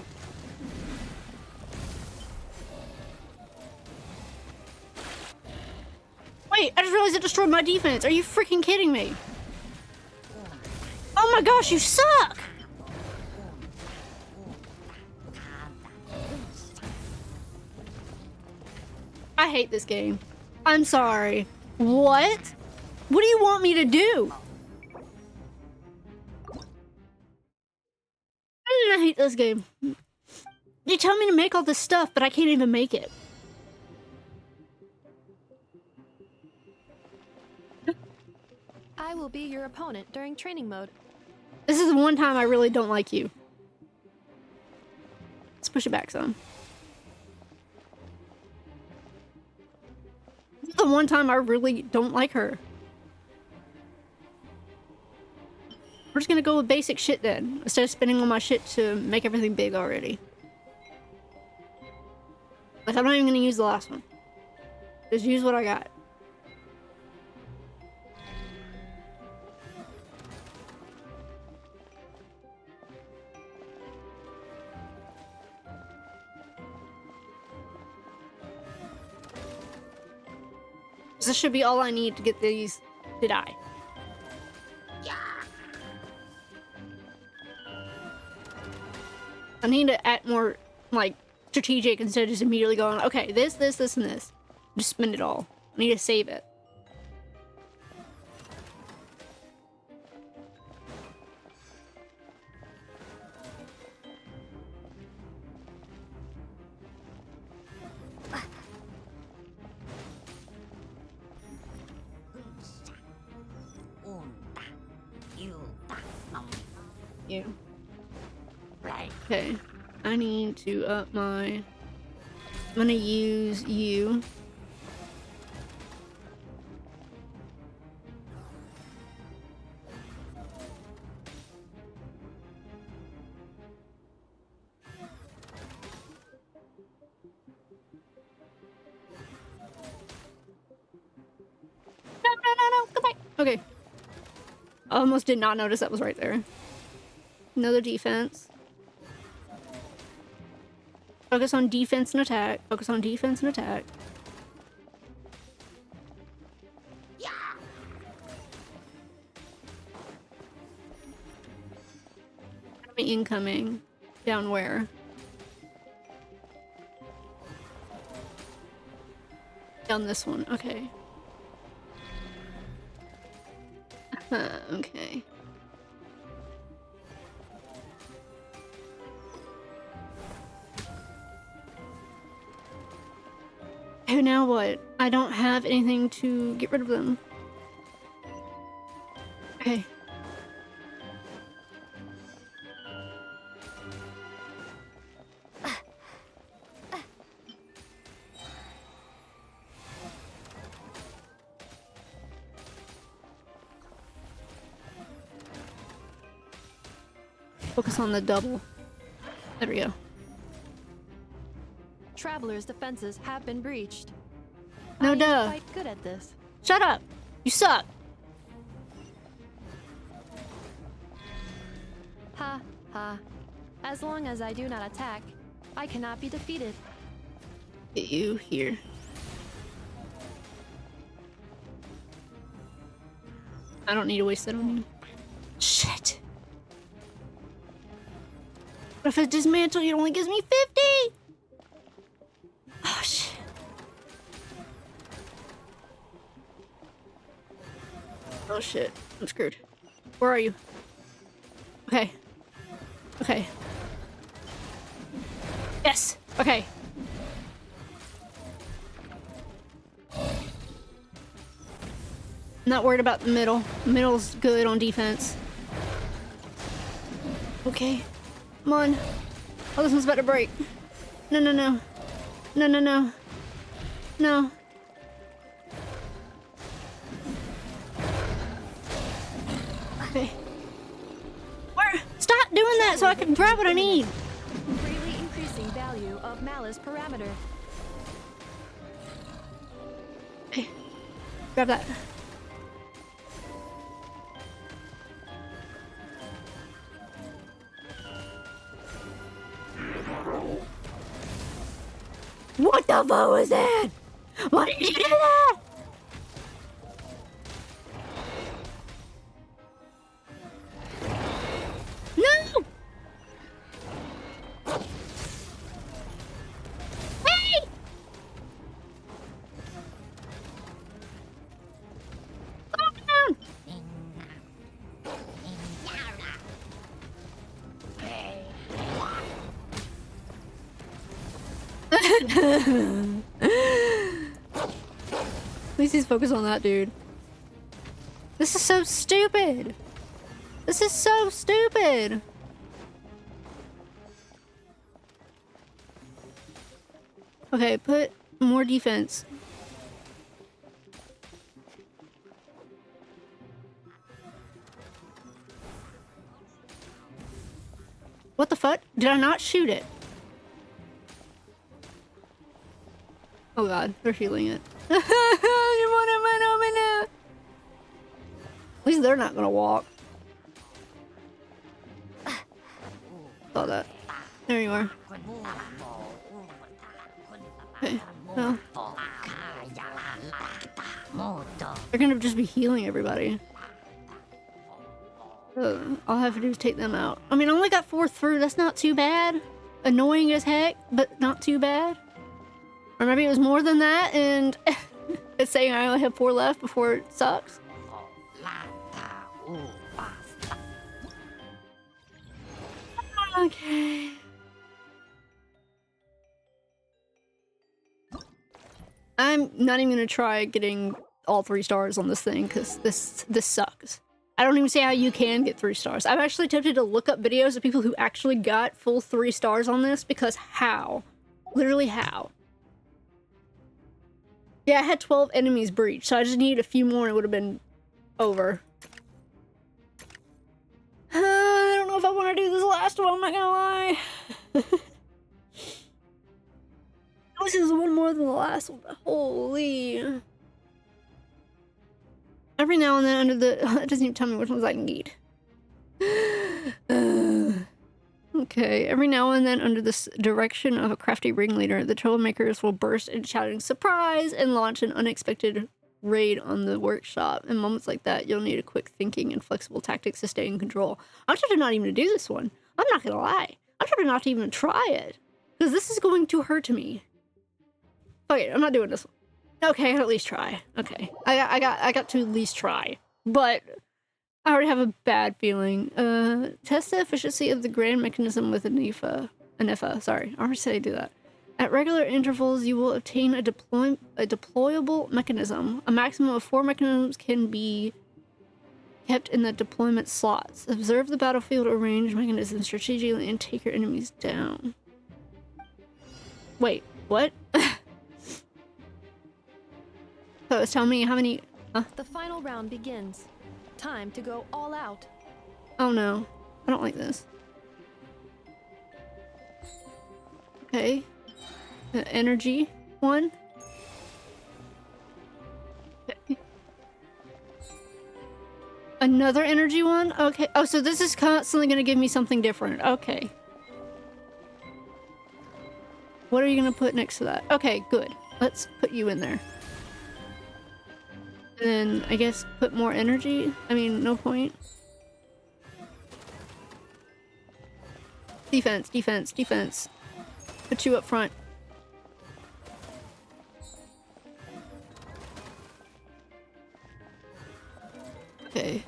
Wait, I just realized it destroyed my defense. Are you freaking kidding me? Oh my gosh, you suck! I hate this game. I'm sorry. What? What do you want me to do? I hate this game. You tell me to make all this stuff, but I can't even make it. I will be your opponent during training mode. This is the one time I really don't like you. Let's push it back some. This is the one time I really don't like her. We're just gonna go with basic shit then, instead of spending all my shit to make everything big already. Like, I'm not even gonna use the last one. Just use what I got. This should be all I need to get these to die. I need to act more, like, strategic instead of just immediately going, okay, this, and this. Just spend it all. I need to save it. You. Okay. I need to up my... I'm gonna use you. No, come back. Okay. I almost did not notice that was right there. Another defense. Focus on defense and attack. Focus on defense and attack. Enemy incoming. Down where? Down this one. Okay. Okay. Oh, now what? I don't have anything to get rid of them. Okay. Focus on the double. There we go. Travelers' defenses have been breached. No I'm duh. quite good at this. Shut up! You suck! Ha ha. As long as I do not attack, I cannot be defeated. Get you here. I don't need to waste that on you. Shit! But if I dismantle, it only gives me 50! Oh shit. Oh shit. I'm screwed. Where are you? Okay. Okay. Yes! Okay. I'm not worried about the middle. The middle's good on defense. Okay. Come on. Oh, this one's about to break. No, no, no. No, no, no. No. Okay. Where? Stop doing that so I can grab what I need. Greatly increasing value of malice parameter. Okay. Grab that. What the fuck was that? Why did you do that? No! Hey! Calm down! At least he's focused on that dude. This is so stupid. This is so stupid. Okay, put more defense. What the fuck? Did I not shoot it? Oh god, they're healing it. At least they're not gonna walk. Saw that. There you are. Okay. Well. They're gonna just be healing everybody. All I have to do is take them out. I mean, I only got 4 through. That's not too bad. Annoying as heck, but not too bad. Or maybe it was more than that, and it's saying I only have 4 left before it sucks. Okay. I'm not even gonna try getting all 3 stars on this thing, because this sucks. I don't even see how you can get 3 stars. I'm actually tempted to look up videos of people who actually got full 3 stars on this, because how? Literally how? Yeah, I had 12 enemies breached, so I just needed a few more and it would have been over. I don't know if I want to do this last one, I'm not gonna lie. This is one more than the last one, but holy. Every now and then under the... It doesn't even tell me which ones I can eat. Okay, every now and then, under the direction of a crafty ringleader, the troublemakers will burst into shouting surprise and launch an unexpected raid on the workshop. In moments like that, you'll need a quick thinking and flexible tactics to stay in control. I'm tempted not even to do this one. I'm not gonna lie. I'm tempted not to even try it. Because this is going to hurt me. Okay, I'm not doing this one. Okay, I can at least try. Okay, I got to at least try. But I already have a bad feeling. Test the efficiency of the grand mechanism with a NIFA. Sorry, I already said I do that. At regular intervals, you will obtain a deployable mechanism. A maximum of 4 mechanisms can be kept in the deployment slots. Observe the battlefield arrange mechanisms strategically and take your enemies down. Wait, what? So it's telling me how many... The final round begins. Time to go all out. Oh no, I don't like this. Okay. The energy one. Okay. Another energy one? Okay. Oh, so this is constantly going to give me something different. Okay. What are you going to put next to that? Okay, good. Let's put you in there. And then, I guess, put more energy? I mean, no point. Defense, defense, defense. Put you up front. Okay.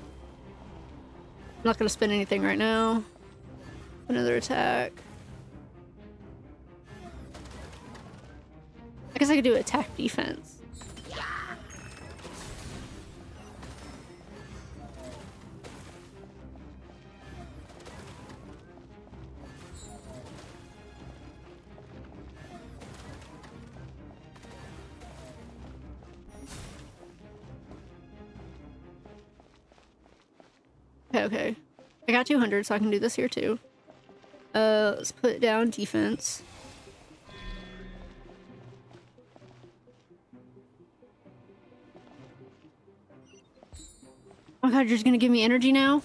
I'm not gonna spend anything right now. Another attack. I guess I could do attack defense. Okay. I got 200, so I can do this here too. Let's put down defense. Oh my god, you're just gonna give me energy now?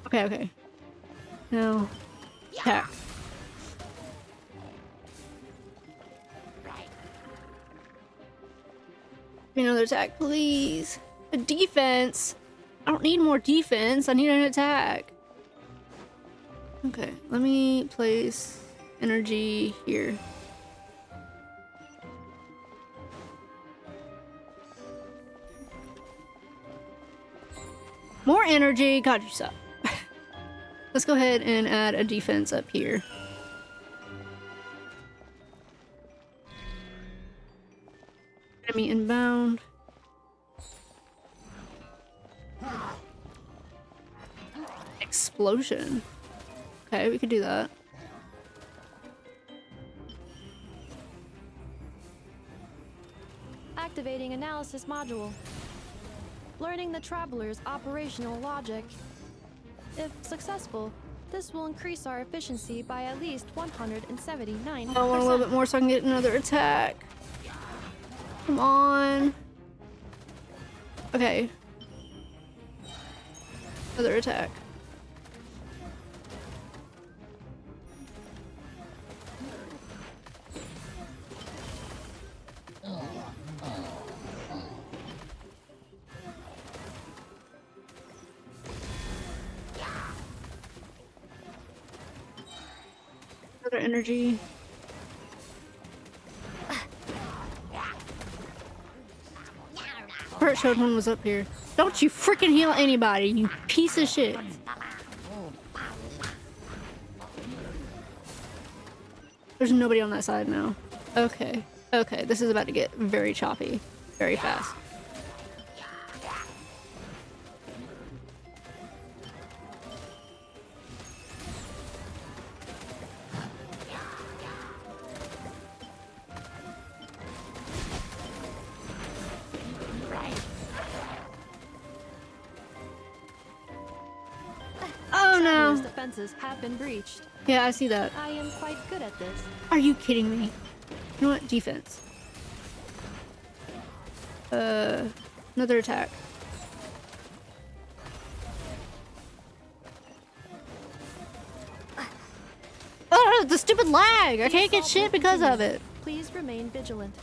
Okay, okay. No. Attack. Another attack, please. A defense. I don't need more defense. I need an attack. Okay, let me place energy here. More energy. God, you suck. Let's go ahead and add a defense up here. Enemy inbound. Explosion. Okay, we could do that. Activating analysis module. Learning the traveler's operational logic. If successful, this will increase our efficiency by at least 179%. I want a little bit more so I can get another attack. Come on. Okay. Another attack. Another energy. Bert showed one was up here. Don't you freaking heal anybody, you piece of shit. There's nobody on that side now. Okay. Okay, this is about to get very choppy. Very fast. Oh no! Defenses have been breached. Yeah, I see that. I am quite good at this. Are you kidding me? You know what? Defense. Another attack. Oh, the stupid lag! I can't get shit because of it. Please remain vigilant.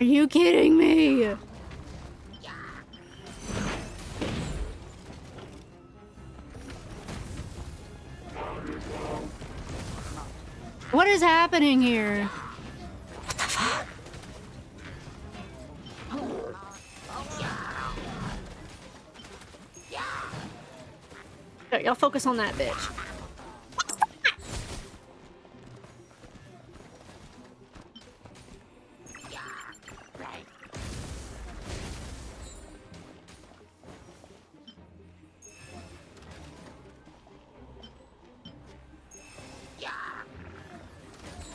Are you kidding me? What is happening here? What the fuck? Alright, y'all focus on that bitch.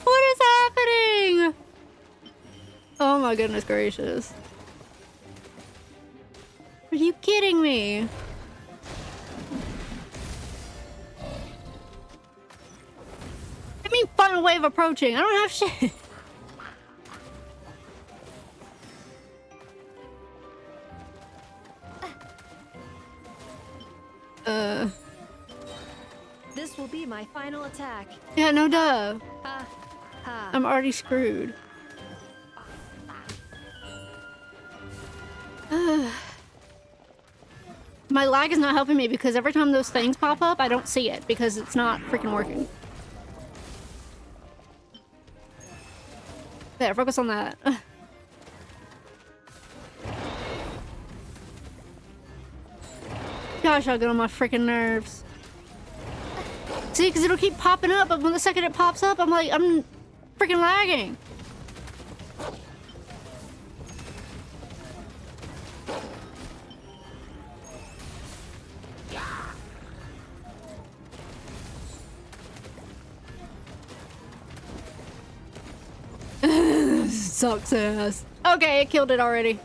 What is happening? Oh my goodness gracious. Are you kidding me? I mean, final wave approaching. I don't have shit. This will be my final attack. Yeah, no duh. Ha ha. I'm already screwed. My lag is not helping me because every time those things pop up, I don't see it because it's not freaking working. There, focus on that. Gosh, I'll get on my freaking nerves. See, because it'll keep popping up, but when the second it pops up, I'm like, I'm freaking lagging. Sucks ass. Okay, it killed it already.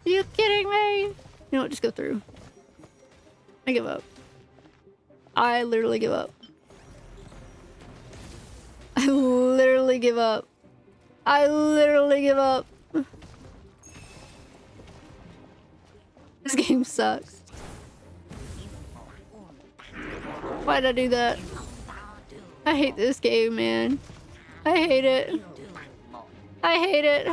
Are you kidding me? You know what, just go through. I give up. I literally give up. I literally give up. I literally give up. This game sucks. Why'd I do that? I hate this game, man. I hate it. I hate it.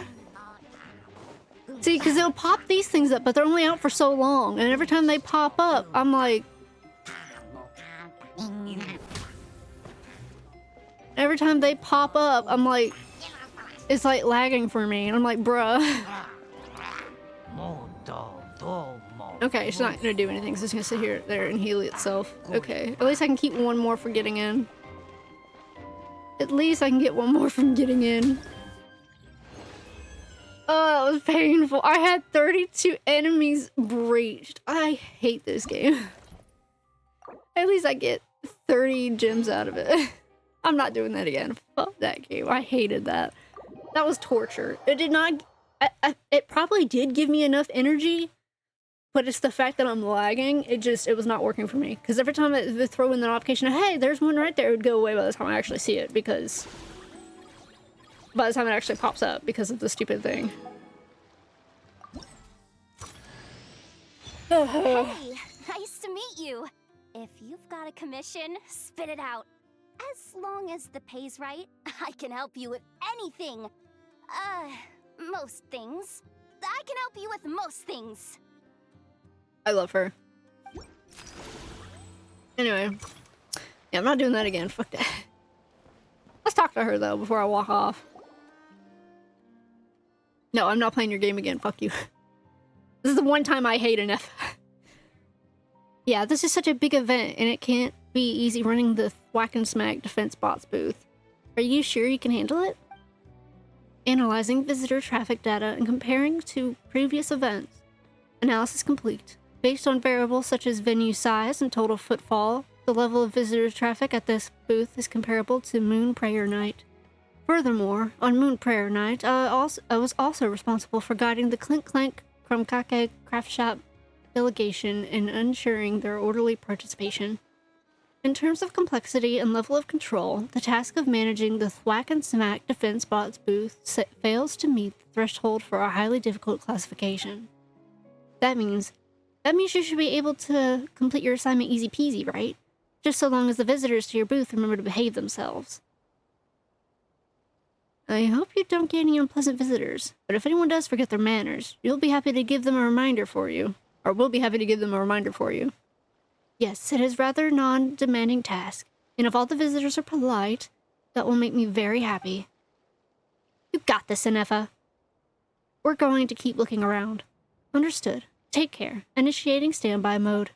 See, because it'll pop these things up, but they're only out for so long. And every time they pop up, I'm like... Every time they pop up, I'm like... It's like lagging for me. And I'm like, bruh. Okay, it's not gonna do anything. It's just gonna sit here, there, and heal itself. Okay, at least I can keep one more for getting in. At least I can get one more from getting in. Oh, that was painful. I had 32 enemies breached. I hate this game. At least I get 30 gems out of it. I'm not doing that again. Fuck that game. I hated that. That was torture. It did not... it probably did give me enough energy, but it's the fact that I'm lagging. It was not working for me. Because every time I would throw in the notification, hey, there's one right there, it would go away by the time I actually see it, because... By the time it actually pops up, because of the stupid thing. Hey, nice to meet you. If you've got a commission, spit it out. As long as the pay's right, I can help you with anything. Most things. I can help you with most things. I love her. Anyway. Yeah, I'm not doing that again. Fuck that. Let's talk to her, though, before I walk off. No, I'm not playing your game again. Fuck you. This is the one time I hate an F. Yeah, this is such a big event, and it can't be easy running the whack and smack defense bots booth. Are you sure you can handle it? Analyzing visitor traffic data and comparing to previous events. Analysis complete. Based on variables such as venue size and total footfall, the level of visitor traffic at this booth is comparable to Moon Prayer Night. Furthermore, on Moon Prayer Night, I was also responsible for guiding the Clink Clank Krumkake craft shop delegation and ensuring their orderly participation. In terms of complexity and level of control, the task of managing the Thwack and Smack defense bots booth fails to meet the threshold for a highly difficult classification. That means you should be able to complete your assignment easy peasy, right? Just so long as the visitors to your booth remember to behave themselves. I hope you don't get any unpleasant visitors, but if anyone does forget their manners, you'll be happy to give them a reminder for you. Or we'll be happy to give them a reminder for you. Yes, it is rather a non-demanding task, and if all the visitors are polite, that will make me very happy. You got this, Inefa. We're going to keep looking around. Understood. Take care. Initiating standby mode.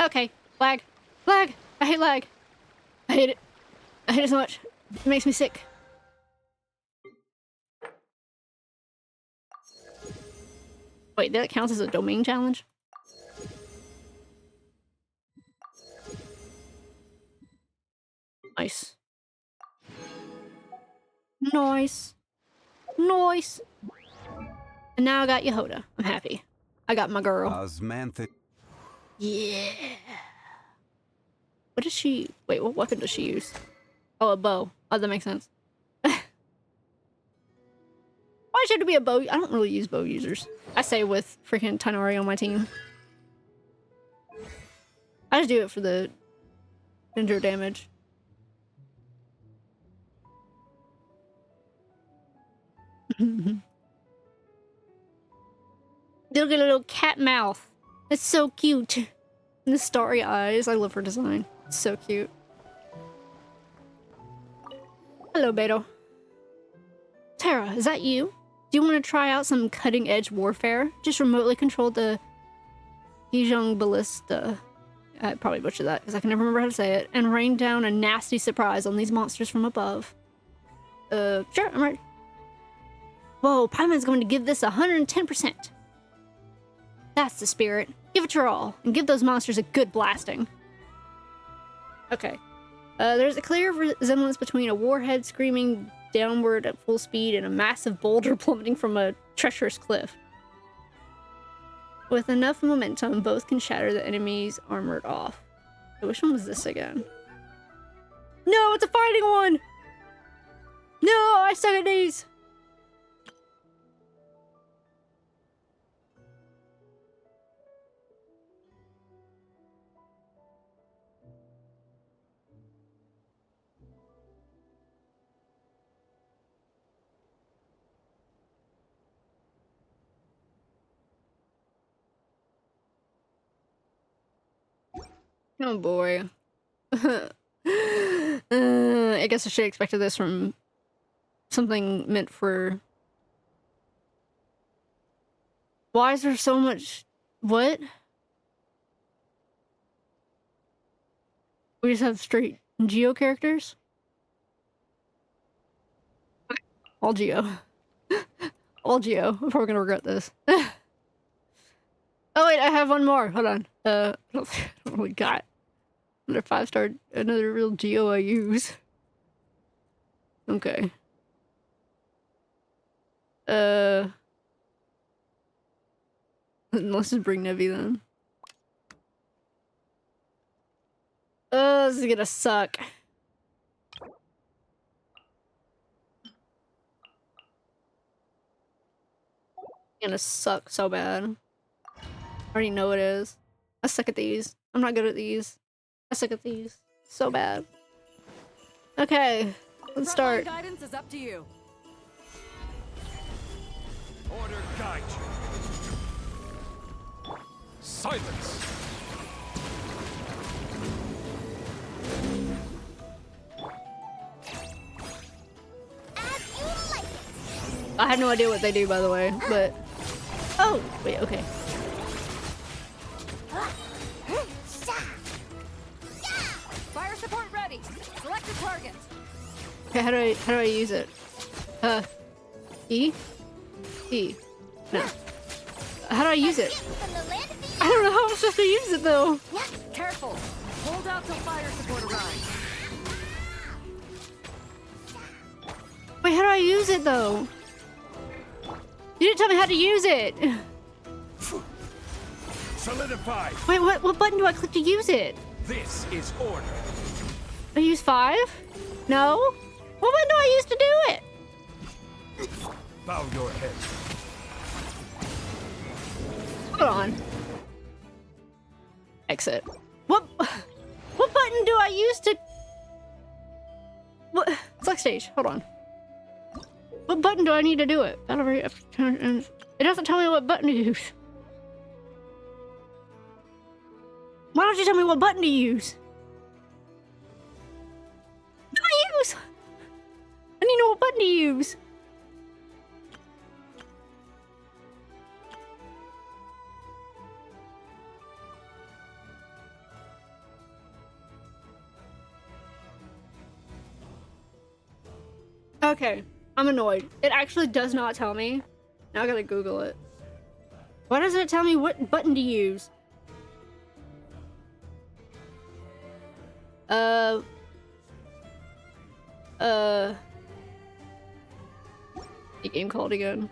Okay. Lag. Lag! I hate lag. I hate it. I hate it so much. It makes me sick. Wait, that counts as a domain challenge? Nice. Nice. Nice. And now I got Yehoda. I'm happy. I got my girl. Osmanthic. Yeah. What does she... Wait, what weapon does she use? Oh, a bow. Oh, that makes sense. Why should it be a bow? I don't really use bow users. I say with freaking Tanori on my team. I just do it for the injure damage. Look at a little cat mouth. It's so cute. And the starry eyes. I love her design. It's so cute. Hello, Beto. Terra, is that you? Do you want to try out some cutting-edge warfare? Just remotely control the Gijong Ballista. I probably butchered that because I can never remember how to say it. And rain down a nasty surprise on these monsters from above. Sure, I'm ready. Whoa, Paimon's going to give this 110%. That's the spirit. Give it your all, and give those monsters a good blasting. Okay. There's a clear resemblance between a warhead screaming downward at full speed and a massive boulder plummeting from a treacherous cliff. With enough momentum, both can shatter the enemy's armored off. Which one was this again? No, it's a fighting one! No, I suck at these! Oh boy. I guess I should have expected this from something meant for... Why is there so much... What? We just have straight Geo characters? All Geo. All Geo. I'm probably gonna regret this. Oh wait, I have one more. Hold on. I don't really got another 5-star, another real Geo I use. Okay. Let's just bring Nevi then. This is gonna suck. Gonna suck so bad. I already know it is. I suck at these. I'm not good at these. I suck at these. So bad. Okay, let's start. Guidance is up to you. Order guide you. Silence. I had no idea what they do, by the way, but... Oh! Wait, okay. Fire support ready. Select a target. Okay, how do I use it? E? E. No. How do I use it? I don't know how I'm supposed to use it, though. Careful. Hold out till fire support arrives. Wait, how do I use it though? You didn't tell me how to use it. Solidify. Wait, what button do I click to use it? This is order. I use 5? No? What button do I use to do it? Bow your head. Hold on. Exit. What button do I use to... What? Select stage. Hold on. What button do I need to do it? It doesn't tell me what button to use. Why don't you tell me what button to use? What do I use? I need to know what button to use. Okay, I'm annoyed. It actually does not tell me. Now I gotta Google it. Why doesn't it tell me what button to use? The game called again.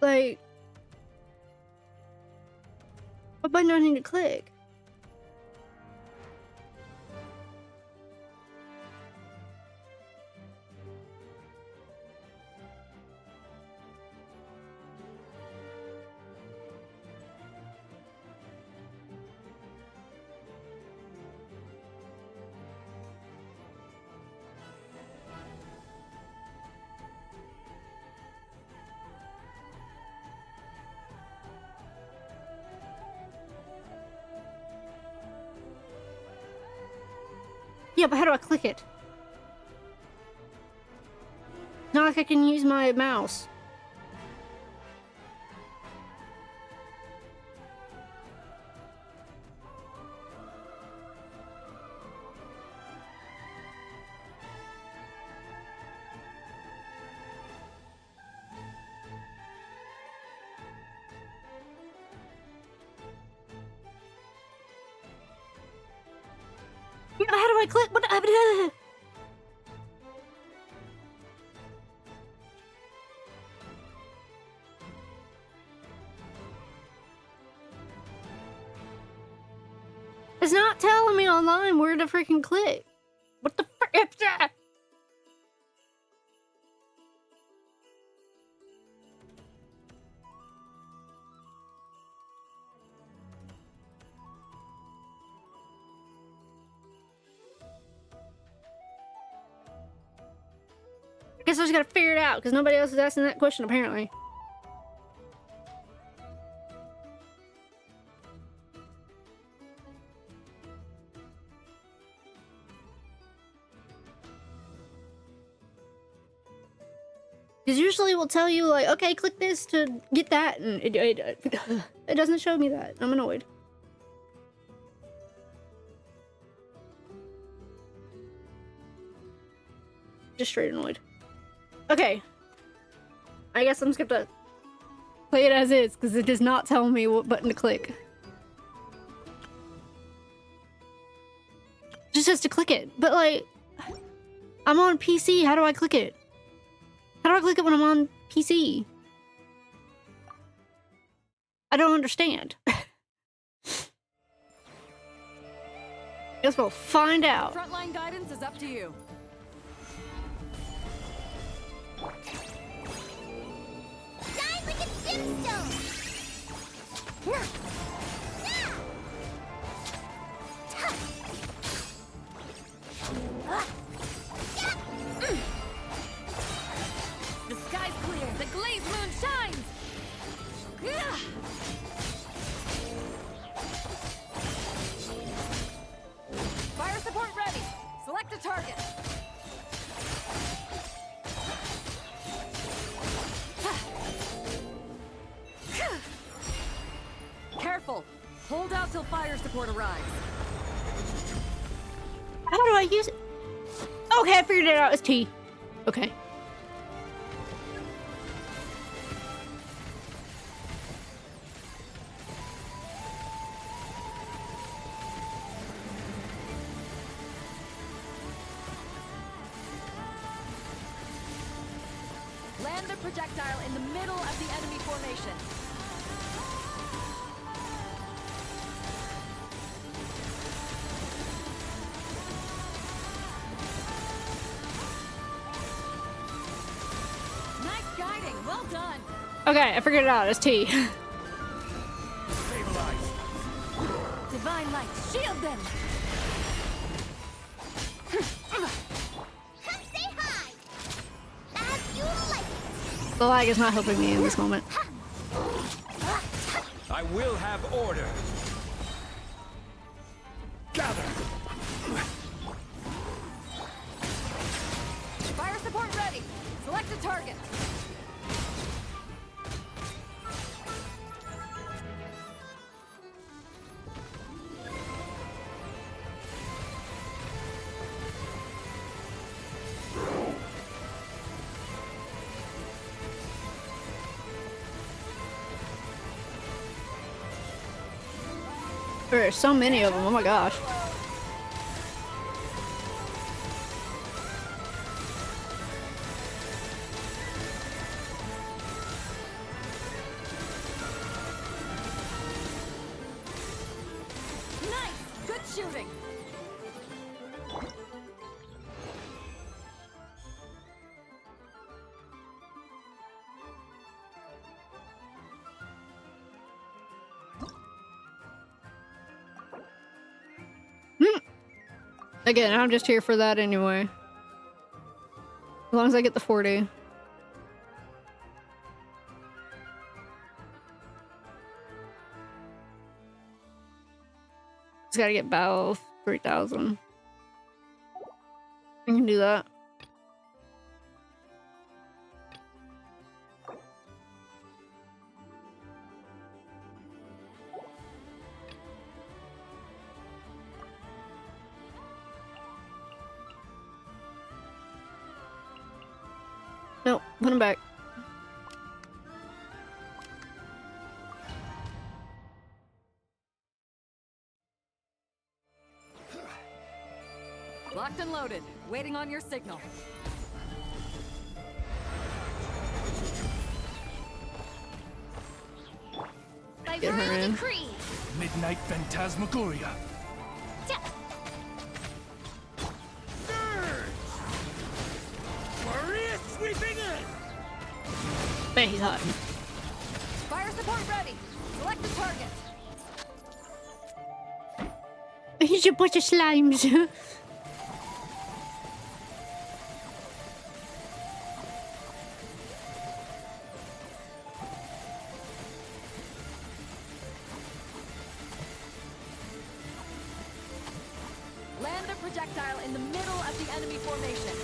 Like, what button do I need to click? Yeah, but how do I click it? Not like I can use my mouse. Yeah, but how do I click? What? It's not telling me online where to freaking click. What the frick is that? I guess I just gotta figure it out because nobody else is asking that question apparently. Because usually we'll tell you like, okay, click this to get that, and it doesn't show me that. I'm annoyed. Just straight annoyed. Okay. I guess I'm just gonna play it as is because it does not tell me what button to click. It just says to click it, but like, I'm on PC. How do I click it? How do I click it when I'm on PC? I don't understand. Guess we'll find out. Frontline guidance is up to you. Shine like a gemstone! The sky's clear. The glazed moon shines. Fire support ready. Select a target. Careful. Hold out till fire support arrives. How do I use it? Okay, I figured it out. It's T. Okay. Land the projectile in the middle of the enemy formation. Nice guiding. Well done. Okay, I figured it out. It's T. Divine light, shield them. Come say hi. As you like. The lag is not helping me in this moment. I will have order. Gather. Fire support ready. Select a target. There are so many of them. Oh my gosh. Nice. Good shooting. Again, I'm just here for that anyway. As long as I get the 40. Just gotta get Battle 3000. I can do that. No, put him back. Locked and loaded. Waiting on your signal. By Get her royal in. decree. Midnight Phantasmagoria. Maria sweeping in. Man, he's hot. Fire support ready. Select the target. He's a bunch of slimes. Land the projectile in the middle of the enemy formation.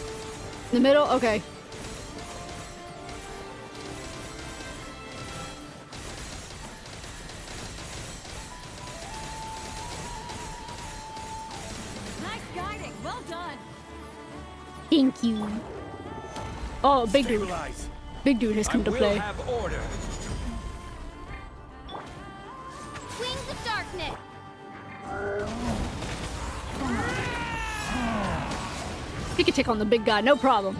In the middle? Okay. Nice guiding. Well done. Thank you. Oh, big dude. Big dude has come to play. Have order. Wings of darkness. He can take on the big guy, no problem.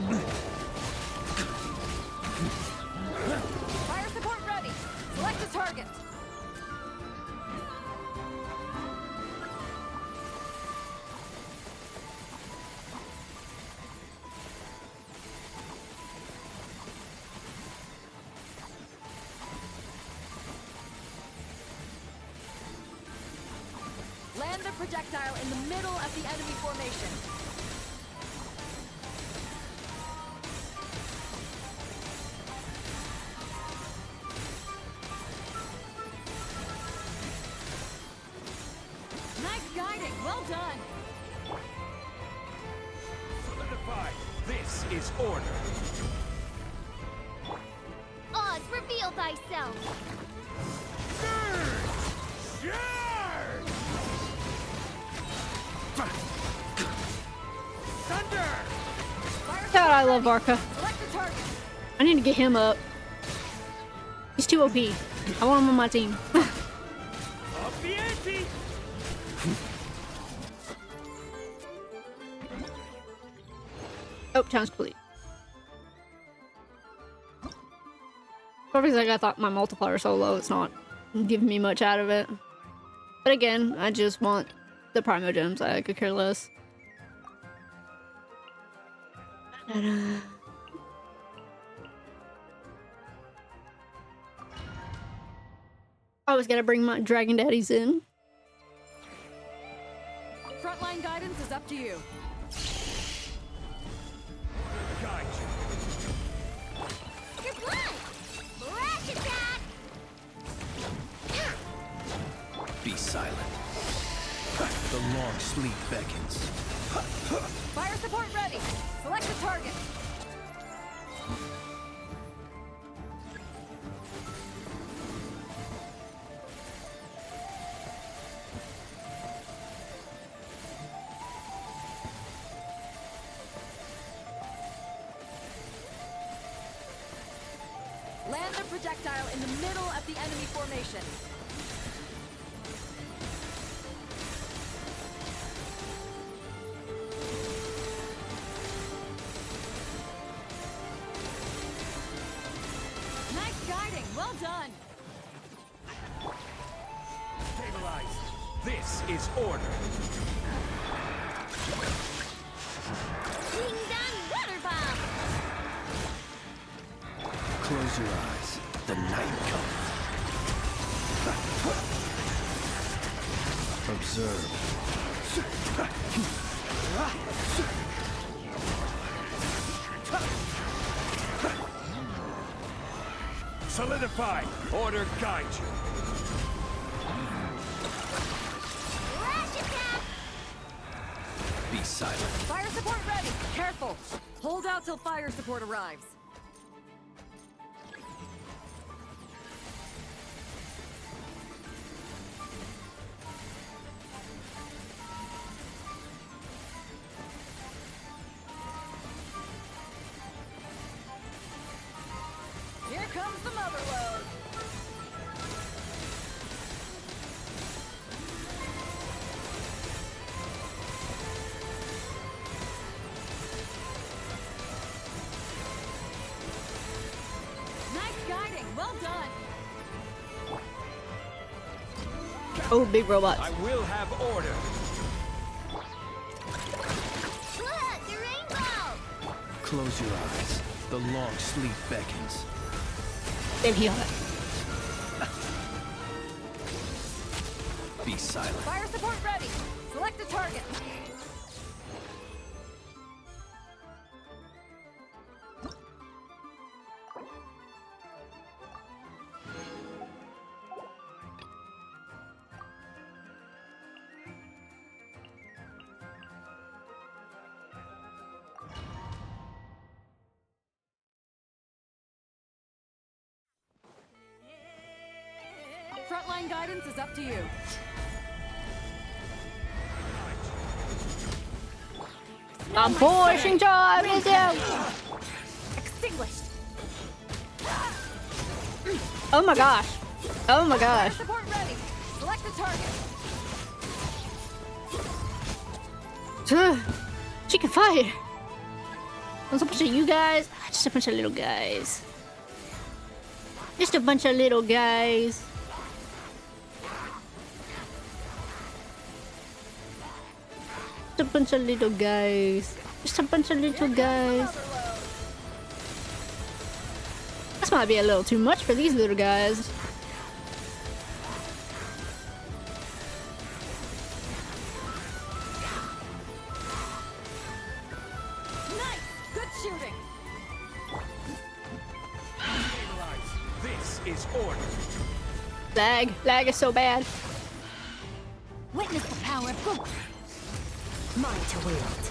Fire support ready. Select a target. Land the projectile in the middle of the enemy formation. Nice guiding. Well done. Solidified. This is order. Oz, reveal thyself. Yeah! God, I love Arca. I need to get him up. He's too OP. I want him on my team. Oh, challenge complete. Probably like I thought my multiplier is so low, it's not giving me much out of it. But again, I just want the Primo Gems. I could care less. I was gonna bring my Dragon Daddies in. Frontline guidance is up to you. Be silent. The long sleep beckons. Fire support ready. Select the target. Land the projectile in the middle of the enemy formation. Nice guiding, well done. Stabilize. This is order. Ding dong water bomb. Close your eyes. The night comes. Observe. Solidify. Order guide you. Be silent. Fire support ready. Careful. Hold out till fire support arrives. Here comes the mother load. Nice guiding. Well done. Oh, big robots. I will have order. Look, the rainbow. Close your eyes. The long sleep beckons. Damn, he Be silent. Fire support ready. Select the target. Frontline guidance is up to you. Abortion job is out. Extinguished. Oh my gosh. Oh my Fire gosh. support ready. Select the target. She can fire. There's a bunch of you guys. Just a bunch of little guys. Just a bunch of little guys. Just a bunch of little guys. Just a bunch of little guys. This might be a little too much for these little guys. Nice. Good shooting. This is order. Lag. Lag is so bad. Witness the power of good. Mine to wield.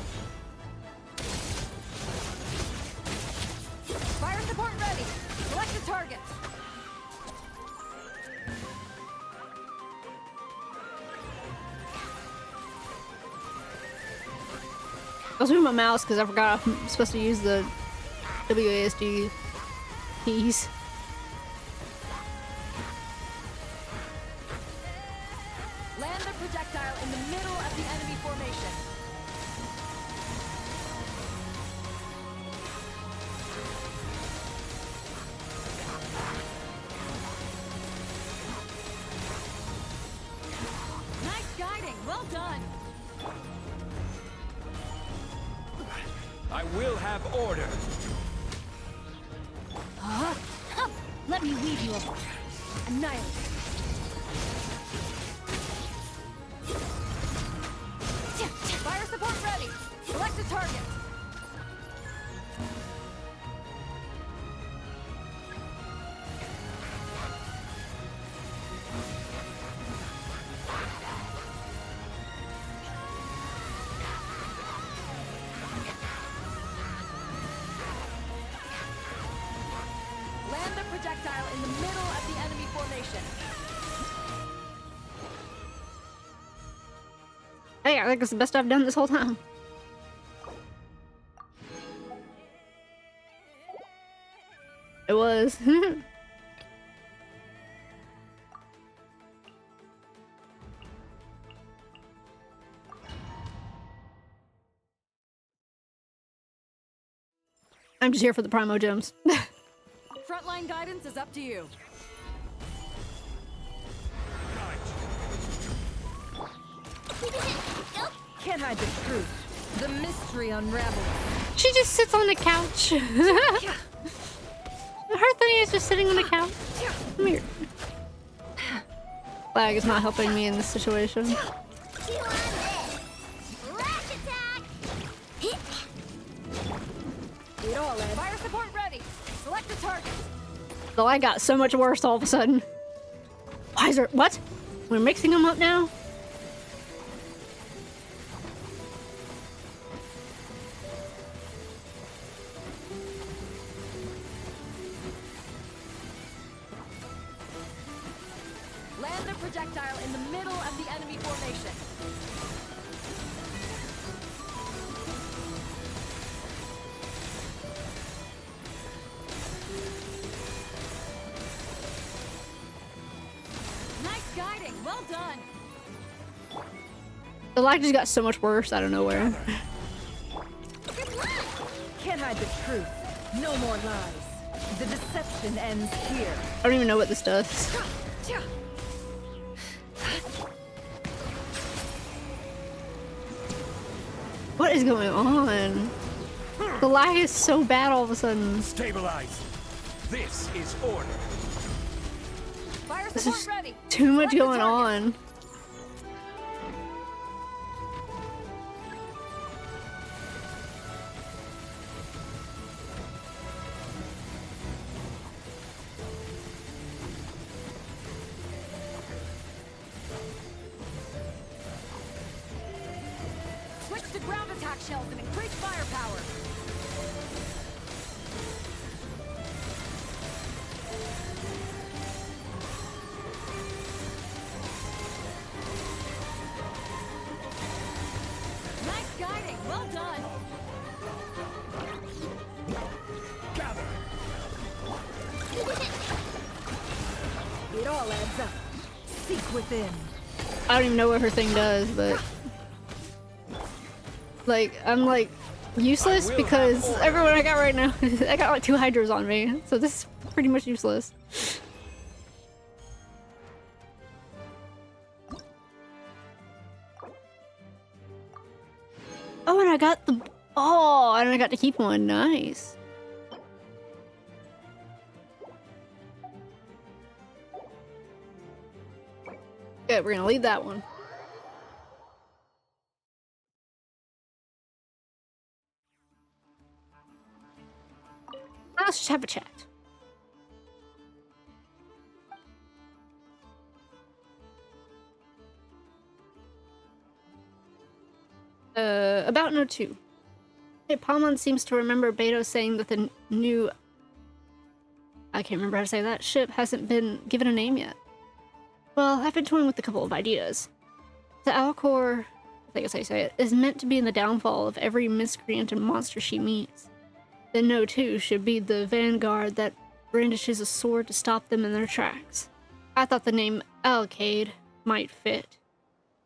Fire support ready. Select the target. was moving my mouse because I forgot I'm supposed to use the WASD keys. Land the projectile in the middle of the enemy formation. Nice guiding. Well done. I will have order. Let me lead you over. Annihilate. Fire support ready. Select a target. Land the projectile in the middle of the enemy formation. Hey, I think it's the best I've done this whole time. It was. I'm just here for the Primo gems. Frontline guidance is up to you. Can't hide the truth. The mystery unravels. She just sits on the couch. Her thing is just sitting on the couch. Come here. Flag is not helping me in this situation. Fire support ready. Select a target. The lag got so much worse all of a sudden. Why is there— what? We're mixing them up now? Land the projectile in the middle of the enemy formation. Nice guiding. Well done. The lag just got so much worse out of nowhere. Can't hide the truth. No more lies. The deception ends here. I don't even know what this does. What is going on? The lag is so bad all of a sudden. Stabilize. This is order. Fire This support is ready. too much Select a going target. on. Switch to ground attack shells and increase firepower. Nice guiding. Well done. Gather. It all adds up. Seek within. I don't even know what her thing does, but like I'm like useless because everyone I got right now, I got like 2 hydras on me, so this is pretty much useless. Oh, and I got the— oh, and I got to keep one. Nice. Okay, we're gonna leave that one. Let's just have a chat. About Node 2. Hey, Palmon seems to remember Beto saying that the new— I can't remember how to say that— ship hasn't been given a name yet. Well, I've been toying with a couple of ideas. The Alcor I guess I say it, is meant to be in the downfall of every miscreant and monster she meets. Then No 2 should be the vanguard that brandishes a sword to stop them in their tracks. I thought the name Alcade might fit,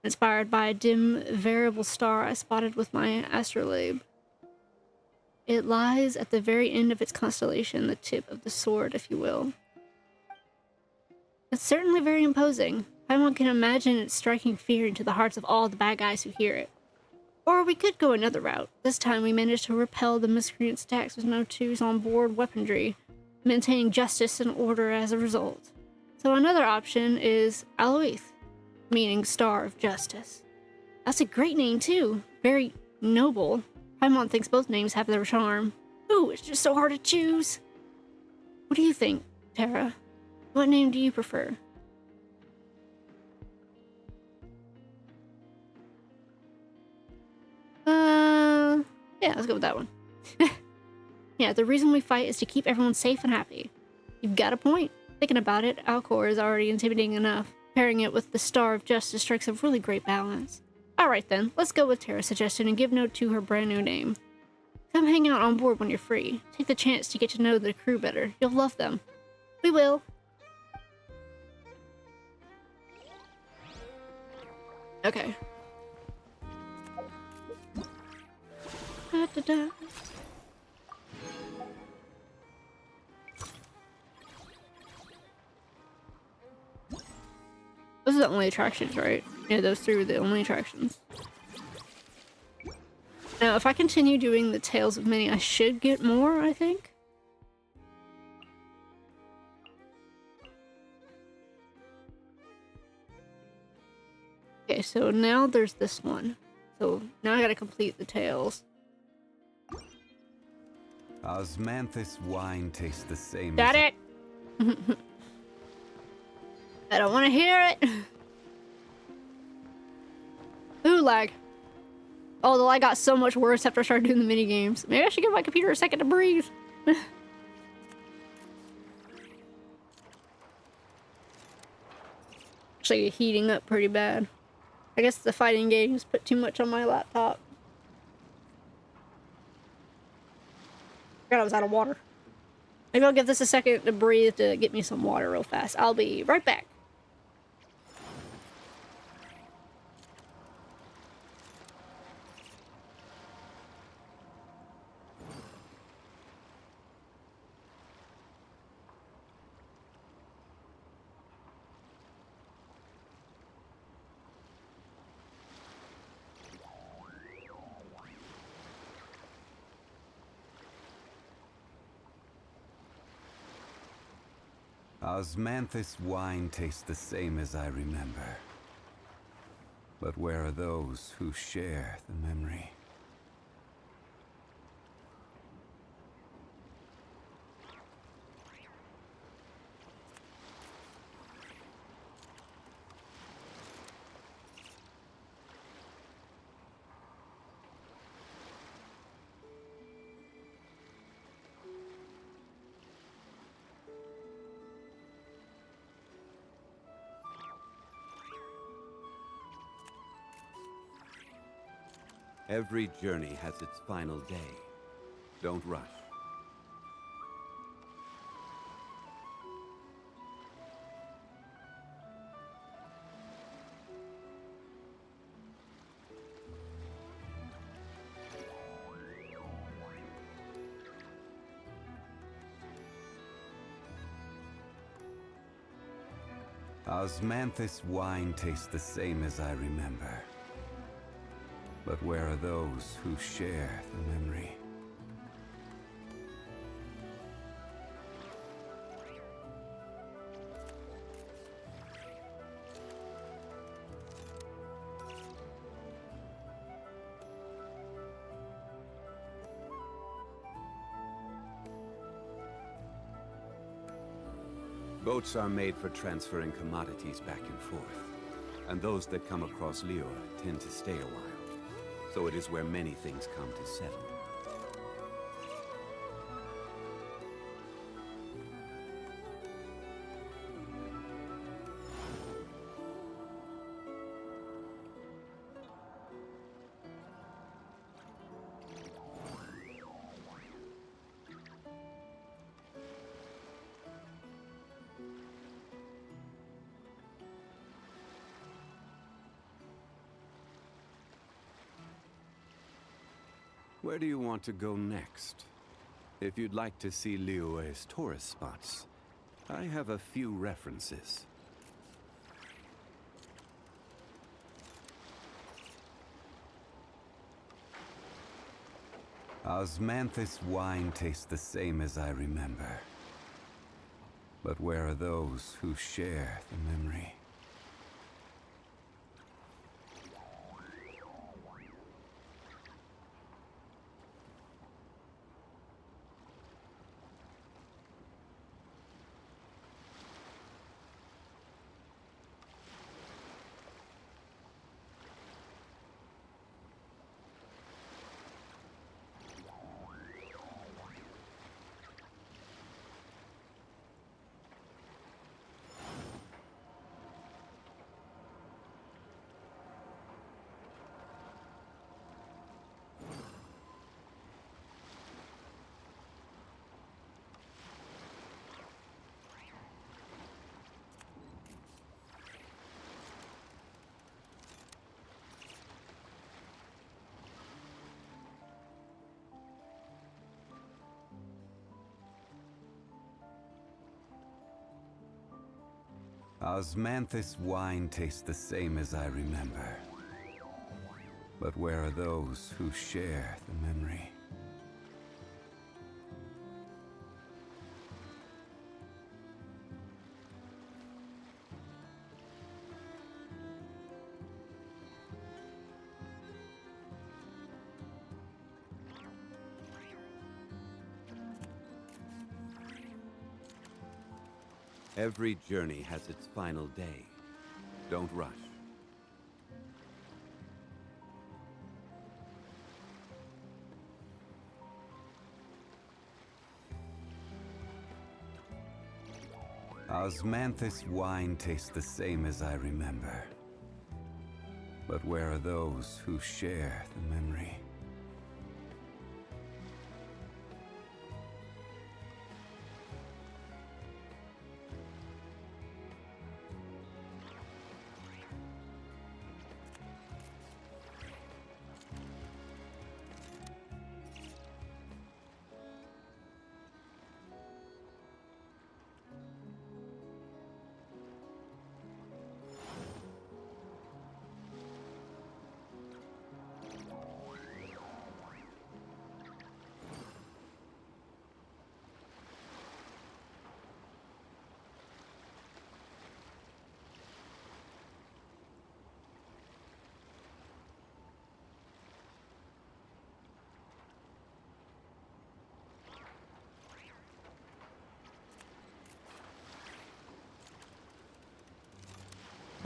inspired by a dim, variable star I spotted with my astrolabe. It lies at the very end of its constellation, the tip of the sword, if you will. It's certainly very imposing. Paimon can imagine it striking fear into the hearts of all the bad guys who hear it. Or we could go another route. This time we managed to repel the miscreant stacks with No 2's on-board weaponry, maintaining justice and order as a result. So another option is ILYBB, meaning Star of Justice. That's a great name too. Very noble. Paimon thinks both names have their charm. Ooh, it's just so hard to choose. What do you think, Tara? What name do you prefer? Yeah, let's go with that one. Yeah, the reason we fight is to keep everyone safe and happy. You've got a point. Thinking about it, Alcor is already intimidating enough. Pairing it with the Star of Justice strikes a really great balance. Alright then, let's go with Tara's suggestion and give Node 2 her brand new name. Come hang out on board when you're free. Take the chance to get to know the crew better. You'll love them. We will. Okay. Da, da, da. Those are the only attractions, right? Yeah, those three were the only attractions. Now, if I continue doing the Tales of Many, I should get more, I think. Okay, so now there's this one. So now I gotta complete the Tales. Osmanthus wine tastes the same. Got it! I don't want to hear it! Ooh, lag. Oh, the lag got so much worse after I started doing the mini games. Maybe I should give my computer a second to breathe. Actually heating up pretty bad. I guess the fighting games put too much on my laptop. Forgot I was out of water. Maybe I'll give this a second to breathe to get me some water real fast. I'll be right back. Osmanthus wine tastes the same as I remember. But where are those who share the memory? Every journey has its final day. Don't rush. Osmanthus wine tastes the same as I remember. But where are those who share the memory? Boats are made for transferring commodities back and forth, and those that come across Lior tend to stay a while. So it is where many things come to settle. Where do you want to go next? If you'd like to see Liyue's tourist spots, I have a few references. Osmanthus wine tastes the same as I remember. But where are those who share the memory? Osmanthus wine tastes the same as I remember. But where are those who share the memory? Every journey has its final day. Don't rush. Osmanthus wine tastes the same as I remember. But where are those who share the memory?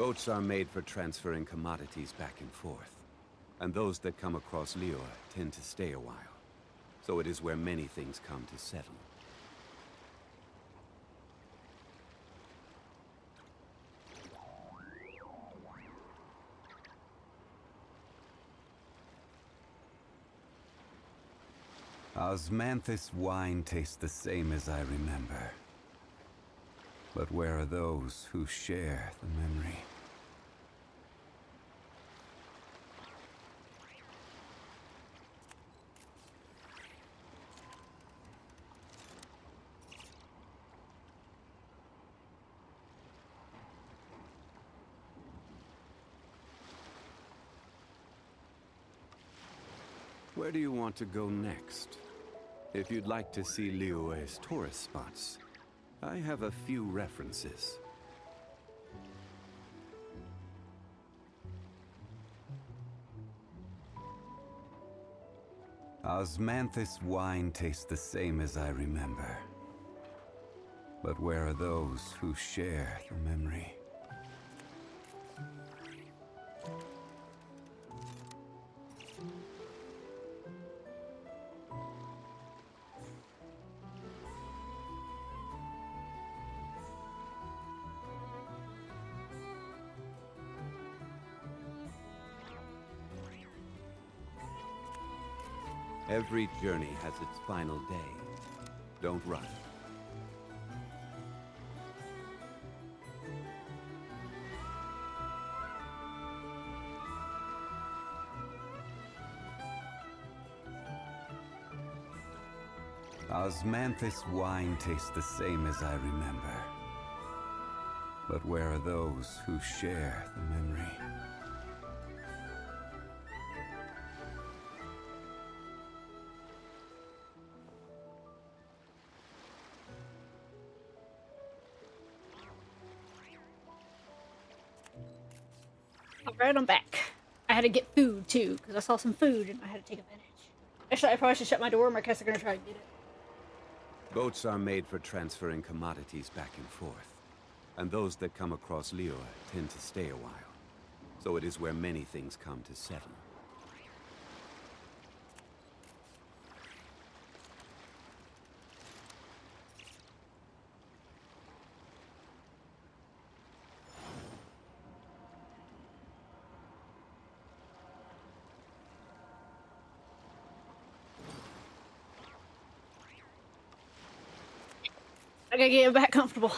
Boats are made for transferring commodities back and forth, and those that come across Liyue tend to stay a while. So it is where many things come to settle. Osmanthus wine tastes the same as I remember. But where are those who share the memory? Where do you want to go next? If you'd like to see Liyue's tourist spots, I have a few references. Osmanthus wine tastes the same as I remember. But where are those who share the memory? Every journey has its final day. Don't rush. Osmanthus wine tastes the same as I remember. But where are those who share the memory? Alright, I'm back. I had to get food too, because I saw some food and I had to take advantage. Actually, I probably should shut my door. My cats are going to try to get it. Boats are made for transferring commodities back and forth, and those that come across Liyue tend to stay a while. So it is where many things come to settle. I gotta get back comfortable.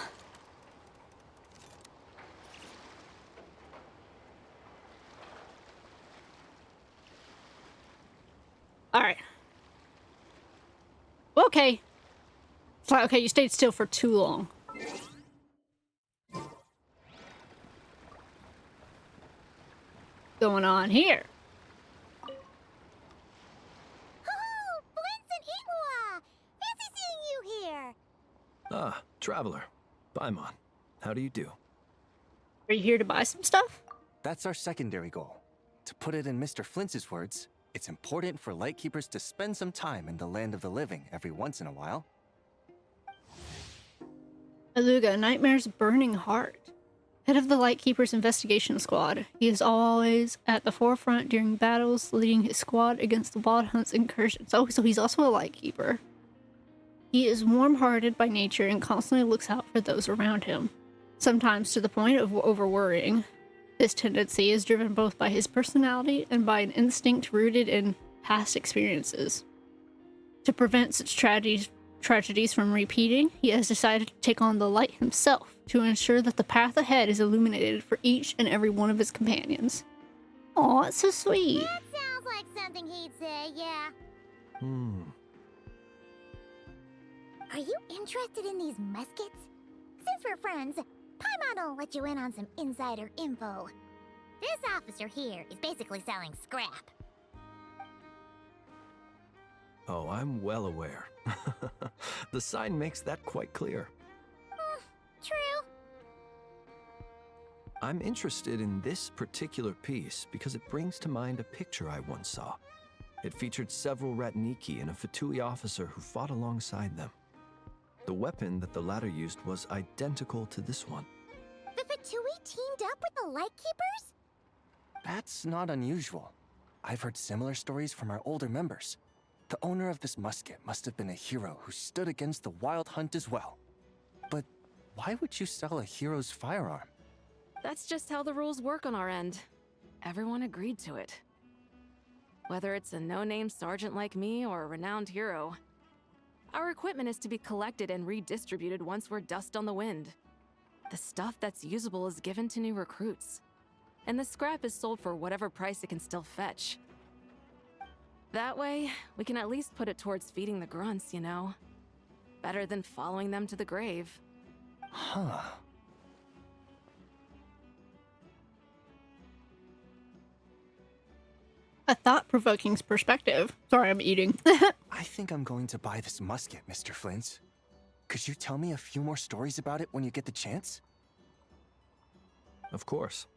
Alright. Okay. It's like, okay, you stayed still for too long. Going on here? Ah, traveler. Paimon. How do you do? Are you here to buy some stuff? That's our secondary goal. To put it in Mr. Flintz's words, it's important for Lightkeepers to spend some time in the land of the living every once in a while. Aluga, Nightmare's burning heart. Head of the Lightkeepers investigation squad. He is always at the forefront during battles, leading his squad against the Wild Hunt's incursions. Oh, so he's also a Lightkeeper. He is warm-hearted by nature and constantly looks out for those around him, sometimes to the point of over-worrying. This tendency is driven both by his personality and by an instinct rooted in past experiences. To prevent such tragedies from repeating, he has decided to take on the light himself to ensure that the path ahead is illuminated for each and every one of his companions. Aw, it's so sweet. That sounds like something he'd say, yeah. Are you interested in these muskets? Since we're friends, Paimon will let you in on some insider info. This officer here is basically selling scrap. Oh, I'm well aware. The sign makes that quite clear. True. I'm interested in this particular piece because it brings to mind a picture I once saw. It featured several Ratniki and a Fatui officer who fought alongside them. The weapon that the latter used was identical to this one. The Fatui teamed up with the Lightkeepers? That's not unusual. I've heard similar stories from our older members. The owner of this musket must have been a hero who stood against the Wild Hunt as well. But why would you sell a hero's firearm? That's just how the rules work on our end. Everyone agreed to it. Whether it's a no-name sergeant like me or a renowned hero, our equipment is to be collected and redistributed once we're dust on the wind. The stuff that's usable is given to new recruits, and the scrap is sold for whatever price it can still fetch. That way, we can at least put it towards feeding the grunts, you know? Better than following them to the grave. Huh. A thought-provoking perspective. Sorry, I'm eating. I think I'm going to buy this musket, Mr. Flintz. Could you tell me a few more stories about it when you get the chance? Of course.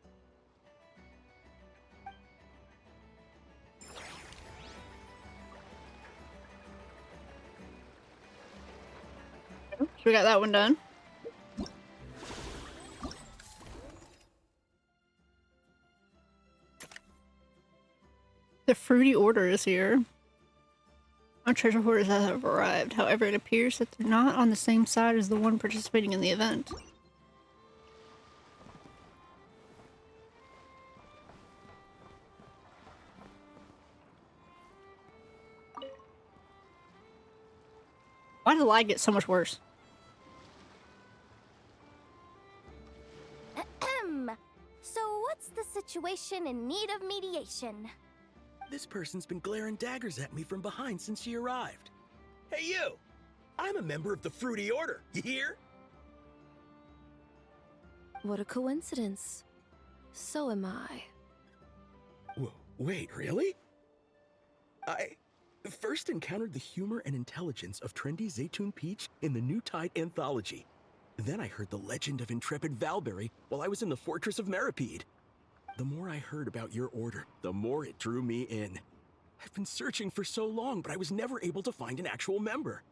So we got that one done. The fruity order is here. Our treasure hoarders have arrived. However, it appears that they're not on the same side as the one participating in the event. Why did the lag get so much worse? So what's the situation in need of mediation? This person's been glaring daggers at me from behind since she arrived. Hey, you! I'm a member of the Fruity Order, you hear? What a coincidence. So am I. Wait, really? I first encountered the humor and intelligence of trendy Zaytune Peach in the New Tide anthology. Then I heard the legend of intrepid Valberry while I was in the Fortress of Meripede. The more I heard about your order, the more it drew me in. I've been searching for so long, but I was never able to find an actual member.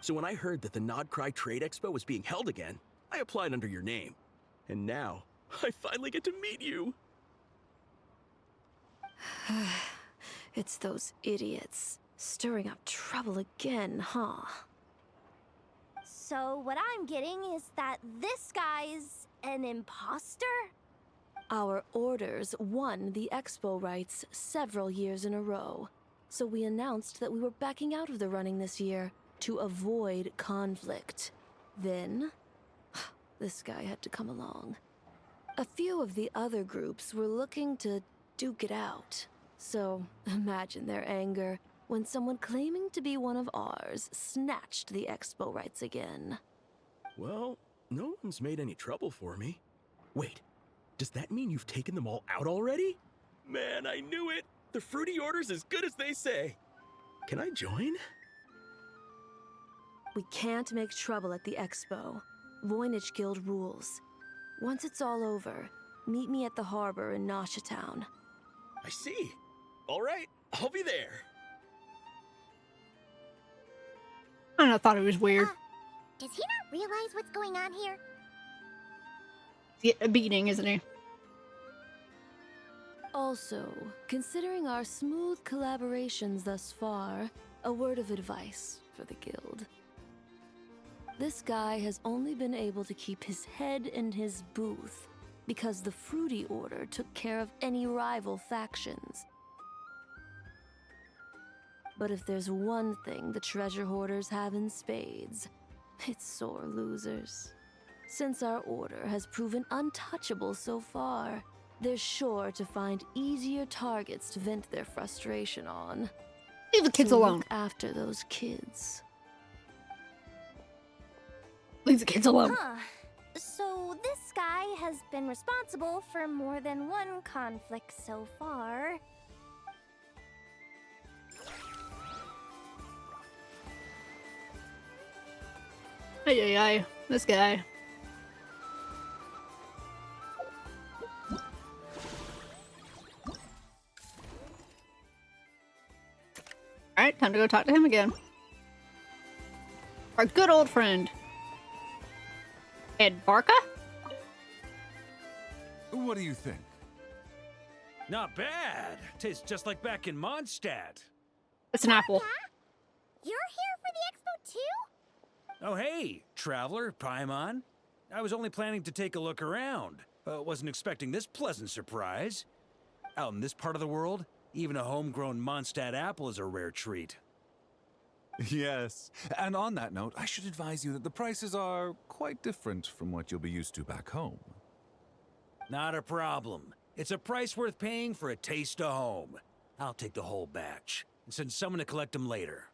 So when I heard that the Nod-Krai Trade Expo was being held again, I applied under your name. And now, I finally get to meet you. It's those idiots. Stirring up trouble again, huh? So what I'm getting is that this guy's an imposter? Our orders won the expo rights several years in a row, so we announced that we were backing out of the running this year to avoid conflict. Then, this guy had to come along. A few of the other groups were looking to duke it out, so imagine their anger when someone claiming to be one of ours snatched the expo rights again. Well, no one's made any trouble for me. Wait, does that mean you've taken them all out already? Man, I knew it! The Fruity Order's as good as they say. Can I join? We can't make trouble at the expo. Voynich Guild rules. Once it's all over, meet me at the harbor in Nasha Town. I see. All right, I'll be there. I don't know, I thought it was weird. Does he not realize what's going on here? He's getting a beating, isn't he? Also, considering our smooth collaborations thus far, a word of advice for the guild. This guy has only been able to keep his head in his booth because the Fruity Order took care of any rival factions. But if there's one thing the treasure hoarders have in spades, it's sore losers. Since our order has proven untouchable so far, they're sure to find easier targets to vent their frustration on. Leave the kids So alone. Look after those kids. Leave the kids alone. Huh. So this guy has been responsible for more than one conflict so far. Ay, this guy. Alright, time to go talk to him again. Our good old friend. Ed Barca? What do you think? Not bad. Tastes just like back in Mondstadt. It's an apple. You're here for the expo too? Oh, hey, traveler, Paimon. I was only planning to take a look around. Wasn't expecting this pleasant surprise. Out in this part of the world, even a homegrown Mondstadt apple is a rare treat. Yes. And on that note, I should advise you that the prices are quite different from what you'll be used to back home. Not a problem. It's a price worth paying for a taste of home. I'll take the whole batch and send someone to collect them later.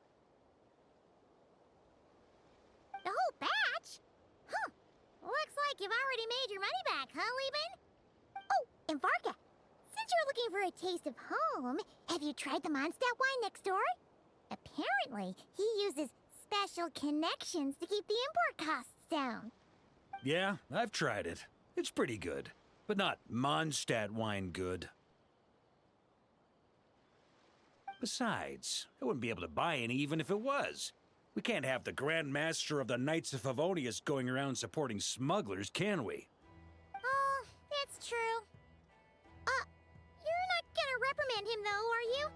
The whole batch? Huh. Looks like you've already made your money back, huh, Lieben? Oh, and Varka, since you're looking for a taste of home, have you tried the Mondstadt wine next door? Apparently, he uses special connections to keep the import costs down. Yeah, I've tried it. It's pretty good, but not Mondstadt wine good. Besides, I wouldn't be able to buy any even if it was. We can't have the Grand Master of the Knights of Favonius going around supporting smugglers, can we? Oh, that's true. You're not gonna reprimand him though, are you?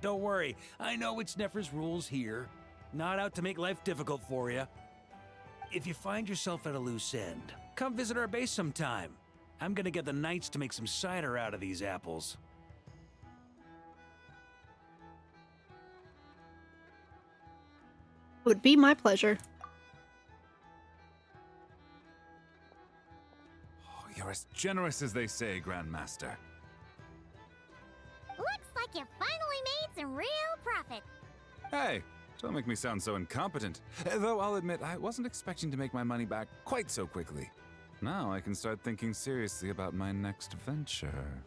Don't worry, I know it's Nefer's rules here. Not out to make life difficult for you. If you find yourself at a loose end, come visit our base sometime. I'm gonna get the Knights to make some cider out of these apples. It would be my pleasure. Oh, you're as generous as they say, Grandmaster. Looks like you finally made some real profit. Hey, Don't make me sound so incompetent. Though I'll admit, I wasn't expecting to make my money back quite so quickly. Now I can start thinking seriously about my next venture.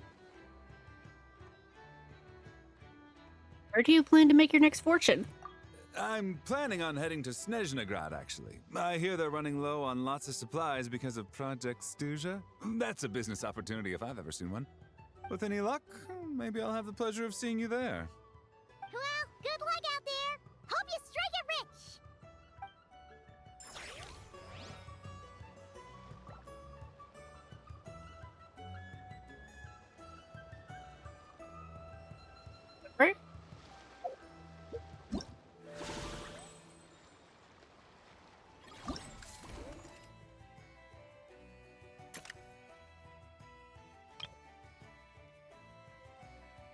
Where do you plan to make your next fortune? I'm planning on heading to Snezhnograd, actually. I hear they're running low on lots of supplies because of Project Stuja. That's a business opportunity if I've ever seen one. With any luck, maybe I'll have the pleasure of seeing you there. Well, good luck out there. Hope you strike it rich. Right?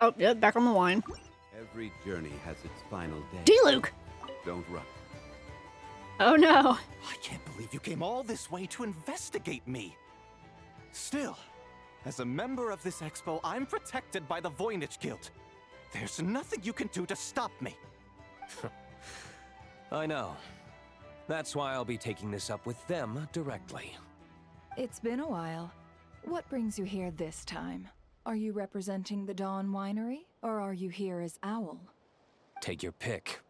Oh, yeah, back on the wine. Every journey has its final day. D-Luke! Don't rush. Oh no. I can't believe you came all this way to investigate me. Still, as a member of this expo, I'm protected by the Voynich Guild. There's nothing you can do to stop me. I know. That's why I'll be taking this up with them directly. It's been a while. What brings you here this time? Are you representing the Dawn Winery, or are you here as Owl? Take your pick.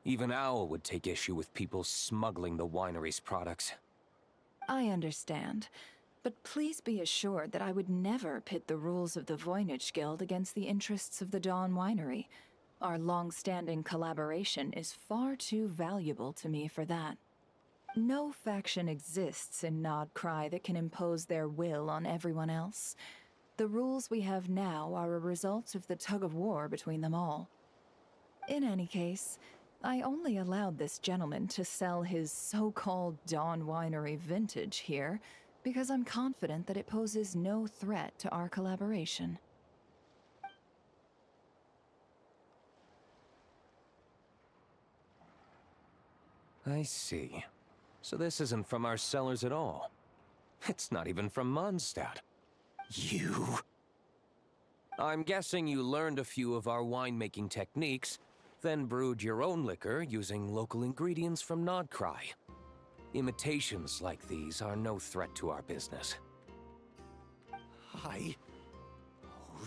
Even Owl would take issue with people smuggling the winery's products. I understand, but please be assured that I would never pit the rules of the Voynich Guild against the interests of the Dawn Winery. Our long-standing collaboration is far too valuable to me for that. No faction exists in Nod-Krai that can impose their will on everyone else. The rules we have now are a result of the tug-of-war between them all. In any case, I only allowed this gentleman to sell his so-called Dawn Winery vintage here because I'm confident that it poses no threat to our collaboration. I see. So this isn't from our cellars at all. It's not even from Mondstadt. You... I'm guessing you learned a few of our winemaking techniques, then brewed your own liquor using local ingredients from Nod-Krai. Imitations like these are no threat to our business. Oh,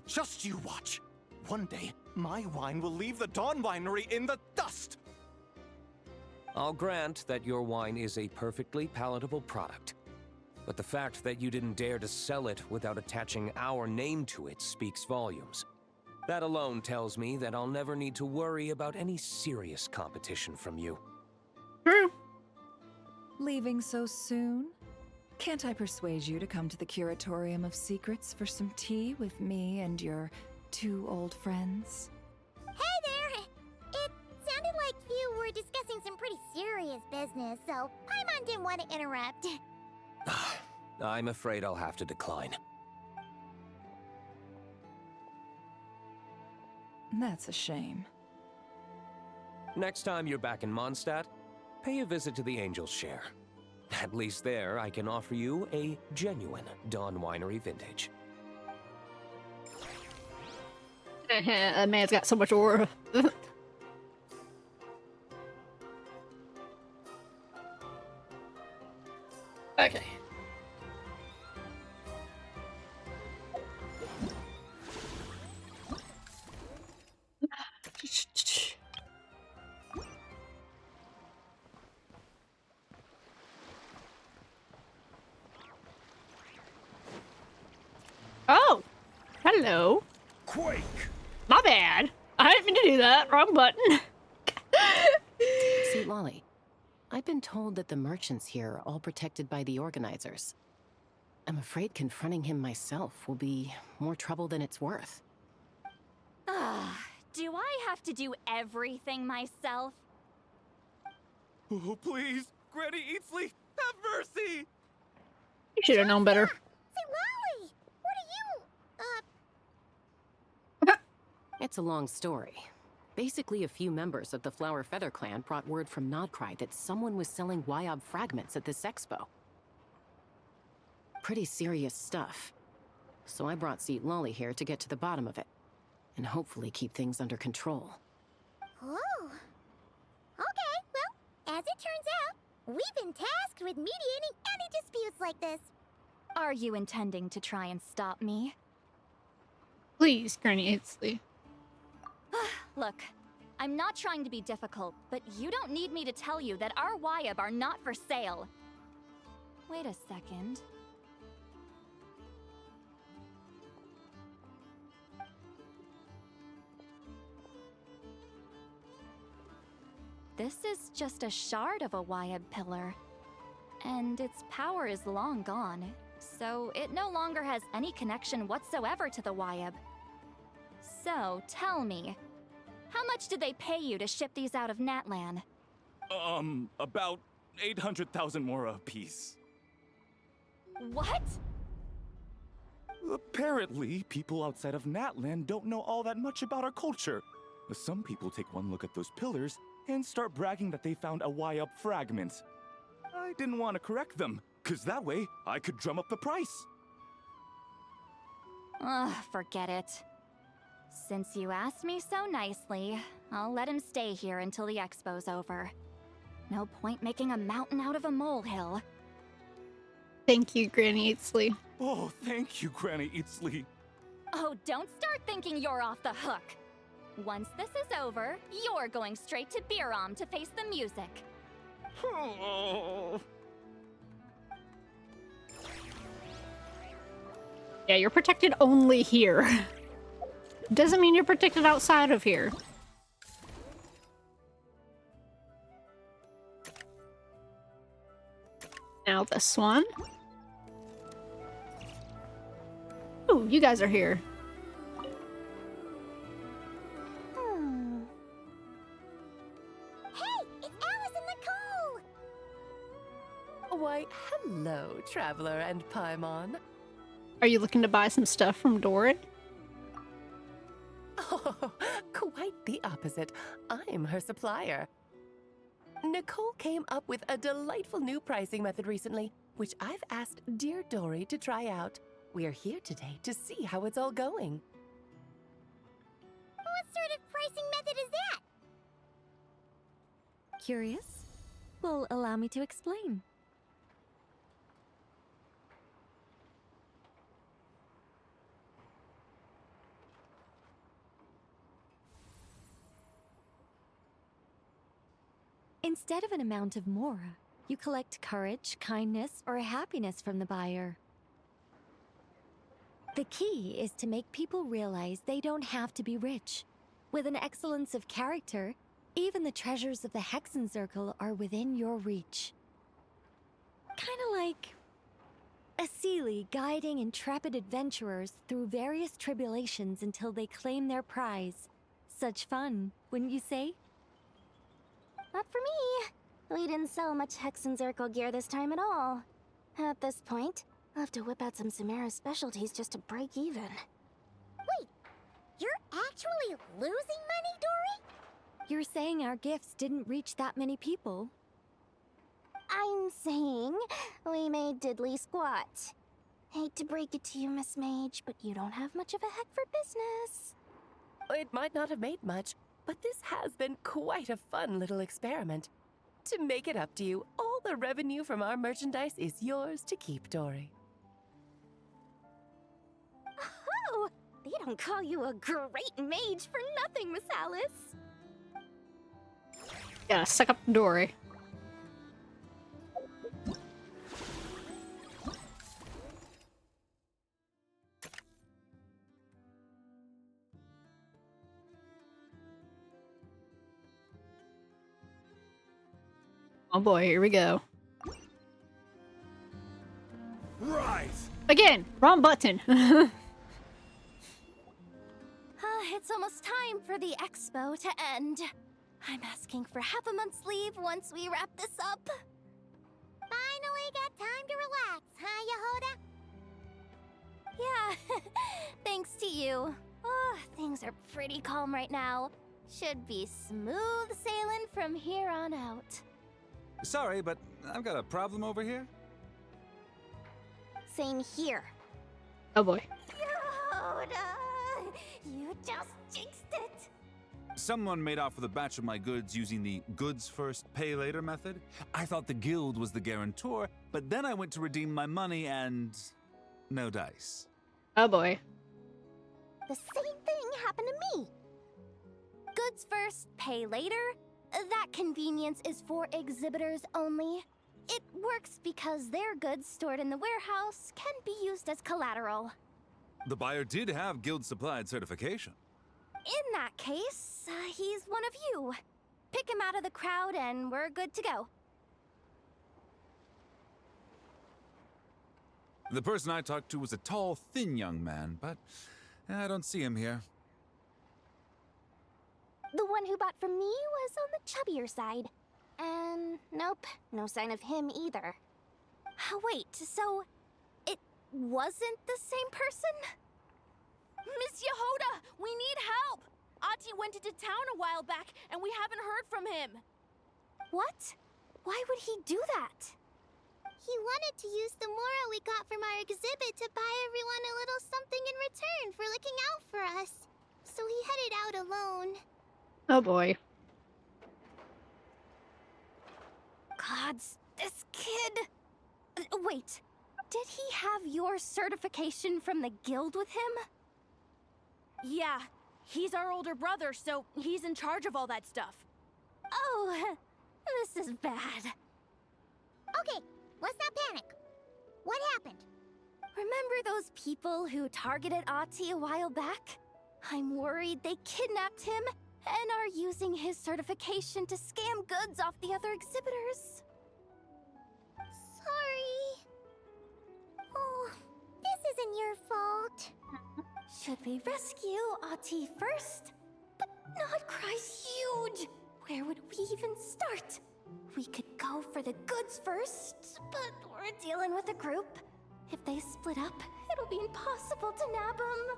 just you watch. One day, my wine will leave the Dawn Winery in the dust! I'll grant that your wine is a perfectly palatable product. But the fact that you didn't dare to sell it without attaching our name to it speaks volumes. That alone tells me that I'll never need to worry about any serious competition from you. True. Leaving so soon? Can't I persuade you to come to the Curatorium of Secrets for some tea with me and your two old friends? Hey there! It sounded like you were discussing some pretty serious business, so Paimon didn't want to interrupt. I'm afraid I'll have to decline. That's a shame. Next time you're back in Mondstadt, pay a visit to the Angel's Share. At least there, I can offer you a genuine Dawn Winery vintage. That man's got so much aura. Okay. Oh, hello. Quake! My bad. I didn't mean to do that. Wrong button. See, Lolly, I've been told that the merchants here are all protected by the organizers. I'm afraid confronting him myself will be more trouble than it's worth. Do I have to do everything myself? Oh, please! Granny Eatsley, have mercy! You should have known better. Say, Lolly! What are you, It's a long story. Basically, a few members of the Flower Feather clan brought word from Nod-Krai that someone was selling ILYBB fragments at this expo. Pretty serious stuff. So I brought Seat Lolly here to get to the bottom of it, and hopefully keep things under control. Oh. All As it turns out, we've been tasked with mediating any disputes like this. Are you intending to try and stop me? Please, Granny Aisley. Look, I'm not trying to be difficult, but you don't need me to tell you that our ILYBB are not for sale. Wait a second. This is just a shard of a ILYBB pillar, and its power is long gone, so it no longer has any connection whatsoever to the ILYBB. So, tell me, how much did they pay you to ship these out of Natlan? About 800,000 more apiece. What? Apparently, people outside of Natlan don't know all that much about our culture. Some people take one look at those pillars and start bragging that they found a ILYBB fragment. I didn't want to correct them, cause that way I could drum up the price. Ugh, forget it. Since you asked me so nicely, I'll let him stay here until the expo's over. No point making a mountain out of a molehill. Thank you, Granny Aisley. Oh, thank you, Granny Aisley. Oh, don't start thinking you're off the hook. Once this is over, you're going straight to Biram to face the music. Yeah, you're protected only here. Doesn't mean you're protected outside of here. Now this one. Ooh, you guys are here. Why, hello, Traveler and Paimon. Are you looking to buy some stuff from Dory? Oh, quite the opposite. I'm her supplier. Nicole came up with a delightful new pricing method recently, which I've asked dear Dory to try out. We're here today to see how it's all going. What sort of pricing method is that? Curious? Well, allow me to explain. Instead of an amount of mora, you collect courage, kindness, or happiness from the buyer. The key is to make people realize they don't have to be rich. With an excellence of character, even the treasures of the Hexen Circle are within your reach. Kinda like a Seelie guiding intrepid adventurers through various tribulations until they claim their prize. Such fun, wouldn't you say? Not for me. We didn't sell much Hexen Circle gear this time at all. At this point, I'll have to whip out some Samara specialties just to break even. Wait, you're actually losing money, Dory? You're saying our gifts didn't reach that many people? I'm saying we made diddly squat. Hate to break it to you, Miss Mage, but you don't have much of a heck for business. It might not have made much, but this has been quite a fun little experiment. To make it up to you, all the revenue from our merchandise is yours to keep, Dory. Oh, they don't call you a great mage for nothing, Miss Alice. Yeah, suck up Dory. Oh boy, here we go. Right. Again, wrong button. It's almost time for the expo to end. I'm asking for half a month's leave once we wrap this up. Finally got time to relax, huh, Yehoda? Yeah, thanks to you. Oh, things are pretty calm right now. Should be smooth sailing from here on out. Sorry, but I've got a problem over here. Same here. Oh boy. Yehoda, you just jinxed it. Someone made off with a batch of my goods using the goods first, pay later method. I thought the guild was the guarantor, but then I went to redeem my money and no dice. Oh boy. The same thing happened to me. Goods first, pay later? That convenience is for exhibitors only. It works because their goods stored in the warehouse can be used as collateral. The buyer did have guild supplied certification. In that case, he's one of you. Pick him out of the crowd and we're good to go. The person I talked to was a tall, thin young man, but I don't see him here. The one who bought from me was on the chubbier side. And nope, no sign of him either. Wait, so it wasn't the same person? Miss Yehoda, we need help! Ati went into town a while back, and we haven't heard from him. What? Why would he do that? He wanted to use the mora we got from our exhibit to buy everyone a little something in return for looking out for us. So he headed out alone. Oh boy. Gods, this kid... Wait, did he have your certification from the guild with him? Yeah, he's our older brother, so he's in charge of all that stuff. Oh, this is bad. Okay, let's not panic. What happened? Remember those people who targeted Ati a while back? I'm worried they kidnapped him and are using his certification to scam goods off the other exhibitors. Sorry. Oh, this isn't your fault. Should we rescue Ati first? But Nod-Krai's huge! Where would we even start? We could go for the goods first, but we're dealing with a group. If they split up, it'll be impossible to nab them.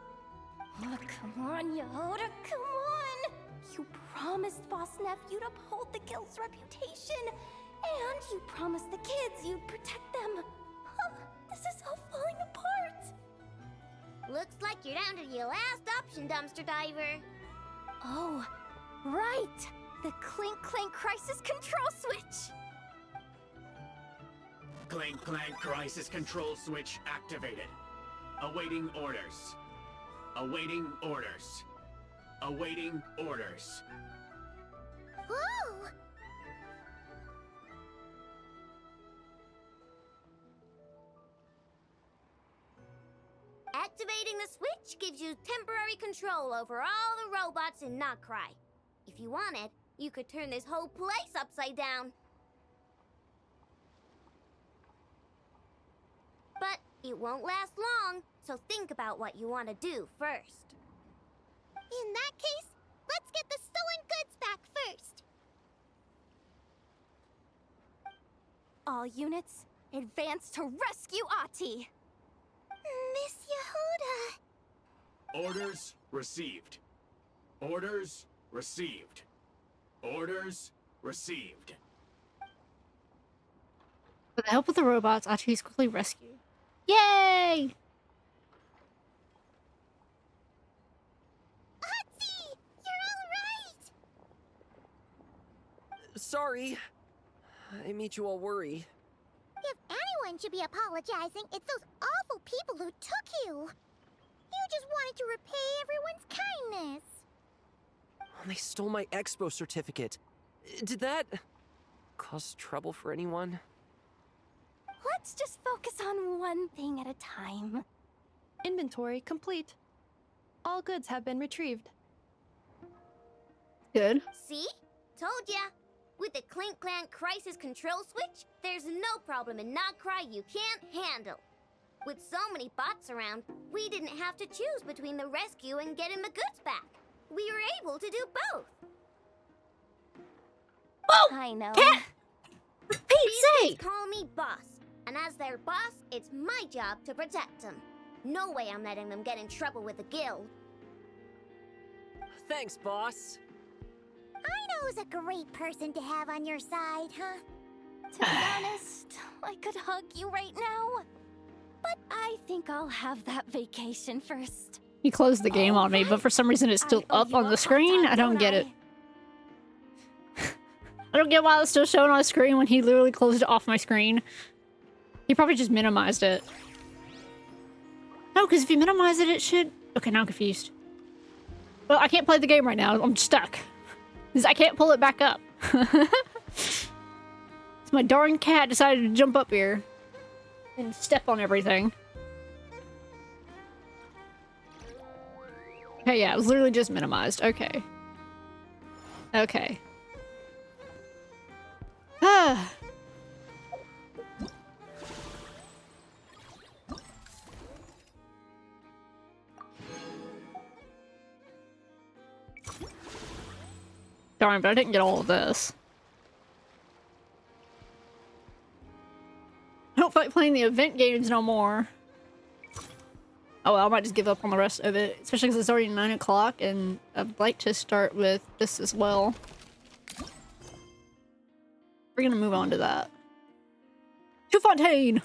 Oh, come on, Yehoda, come on! You promised Boss Neff you'd uphold the guild's reputation, and you promised the kids you'd protect them. This is all falling apart. Looks like you're down to your last option, dumpster diver. Oh, right! The Clink Clank Crisis Control Switch! Clank Clank Crisis Control Switch activated. Awaiting orders. Awaiting orders. Awaiting orders. Whoa! Activating the switch gives you temporary control over all the robots in Nod-Krai. If you wanted, you could turn this whole place upside down. But it won't last long, so think about what you want to do first. In that case, let's get the stolen goods back first. All units, advance to rescue Ati! Miss Yehoda! Orders received. Orders received. Orders received. With the help of the robots, Ati is quickly rescued. Yay! Ati! You're alright! Sorry. I made you all worry. If anyone should be apologizing, it's those awful people who took you. You just wanted to repay everyone's kindness. They stole my expo certificate. Did that cause trouble for anyone? Let's just focus on one thing at a time. Inventory complete. All goods have been retrieved. Good. See? Told ya. With the Clink Clank Crisis Control Switch, there's no problem in Nod-Krai you can't handle. With so many bots around, we didn't have to choose between the rescue and getting the goods back. We were able to do both. Whoa! I know. Cat! For Pete's sake! Call me boss, and as their boss, it's my job to protect them. No way I'm letting them get in trouble with the guild. Thanks, boss. Ailow is a great person to have on your side, huh? To be honest, I could hug you right now. But I think I'll have that vacation first. He closed the game on me, but for some reason it's still up on the screen. I don't get it. I don't get why it's still showing on the screen when he literally closed it off my screen. He probably just minimized it. No, because if you minimize it, it should... Okay, now I'm confused. Well, I can't play the game right now. I'm stuck. Because I can't pull it back up. So my darn cat decided to jump up here and step on everything. Okay, yeah, it was literally just minimized. Okay. Okay. Ah. Darn, but I didn't get all of this. I don't feel like playing the event games no more. Oh well, I might just give up on the rest of it. Especially because it's already 9 o'clock and I'd like to start with this as well. We're gonna move on to that. To Fontaine!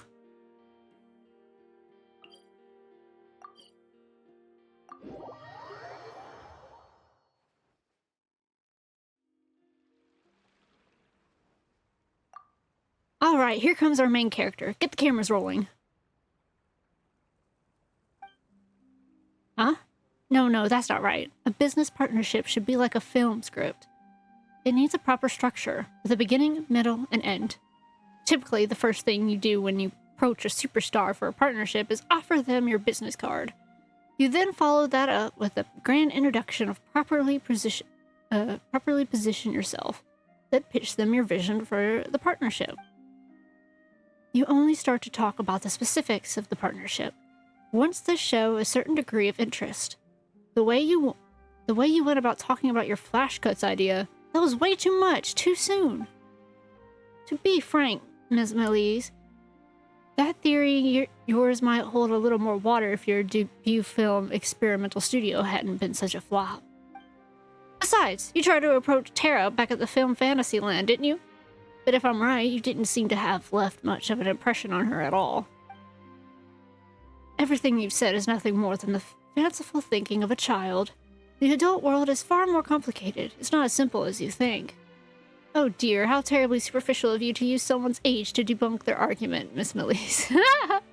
Alright, here comes our main character. Get the cameras rolling. Huh? No, that's not right. A business partnership should be like a film script. It needs a proper structure, with a beginning, middle, and end. Typically, the first thing you do when you approach a superstar for a partnership is offer them your business card. You then follow that up with a grand introduction of properly position yourself, then pitch them your vision for the partnership. You only start to talk about the specifics of the partnership once they show a certain degree of interest. The way you went about talking about your flash cuts idea, that was way too much, too soon. To be frank, Ms. Melise, that theory yours might hold a little more water if your debut film experimental studio hadn't been such a flop. Besides, you tried to approach Terra back at the film Fantasyland, didn't you? But if I'm right, you didn't seem to have left much of an impression on her at all. Everything you've said is nothing more than the fanciful thinking of a child. The adult world is far more complicated. It's not as simple as you think. Oh dear, how terribly superficial of you to use someone's age to debunk their argument, Miss Melise.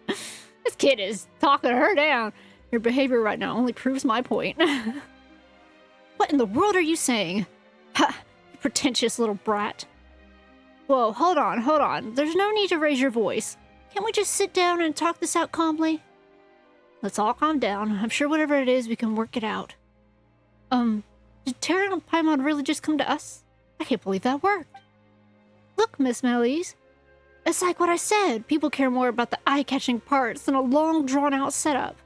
This kid is talking her down. Your behavior right now only proves my point. What in the world are you saying? Ha! You pretentious little brat. Whoa, hold on. There's no need to raise your voice. Can't we just sit down and talk this out calmly? Let's all calm down. I'm sure whatever it is, we can work it out. Did Terra and Paimon really just come to us? I can't believe that worked. Look, Miss Melise. It's like what I said. People care more about the eye-catching parts than a long, drawn-out setup.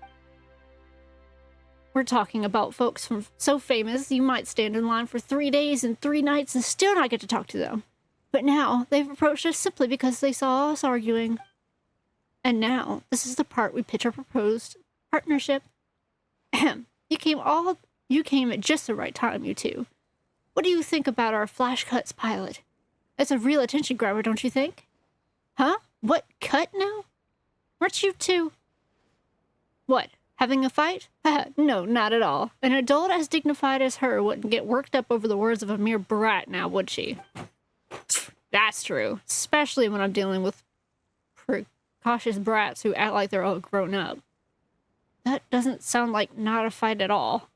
We're talking about folks from so famous you might stand in line for 3 days and 3 nights and still not get to talk to them. But now, they've approached us simply because they saw us arguing. And now, this is the part we pitch our proposed partnership. Ahem. You came at just the right time, you two. What do you think about our Flash Cuts pilot? It's a real attention grabber, don't you think? Huh? What, cut now? Weren't you two... What, having a fight? No, not at all. An adult as dignified as her wouldn't get worked up over the words of a mere brat now, would she? That's true. Especially when I'm dealing with precocious brats who act like they're all grown up. That doesn't sound like not a fight at all.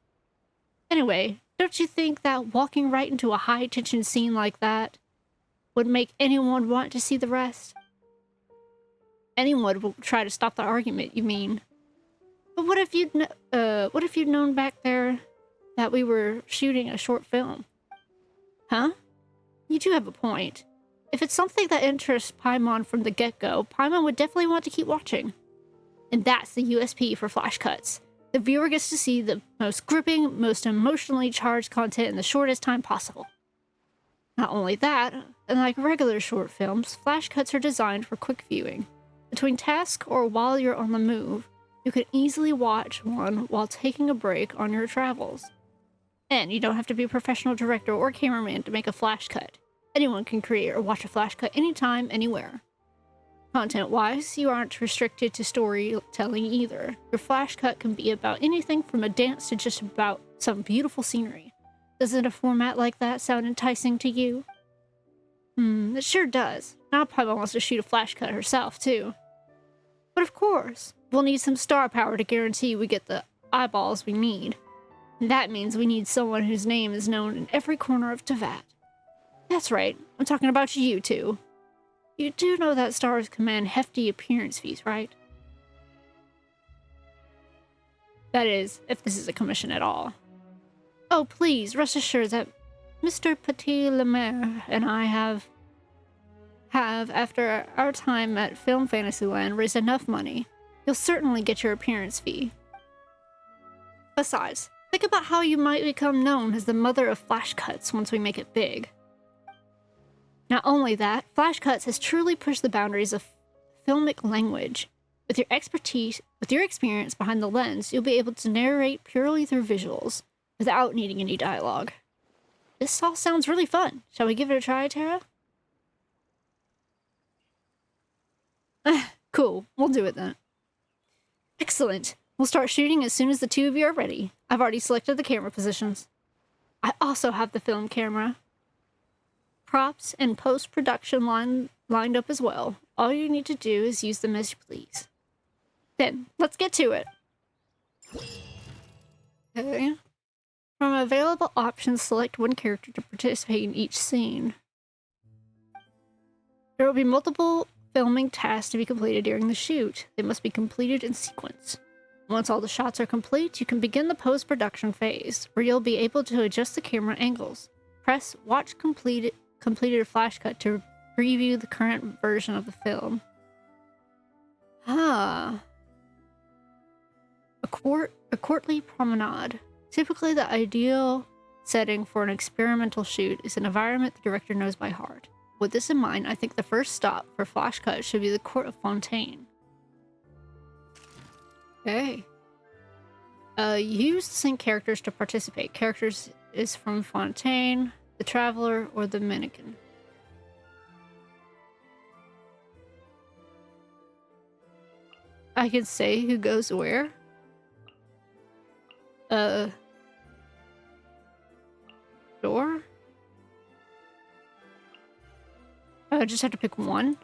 Anyway, don't you think that walking right into a high-tension scene like that would make anyone want to see the rest? Anyone will try to stop the argument, you mean? But what if you'd known back there that we were shooting a short film? Huh? You do have a point. If it's something that interests Paimon from the get-go, Paimon would definitely want to keep watching. And that's the USP for Flash Cuts. The viewer gets to see the most gripping, most emotionally charged content in the shortest time possible. Not only that, unlike regular short films, Flash Cuts are designed for quick viewing. Between tasks or while you're on the move, you can easily watch one while taking a break on your travels. And you don't have to be a professional director or cameraman to make a Flash Cut. Anyone can create or watch a Flash Cut anytime, anywhere. Content-wise, you aren't restricted to storytelling either. Your flash cut can be about anything from a dance to just about some beautiful scenery. Doesn't a format like that sound enticing to you? It sure does. Now Papa wants to shoot a flash cut herself, too. But of course, we'll need some star power to guarantee we get the eyeballs we need. And that means we need someone whose name is known in every corner of Teyvat. That's right, I'm talking about you two. You do know that stars command hefty appearance fees, right? That is, if this is a commission at all. Oh, please, rest assured that Mr. Petit-Le-Maire and I have, after our time at Film Fantasyland, raised enough money. You'll certainly get your appearance fee. Besides, think about how you might become known as the mother of flash cuts once we make it big. Not only that, Flash Cuts has truly pushed the boundaries of filmic language. With your experience behind the lens, you'll be able to narrate purely through visuals, without needing any dialogue. This all sounds really fun. Shall we give it a try, Tara? Cool, we'll do it then. Excellent. We'll start shooting as soon as the two of you are ready. I've already selected the camera positions. I also have the film camera. Props and post-production lined up as well. All you need to do is use them as you please. Then, let's get to it. Okay. From available options, select one character to participate in each scene. There will be multiple filming tasks to be completed during the shoot. They must be completed in sequence. Once all the shots are complete, you can begin the post-production phase, where you'll be able to adjust the camera angles. Press Watch Completed flash cut to preview the current version of the film. A courtly promenade. Typically, the ideal setting for an experimental shoot is an environment the director knows by heart. With this in mind, I think the first stop for flash cut should be the court of Fontaine. Okay. Use the same characters to participate. Characters is from Fontaine, the Traveler, or the Mannequin. I can say who goes where. Sure. I just have to pick one.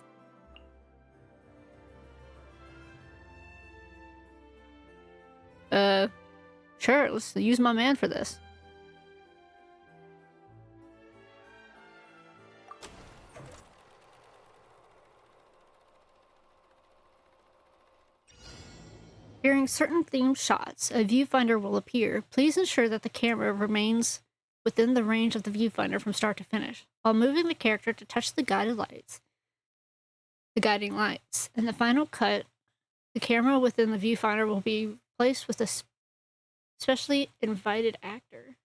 Sure, let's use my man for this. During certain themed shots, a viewfinder will appear. Please ensure that the camera remains within the range of the viewfinder from start to finish, while moving the character to touch the guiding lights. In the final cut, the camera within the viewfinder will be placed with a specially invited actor.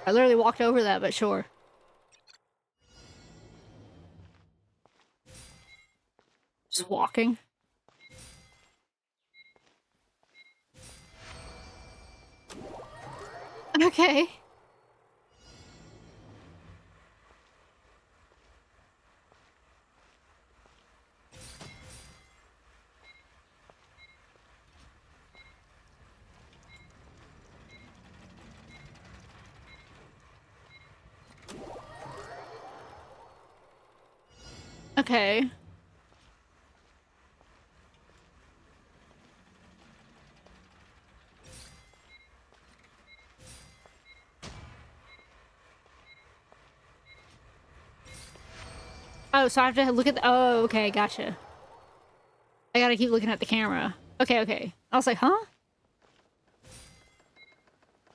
I literally walked over that, but sure. Just walking. Okay. Okay. Oh, so I have to look at the— oh, okay, gotcha. I gotta keep looking at the camera. Okay, okay. I was like, huh?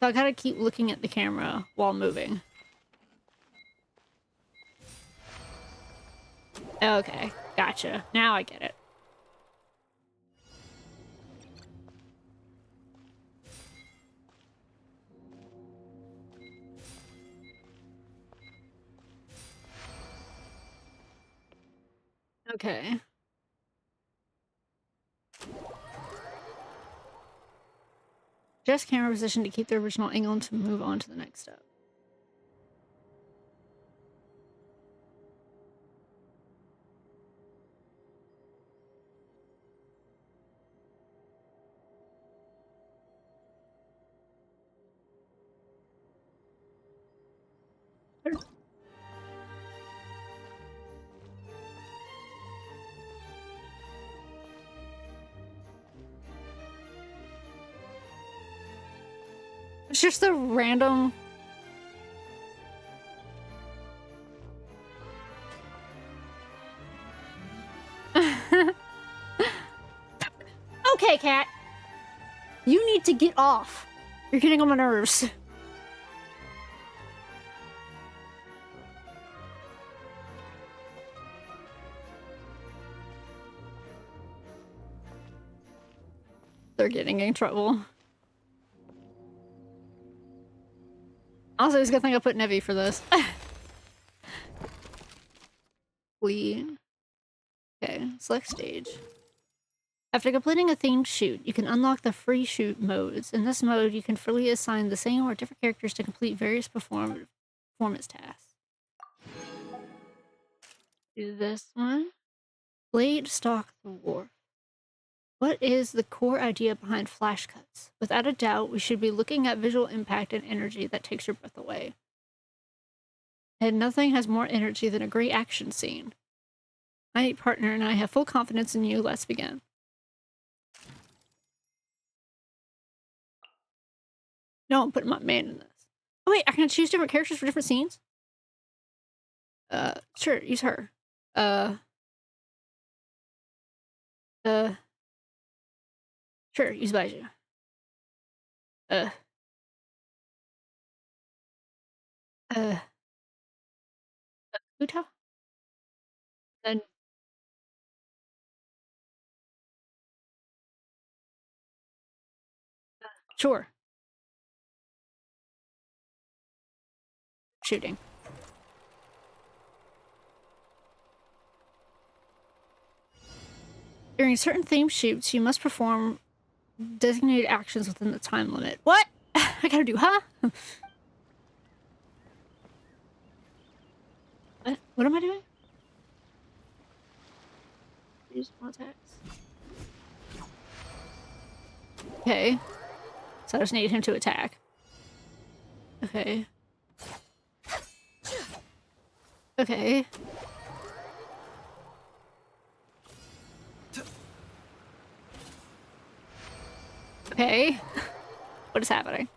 So I gotta keep looking at the camera while moving. Okay, gotcha. Now I get it. Okay. Just camera position to keep the original angle and to move on to the next step. It's just a random... Okay, cat. You need to get off. You're getting on my nerves. They're getting in trouble. Also, it's a good thing I put Nevi for this. Okay, select stage. After completing a themed shoot, you can unlock the free shoot modes. In this mode, you can freely assign the same or different characters to complete various performance tasks. Do this one. Blade stalk the wharf. What is the core idea behind flash cuts? Without a doubt, we should be looking at visual impact and energy that takes your breath away. And nothing has more energy than a great action scene. My partner and I have full confidence in you. Let's begin. No, I'm putting my man in this. Oh wait, I can choose different characters for different scenes? Sure, use her. Sure, use Baiju. Uta? Then... Sure. Shooting. During certain themed shoots, you must perform designated actions within the time limit. What? I gotta do, huh? What am I doing? Use more attacks. Okay. So I just need him to attack. Okay. Okay. Okay. What is happening?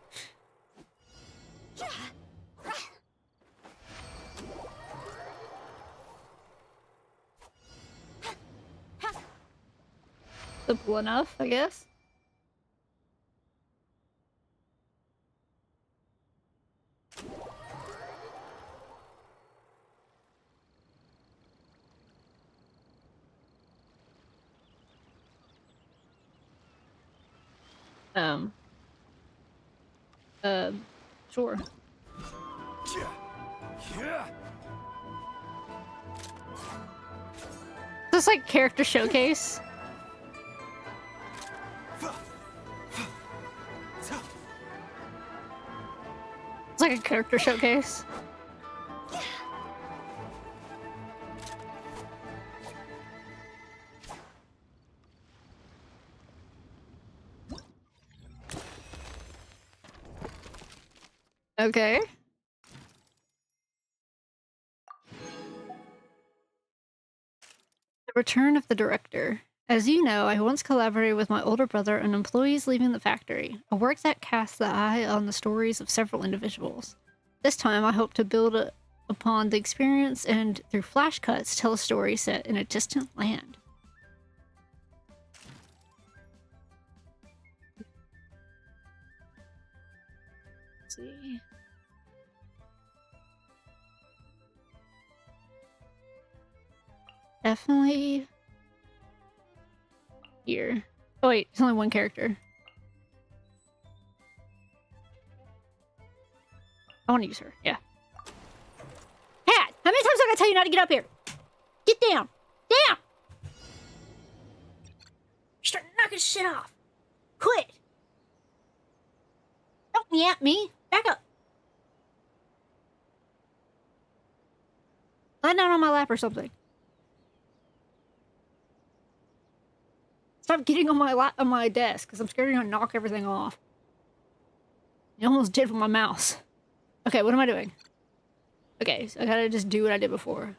Simple enough, I guess. Sure. This is like character showcase. It's like a character showcase. Okay. The return of the director. As you know, I once collaborated with my older brother on Employees Leaving the Factory, a work that casts the eye on the stories of several individuals. This time, I hope to build upon the experience and, through flash cuts, tell a story set in a distant land. Let's see. definitely here. Oh wait, it's only one character. I want to use her. Yeah. Cat! How many times have I gotta tell you not to get up here? Get down! Down! Start knocking shit off. Quit! Don't yap me. Back up. Lie down on my lap or something. Stop getting on my lap on my desk, because I'm scared you're gonna knock everything off. You almost did with my mouse. Okay, what am I doing? Okay, so I gotta just do what I did before.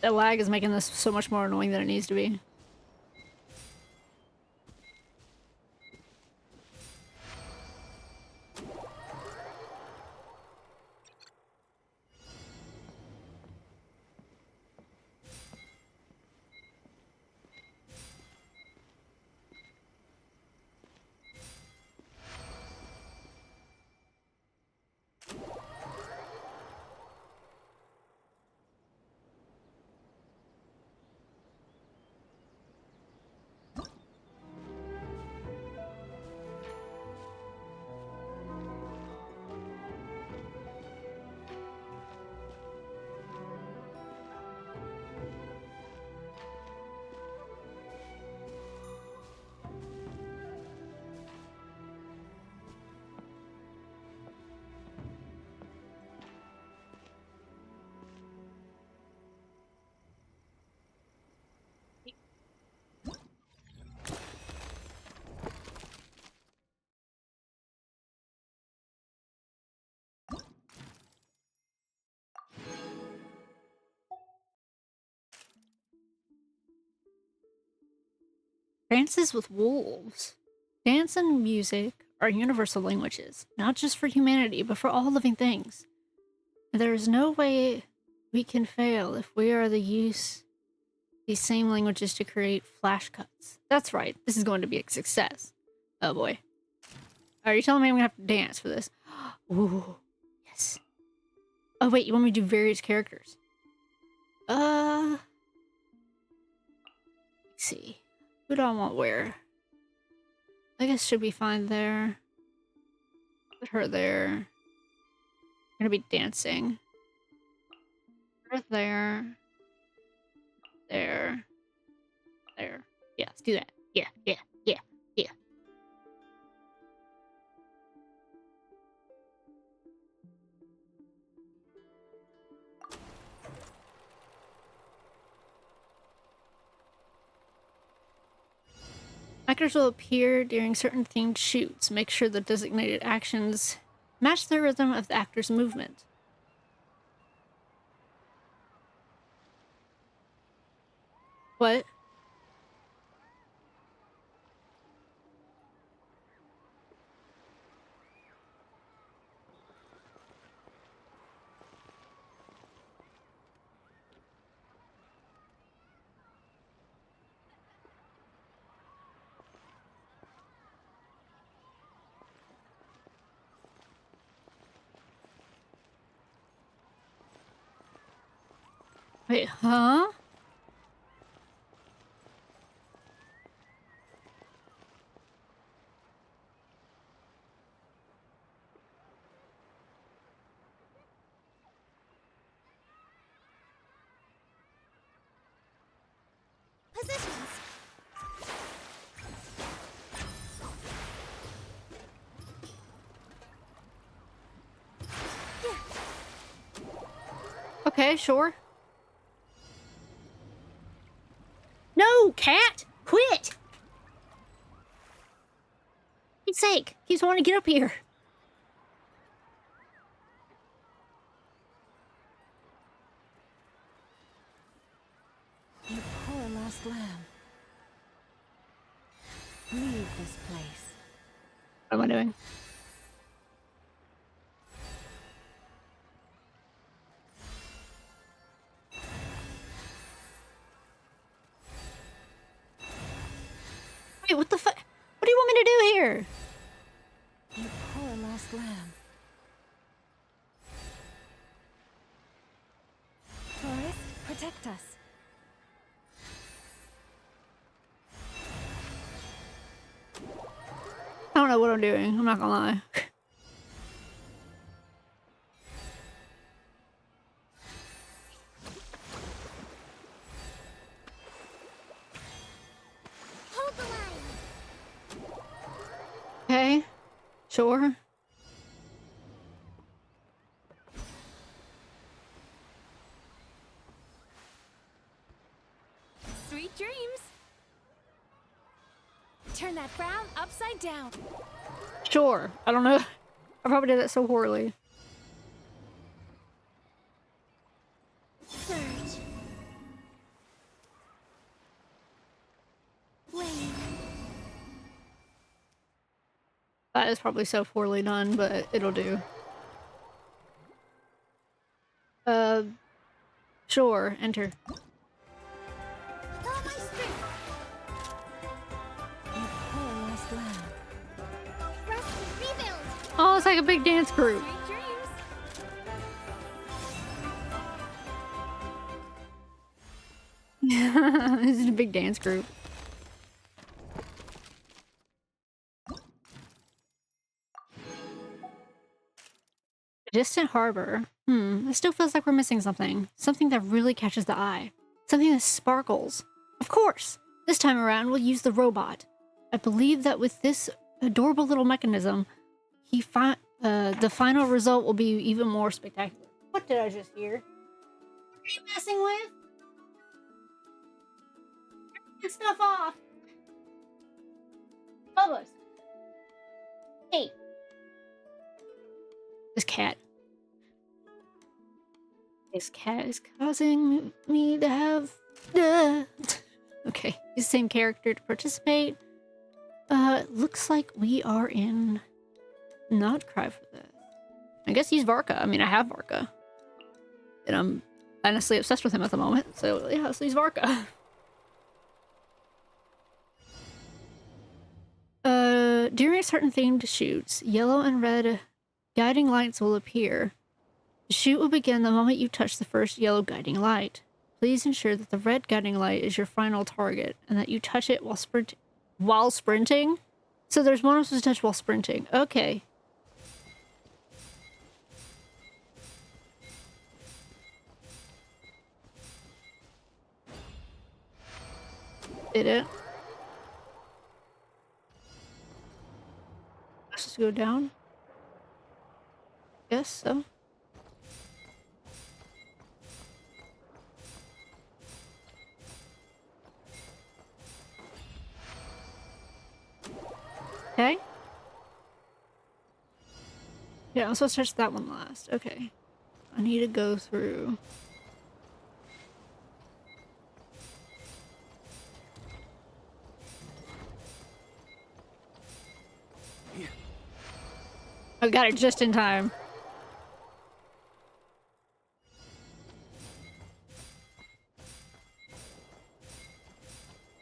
That lag is making this so much more annoying than it needs to be. Dances with wolves. Dance and music are universal languages, not just for humanity, but for all living things. There is no way we can fail if we are the use these same languages to create flash cuts. That's right, this is going to be a success. Oh boy. Are you telling me I'm gonna have to dance for this? Ooh, yes. Oh wait, you want me to do various characters? Let's see. Who do I want where? I guess she'll be fine there. Put her there. I'm gonna be dancing. Put her there. There. There. Yeah, let's do that. Yeah, yeah, yeah, yeah. Actors will appear during certain themed shoots. Make sure the designated actions match the rhythm of the actor's movement. What? Wait, huh? Positions. Okay, sure. No, cat! Quit! For Pete's sake, keeps wanting to get up here. last lamb. Leave this place. What am I doing? Wait, what the fuck? What do you want me to do here? You poor lost lamb. Forest, protect us. I don't know what I'm doing. I'm not gonna lie. Hold the line. Okay. Sure. Sweet dreams. Turn that frown upside down. Sure. I don't know. I probably did that so poorly. Surge. Wave. That is probably so poorly done, but it'll do. Sure. Enter. Oh, it's like a big dance group. This is a big dance group. Distant harbor. It still feels like we're missing something. Something that really catches the eye. Something that sparkles. Of course! This time around, we'll use the robot. I believe that with this adorable little mechanism, the final result will be even more spectacular. What did I just hear? What are you messing with? Turn stuff off! Bubbles! Hey! This cat. This cat is causing me to have... Okay, the same character to participate. Looks like we are in Nod-Krai for this. I guess he's Varka. I mean, I have Varka. And I'm honestly obsessed with him at the moment. So, yeah, so he's Varka. During certain themed shoots, yellow and red guiding lights will appear. The shoot will begin the moment you touch the first yellow guiding light. Please ensure that the red guiding light is your final target and that you touch it while sprinting. So there's one I'm supposed to touch while sprinting. Okay. Did it? Let's go down. Yes, so. Okay. Yeah, I'm supposed to touch that one last. Okay. I need to go through. I got it just in time.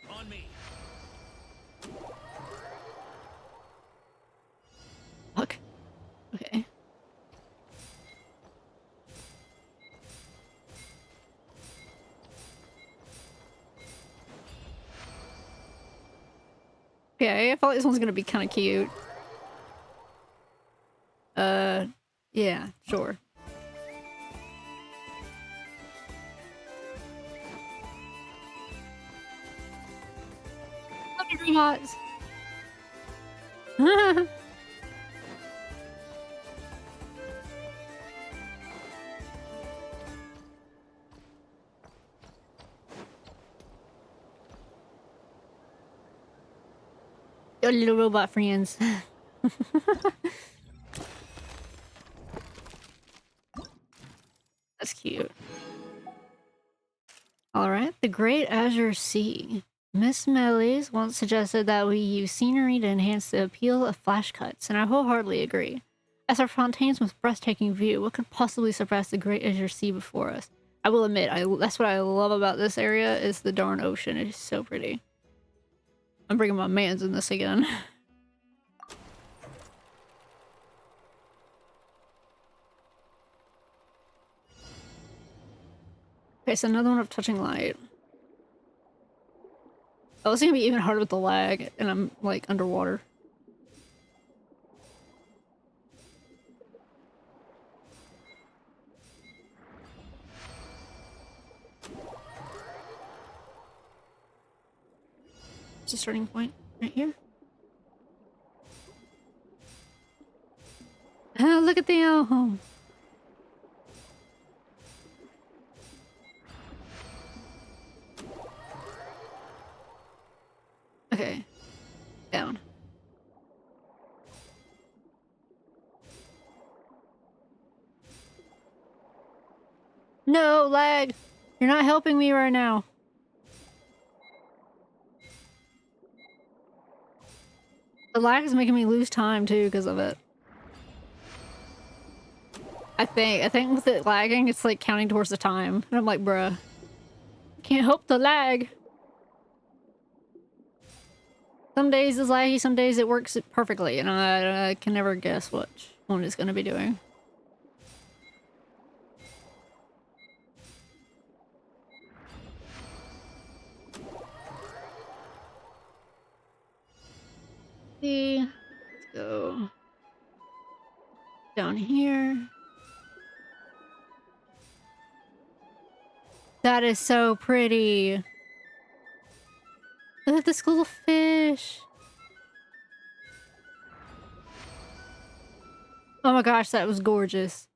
On me. Fuck. Okay. Okay, I thought this one's gonna be kind of cute. Yeah, sure. Love your robots. Your little robot friends. That's cute. All right. The Great Azure Sea. Miss Melis once suggested that we use scenery to enhance the appeal of flash cuts, and I wholeheartedly agree. As our Fontaine's most breathtaking view, what could possibly surpass the Great Azure Sea before us? I will admit, that's what I love about this area, is the darn ocean. It is so pretty. I'm bringing my mans in this again. Okay, so another one of touching light. Oh, it's gonna be even harder with the lag, and I'm like underwater. It's a starting point right here. Ah, look at the home. Okay. Down. No, lag! You're not helping me right now. The lag is making me lose time too because of it. I think with it lagging, it's like counting towards the time. And I'm like, bruh. Can't help the lag. Some days it's laggy, some days it works perfectly, and I can never guess which one it's gonna be doing. See, let's go down here. That is so pretty. Look at this little fish. Oh my gosh, that was gorgeous.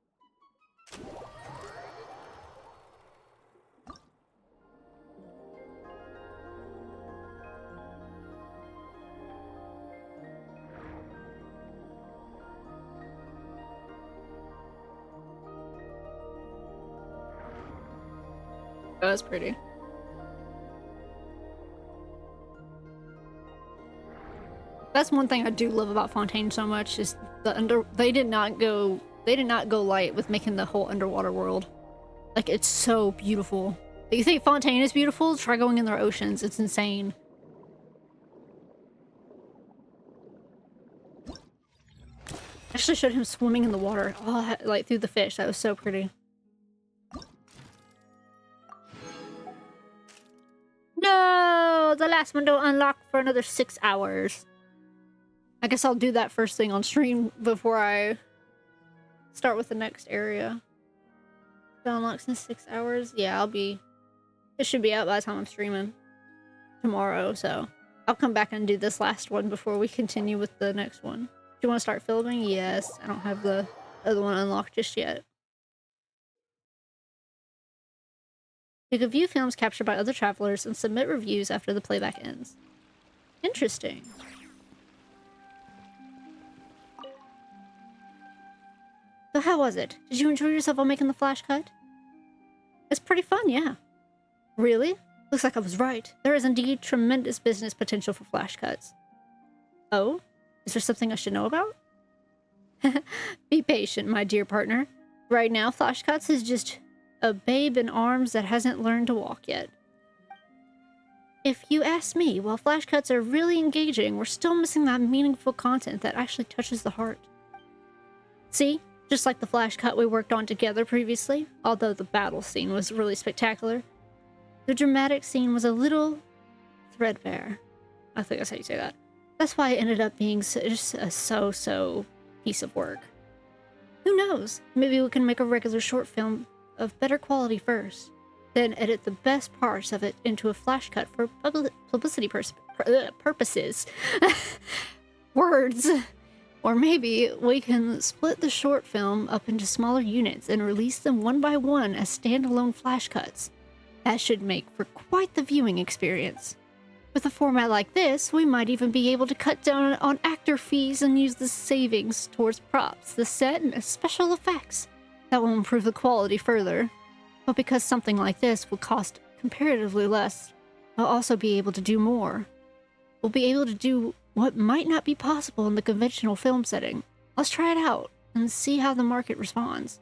That was pretty. That's one thing I do love about Fontaine so much is they did not go light with making the whole underwater world. Like, it's so beautiful. You think Fontaine is beautiful? Try going in their oceans. It's insane. I actually showed him swimming in the water. Oh, like through the fish. That was so pretty. No! The last window unlocked for another 6 hours. I guess I'll do that first thing on stream before I start with the next area. It unlocks in 6 hours. Yeah, it should be out by the time I'm streaming tomorrow, so I'll come back and do this last one before we continue with the next one. Do you want to start filming? Yes. I don't have the other one unlocked just yet. You can view films captured by other travelers and submit reviews after the playback ends. Interesting. So how was it? Did you enjoy yourself while making the flash cut? It's pretty fun, yeah. Really? Looks like I was right. There is indeed tremendous business potential for flash cuts. Oh? Is there something I should know about? Be patient, my dear partner. Right now, flash cuts is just a babe in arms that hasn't learned to walk yet. If you ask me, while flash cuts are really engaging, we're still missing that meaningful content that actually touches the heart. See? Just like the flash cut we worked on together previously, although the battle scene was really spectacular, the dramatic scene was a little threadbare. I think that's how you say that. That's why it ended up being just a so-so piece of work. Who knows? Maybe we can make a regular short film of better quality first, then edit the best parts of it into a flash cut for publicity purposes. Words. Or maybe we can split the short film up into smaller units and release them one by one as standalone flash cuts. That should make for quite the viewing experience. With a format like this, we might even be able to cut down on actor fees and use the savings towards props, the set, and special effects. That will improve the quality further. But because something like this will cost comparatively less, I'll also be able to do more. We'll be able to do what might not be possible in the conventional film setting. Let's try it out and see how the market responds.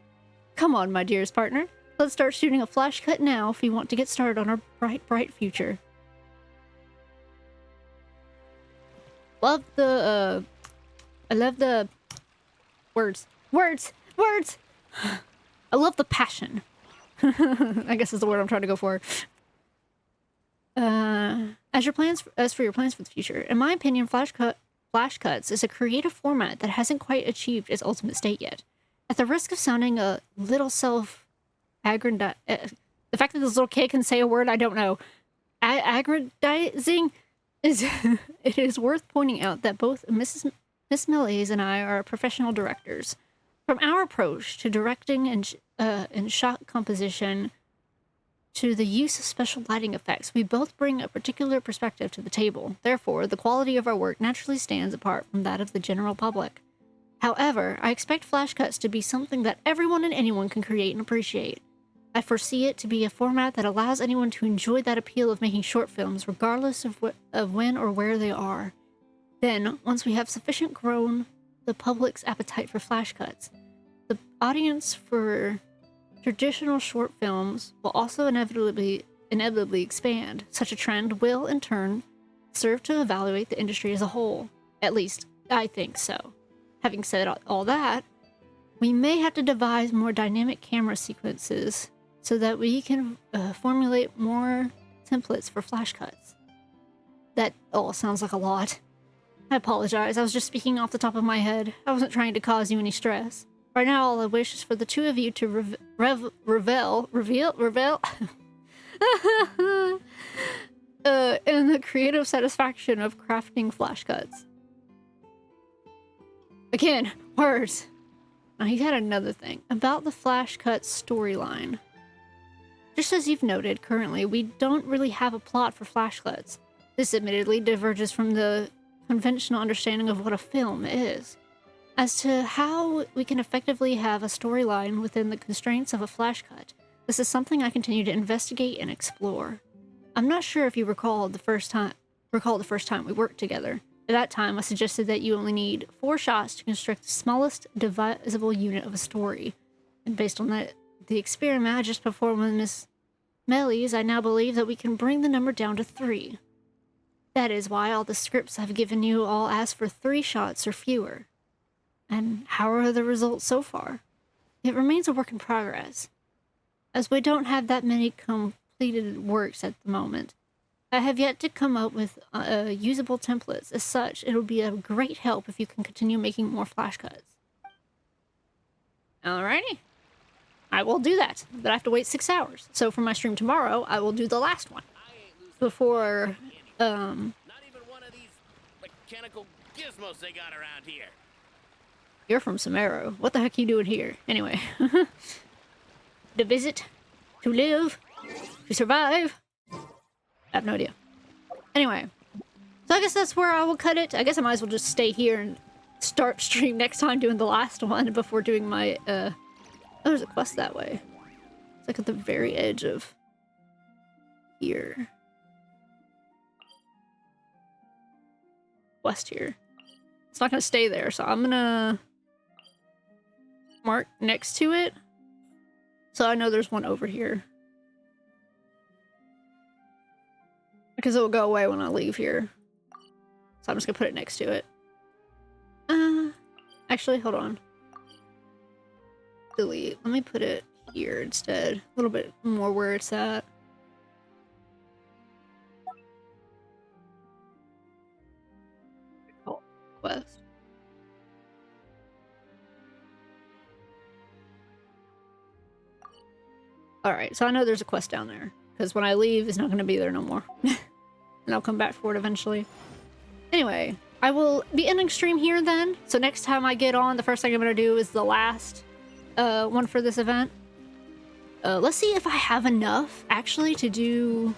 Come on, my dearest partner. Let's start shooting a flash cut now if we want to get started on our bright, bright future. I love the words. I love the passion. I guess is the word I'm trying to go for. As for your plans for the future, in my opinion, flash cuts is a creative format that hasn't quite achieved its ultimate state yet. At the risk of sounding a little the fact that this little kid can say a word I don't know, aggrandizing is it is worth pointing out that both Miss Melaise and I are professional directors. From our approach to directing and shot composition to the use of special lighting effects, we both bring a particular perspective to the table. Therefore, the quality of our work naturally stands apart from that of the general public. However, I expect flash cuts to be something that everyone and anyone can create and appreciate. I foresee it to be a format that allows anyone to enjoy that appeal of making short films, regardless of when or where they are. Then, once we have sufficient grown the public's appetite for flash cuts, the audience for traditional short films will also inevitably expand. Such a trend will, in turn, serve to evaluate the industry as a whole. At least, I think so. Having said all that, we may have to devise more dynamic camera sequences so that we can formulate more templates for flash cuts. That all sounds like a lot. I apologize, I was just speaking off the top of my head. I wasn't trying to cause you any stress. Right now, all I wish is for the two of you to reveal in the creative satisfaction of crafting flash cuts. Again, words. Now, he had another thing about the flash cut storyline. Just as you've noted, currently, we don't really have a plot for flash cuts. This admittedly diverges from the conventional understanding of what a film is. As to how we can effectively have a storyline within the constraints of a flash cut, this is something I continue to investigate and explore. I'm not sure if you recall the first time we worked together. At that time, I suggested that you only need 4 shots to construct the smallest divisible unit of a story. And based on the experiment I just performed with Miss Melaise, I now believe that we can bring the number down to 3. That is why all the scripts I've given you all ask for 3 shots or fewer. And how are the results so far? It remains a work in progress, as we don't have that many completed works at the moment. I have yet to come up with usable templates. As such, it would be a great help if you can continue making more flash cuts. Alrighty. I will do that, but I have to wait 6 hours. So for my stream tomorrow, I will do the last one. Before, Not even one of these mechanical gizmos they got around here. You're from Samaro. What the heck are you doing here? Anyway. To visit, to live, to survive. I have no idea. Anyway. So I guess that's where I will cut it. I guess I might as well just stay here and start stream next time doing the last one before doing my, Oh, there's a quest that way. It's like at the very edge of here. Quest here. It's not gonna stay there, so I'm gonna mark next to it. So I know there's one over here. Because it will go away when I leave here. So I'm just gonna put it next to it. Actually, hold on. Delete. Let me put it here instead. A little bit more where it's at. Oh, quest. Alright, so I know there's a quest down there. Because when I leave, it's not going to be there no more. And I'll come back for it eventually. Anyway, I will be ending stream here then. So next time I get on, the first thing I'm going to do is the last one for this event. Let's see if I have enough, actually, to do...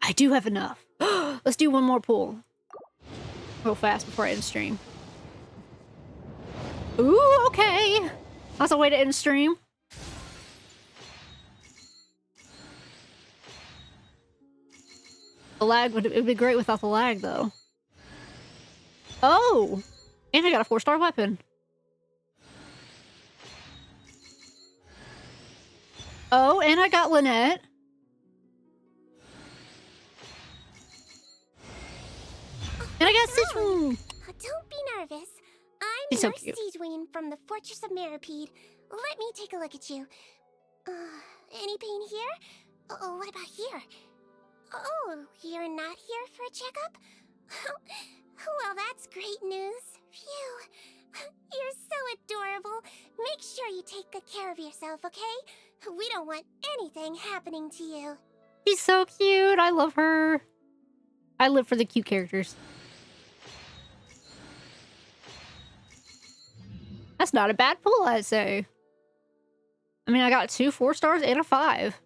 I do have enough. Let's do one more pool. Real fast before I end stream. Ooh, okay! That's a way to end stream. The lag would, it would be great without the lag, though. Oh! And I got a 4-star weapon. Oh, and I got Lynette. And I got Sichuan. Don't be nervous. I'm He's so Nurse cute. Sijuan from the Fortress of Mirapede. Let me take a look at you. Any pain here? Oh, what about here? Oh, you're not here for a checkup? Well, that's great news. Phew. You're so adorable. Make sure you take good care of yourself, okay? We don't want anything happening to you. She's so cute. I love her. I live for the cute characters. That's not a bad pull, I'd say. I mean, I got 2 4-stars and a 5.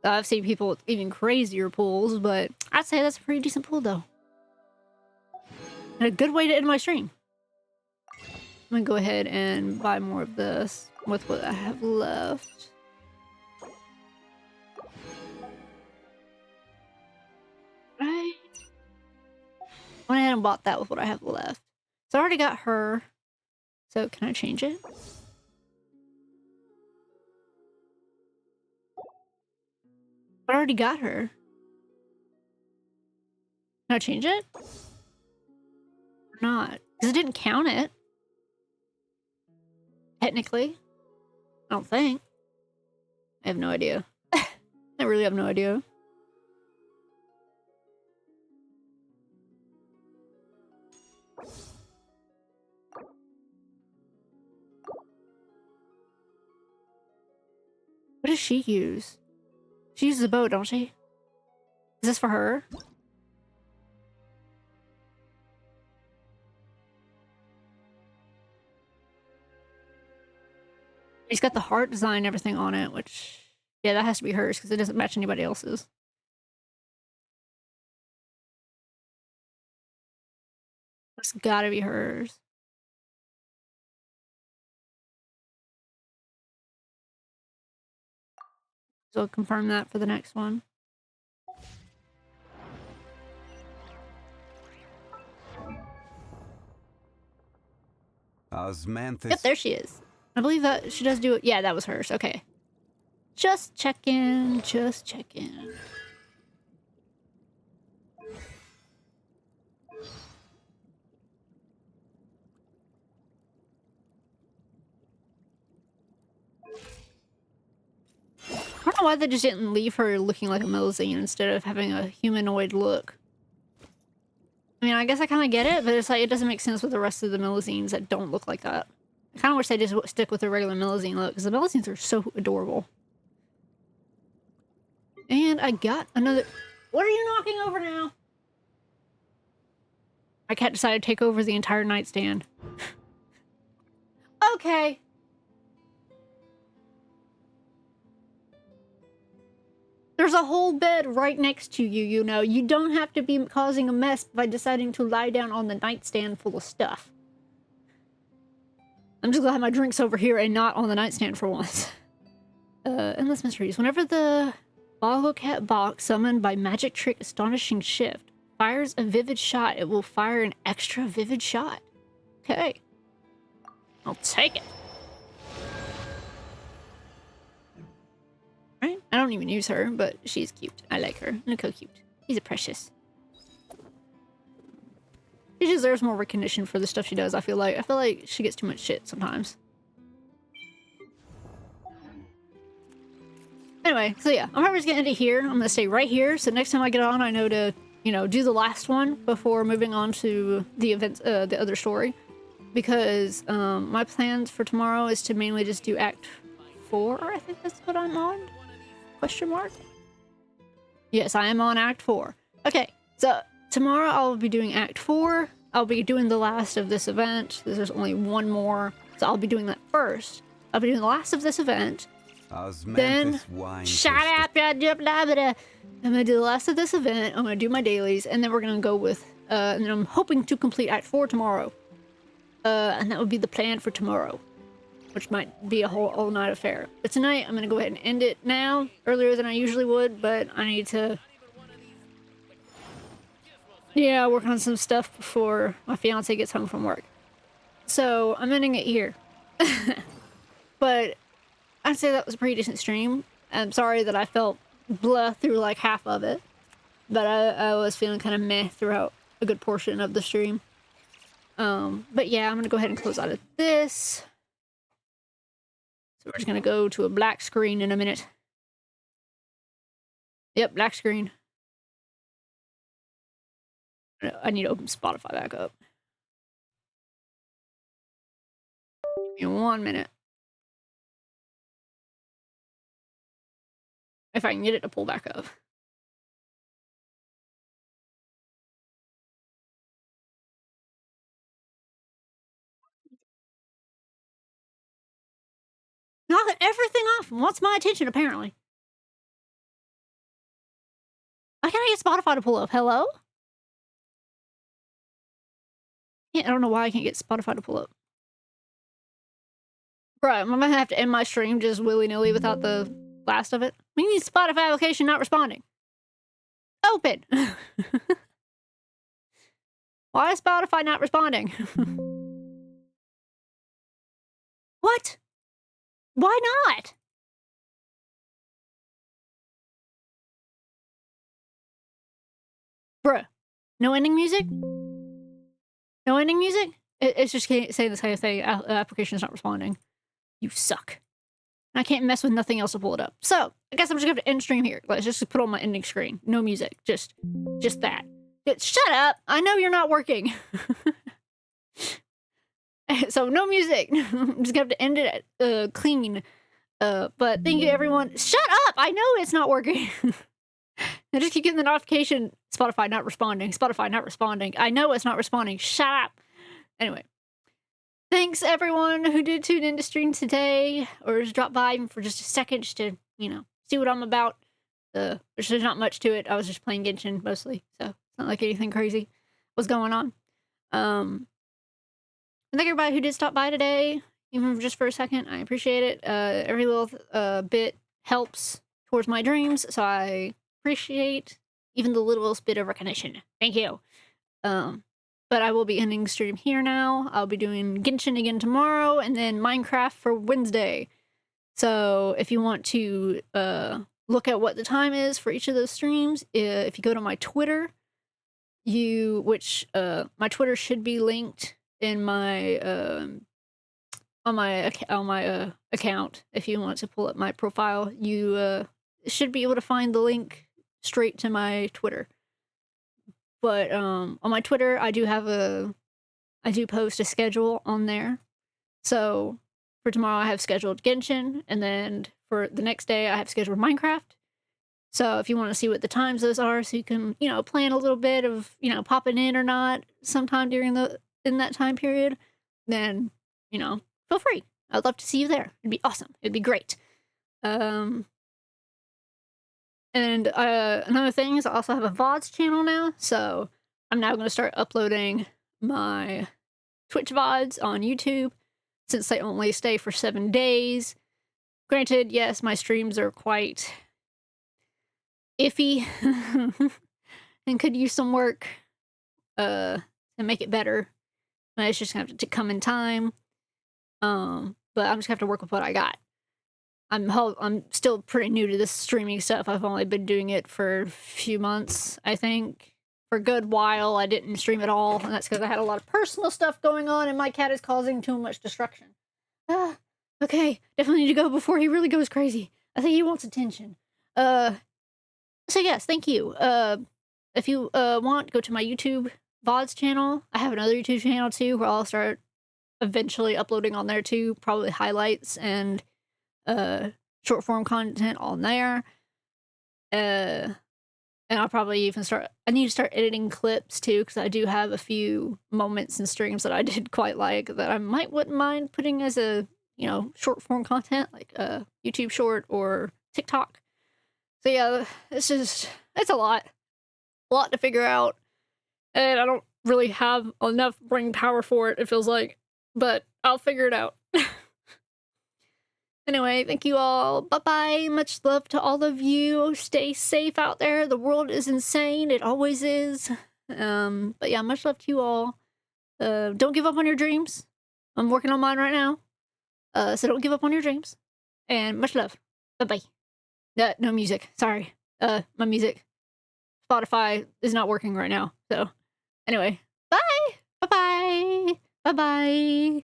I've seen people with even crazier pulls, but I'd say that's a pretty decent pull, though. And a good way to end my stream. I'm gonna go ahead and buy more of this with what I have left. Right. Went ahead and bought that with what I have left. So I already got her. So can I change it? I already got her. Can I change it? Or not? Because it didn't count it. Technically. I don't think. I have no idea. I really have no idea. What does she use? She uses a bow, don't she? Is this for her? She's got the heart design and everything on it, which... Yeah, that has to be hers, because it doesn't match anybody else's. That's gotta be hers. So I'll confirm that for the next one. Osmanthus. Yep, there she is. I believe that she does do it. Yeah, that was hers. Okay. Just checking. Just checking. I don't know why they just didn't leave her looking like a Melusine instead of having a humanoid look. I mean, I guess I kind of get it, but it's like, it doesn't make sense with the rest of the Melusines that don't look like that. I kind of wish they just stick with the regular Melusine look, because the Melusines are so adorable. And I got another... What are you knocking over now? My cat decided to take over the entire nightstand. Okay. There's a whole bed right next to you, you know. You don't have to be causing a mess by deciding to lie down on the nightstand full of stuff. I'm just glad my drink's over here and not on the nightstand for once. Endless mysteries. Whenever the Boggle Cat box summoned by magic trick Astonishing Shift fires a vivid shot, it will fire an extra vivid shot. Okay. I'll take it. Right? I don't even use her, but she's cute. I like her. Look how cute. She's a precious. She deserves more recognition for the stuff she does, I feel like. I feel like she gets too much shit sometimes. Anyway, so yeah, I'm probably just gonna end it here. I'm gonna stay right here, so next time I get on, I know to, you know, do the last one before moving on to the event, the other story. Because, my plans for tomorrow is to mainly just do Act 4, I think that's what I'm on? Question mark? Yes, I am on Act 4. Okay, so tomorrow I'll be doing Act 4. I'll be doing the last of this event. There's only one more, so I'll be doing that first. I'll be doing the last of this event. Then, shut up, I'm gonna do the last of this event. I'm gonna do my dailies, and then we're gonna go with, and then I'm hoping to complete Act 4 tomorrow. And that would be the plan for tomorrow, which might be a whole all-night affair. But tonight, I'm gonna go ahead and end it now, earlier than I usually would, but I need to Yeah, working on some stuff before my fiance gets home from work. So I'm ending it here. But I'd say that was a pretty decent stream. I'm sorry that I felt blah through like half of it. But I was feeling kind of meh throughout a good portion of the stream. But yeah, I'm gonna go ahead and close out of this. So we're just gonna go to a black screen in a minute. Yep, black screen. I need to open Spotify back up. Give me 1 minute. If I can get it to pull back up. Knocking everything off and wants my attention, apparently. Why can't I get Spotify to pull up? Hello? Yeah, I don't know why I can't get Spotify to pull up. Right, I'm gonna have to end my stream just willy-nilly without the last of it. We need Spotify application not responding. Open! Why is Spotify not responding? What? Why not? Bruh. No ending music? No ending music? It's just saying the same thing. Application is not responding. You suck. I can't mess with nothing else to pull it up. So, I guess I'm just gonna have to end stream here. Let's just put on my ending screen. No music. Just that. Shut up! I know you're not working. So, no music. I'm just gonna have to end it clean. But thank you, everyone. Shut up! I know it's not working. I just keep getting the notification. Spotify not responding. Spotify not responding. I know it's not responding. Shut up! Anyway. Thanks, everyone who did tune in to stream today, or just drop by even for just a second just to, you know, see what I'm about. There's not much to it. I was just playing Genshin mostly, so it's not like anything crazy was going on. And thank everybody who did stop by today, even just for a second. I appreciate it. Every little bit helps towards my dreams, so I appreciate even the littlest bit of recognition. Thank you. But I will be ending stream here now. I'll be doing Genshin again tomorrow, and then Minecraft for Wednesday. So if you want to look at what the time is for each of those streams, if you go to my Twitter, my Twitter should be linked in my on my account. If you want to pull up my profile, you should be able to find the link straight to my Twitter. But on my Twitter, I do post a schedule on there. So for tomorrow, I have scheduled Genshin, and then for the next day, I have scheduled Minecraft. So if you want to see what the times those are, so you can, you know, plan a little bit of, you know, popping in or not sometime in that time period, then, you know, feel free. I'd love to see you there. It'd be awesome. It'd be great. And another thing is I also have a VODs channel now, so I'm now going to start uploading my Twitch VODs on YouTube, since they only stay for 7 days. Granted, yes, my streams are quite iffy, and could use some work to make it better. It's just going to have to come in time, but I'm just going to have to work with what I got. I'm still pretty new to this streaming stuff. I've only been doing it for a few months, I think. For a good while, I didn't stream at all, and that's because I had a lot of personal stuff going on, and my cat is causing too much destruction. Okay, definitely need to go before he really goes crazy. I think he wants attention. So yes, thank you. If you want, go to my YouTube VODs channel. I have another YouTube channel too, where I'll start eventually uploading on there too, probably highlights and short form content on there. And I'll probably even I need to start editing clips too, because I do have a few moments and streams that I did quite like that I wouldn't mind putting as a, you know, short form content, like YouTube short or TikTok. So yeah, it's a lot to figure out, and I don't really have enough brain power for it feels like, but I'll figure it out. Anyway, thank you all. Bye-bye. Much love to all of you. Stay safe out there. The world is insane. It always is. But yeah, much love to you all. Don't give up on your dreams. I'm working on mine right now. So don't give up on your dreams. And much love. Bye-bye. No music. Sorry. My music. Spotify is not working right now. So anyway, bye. Bye-bye. Bye-bye.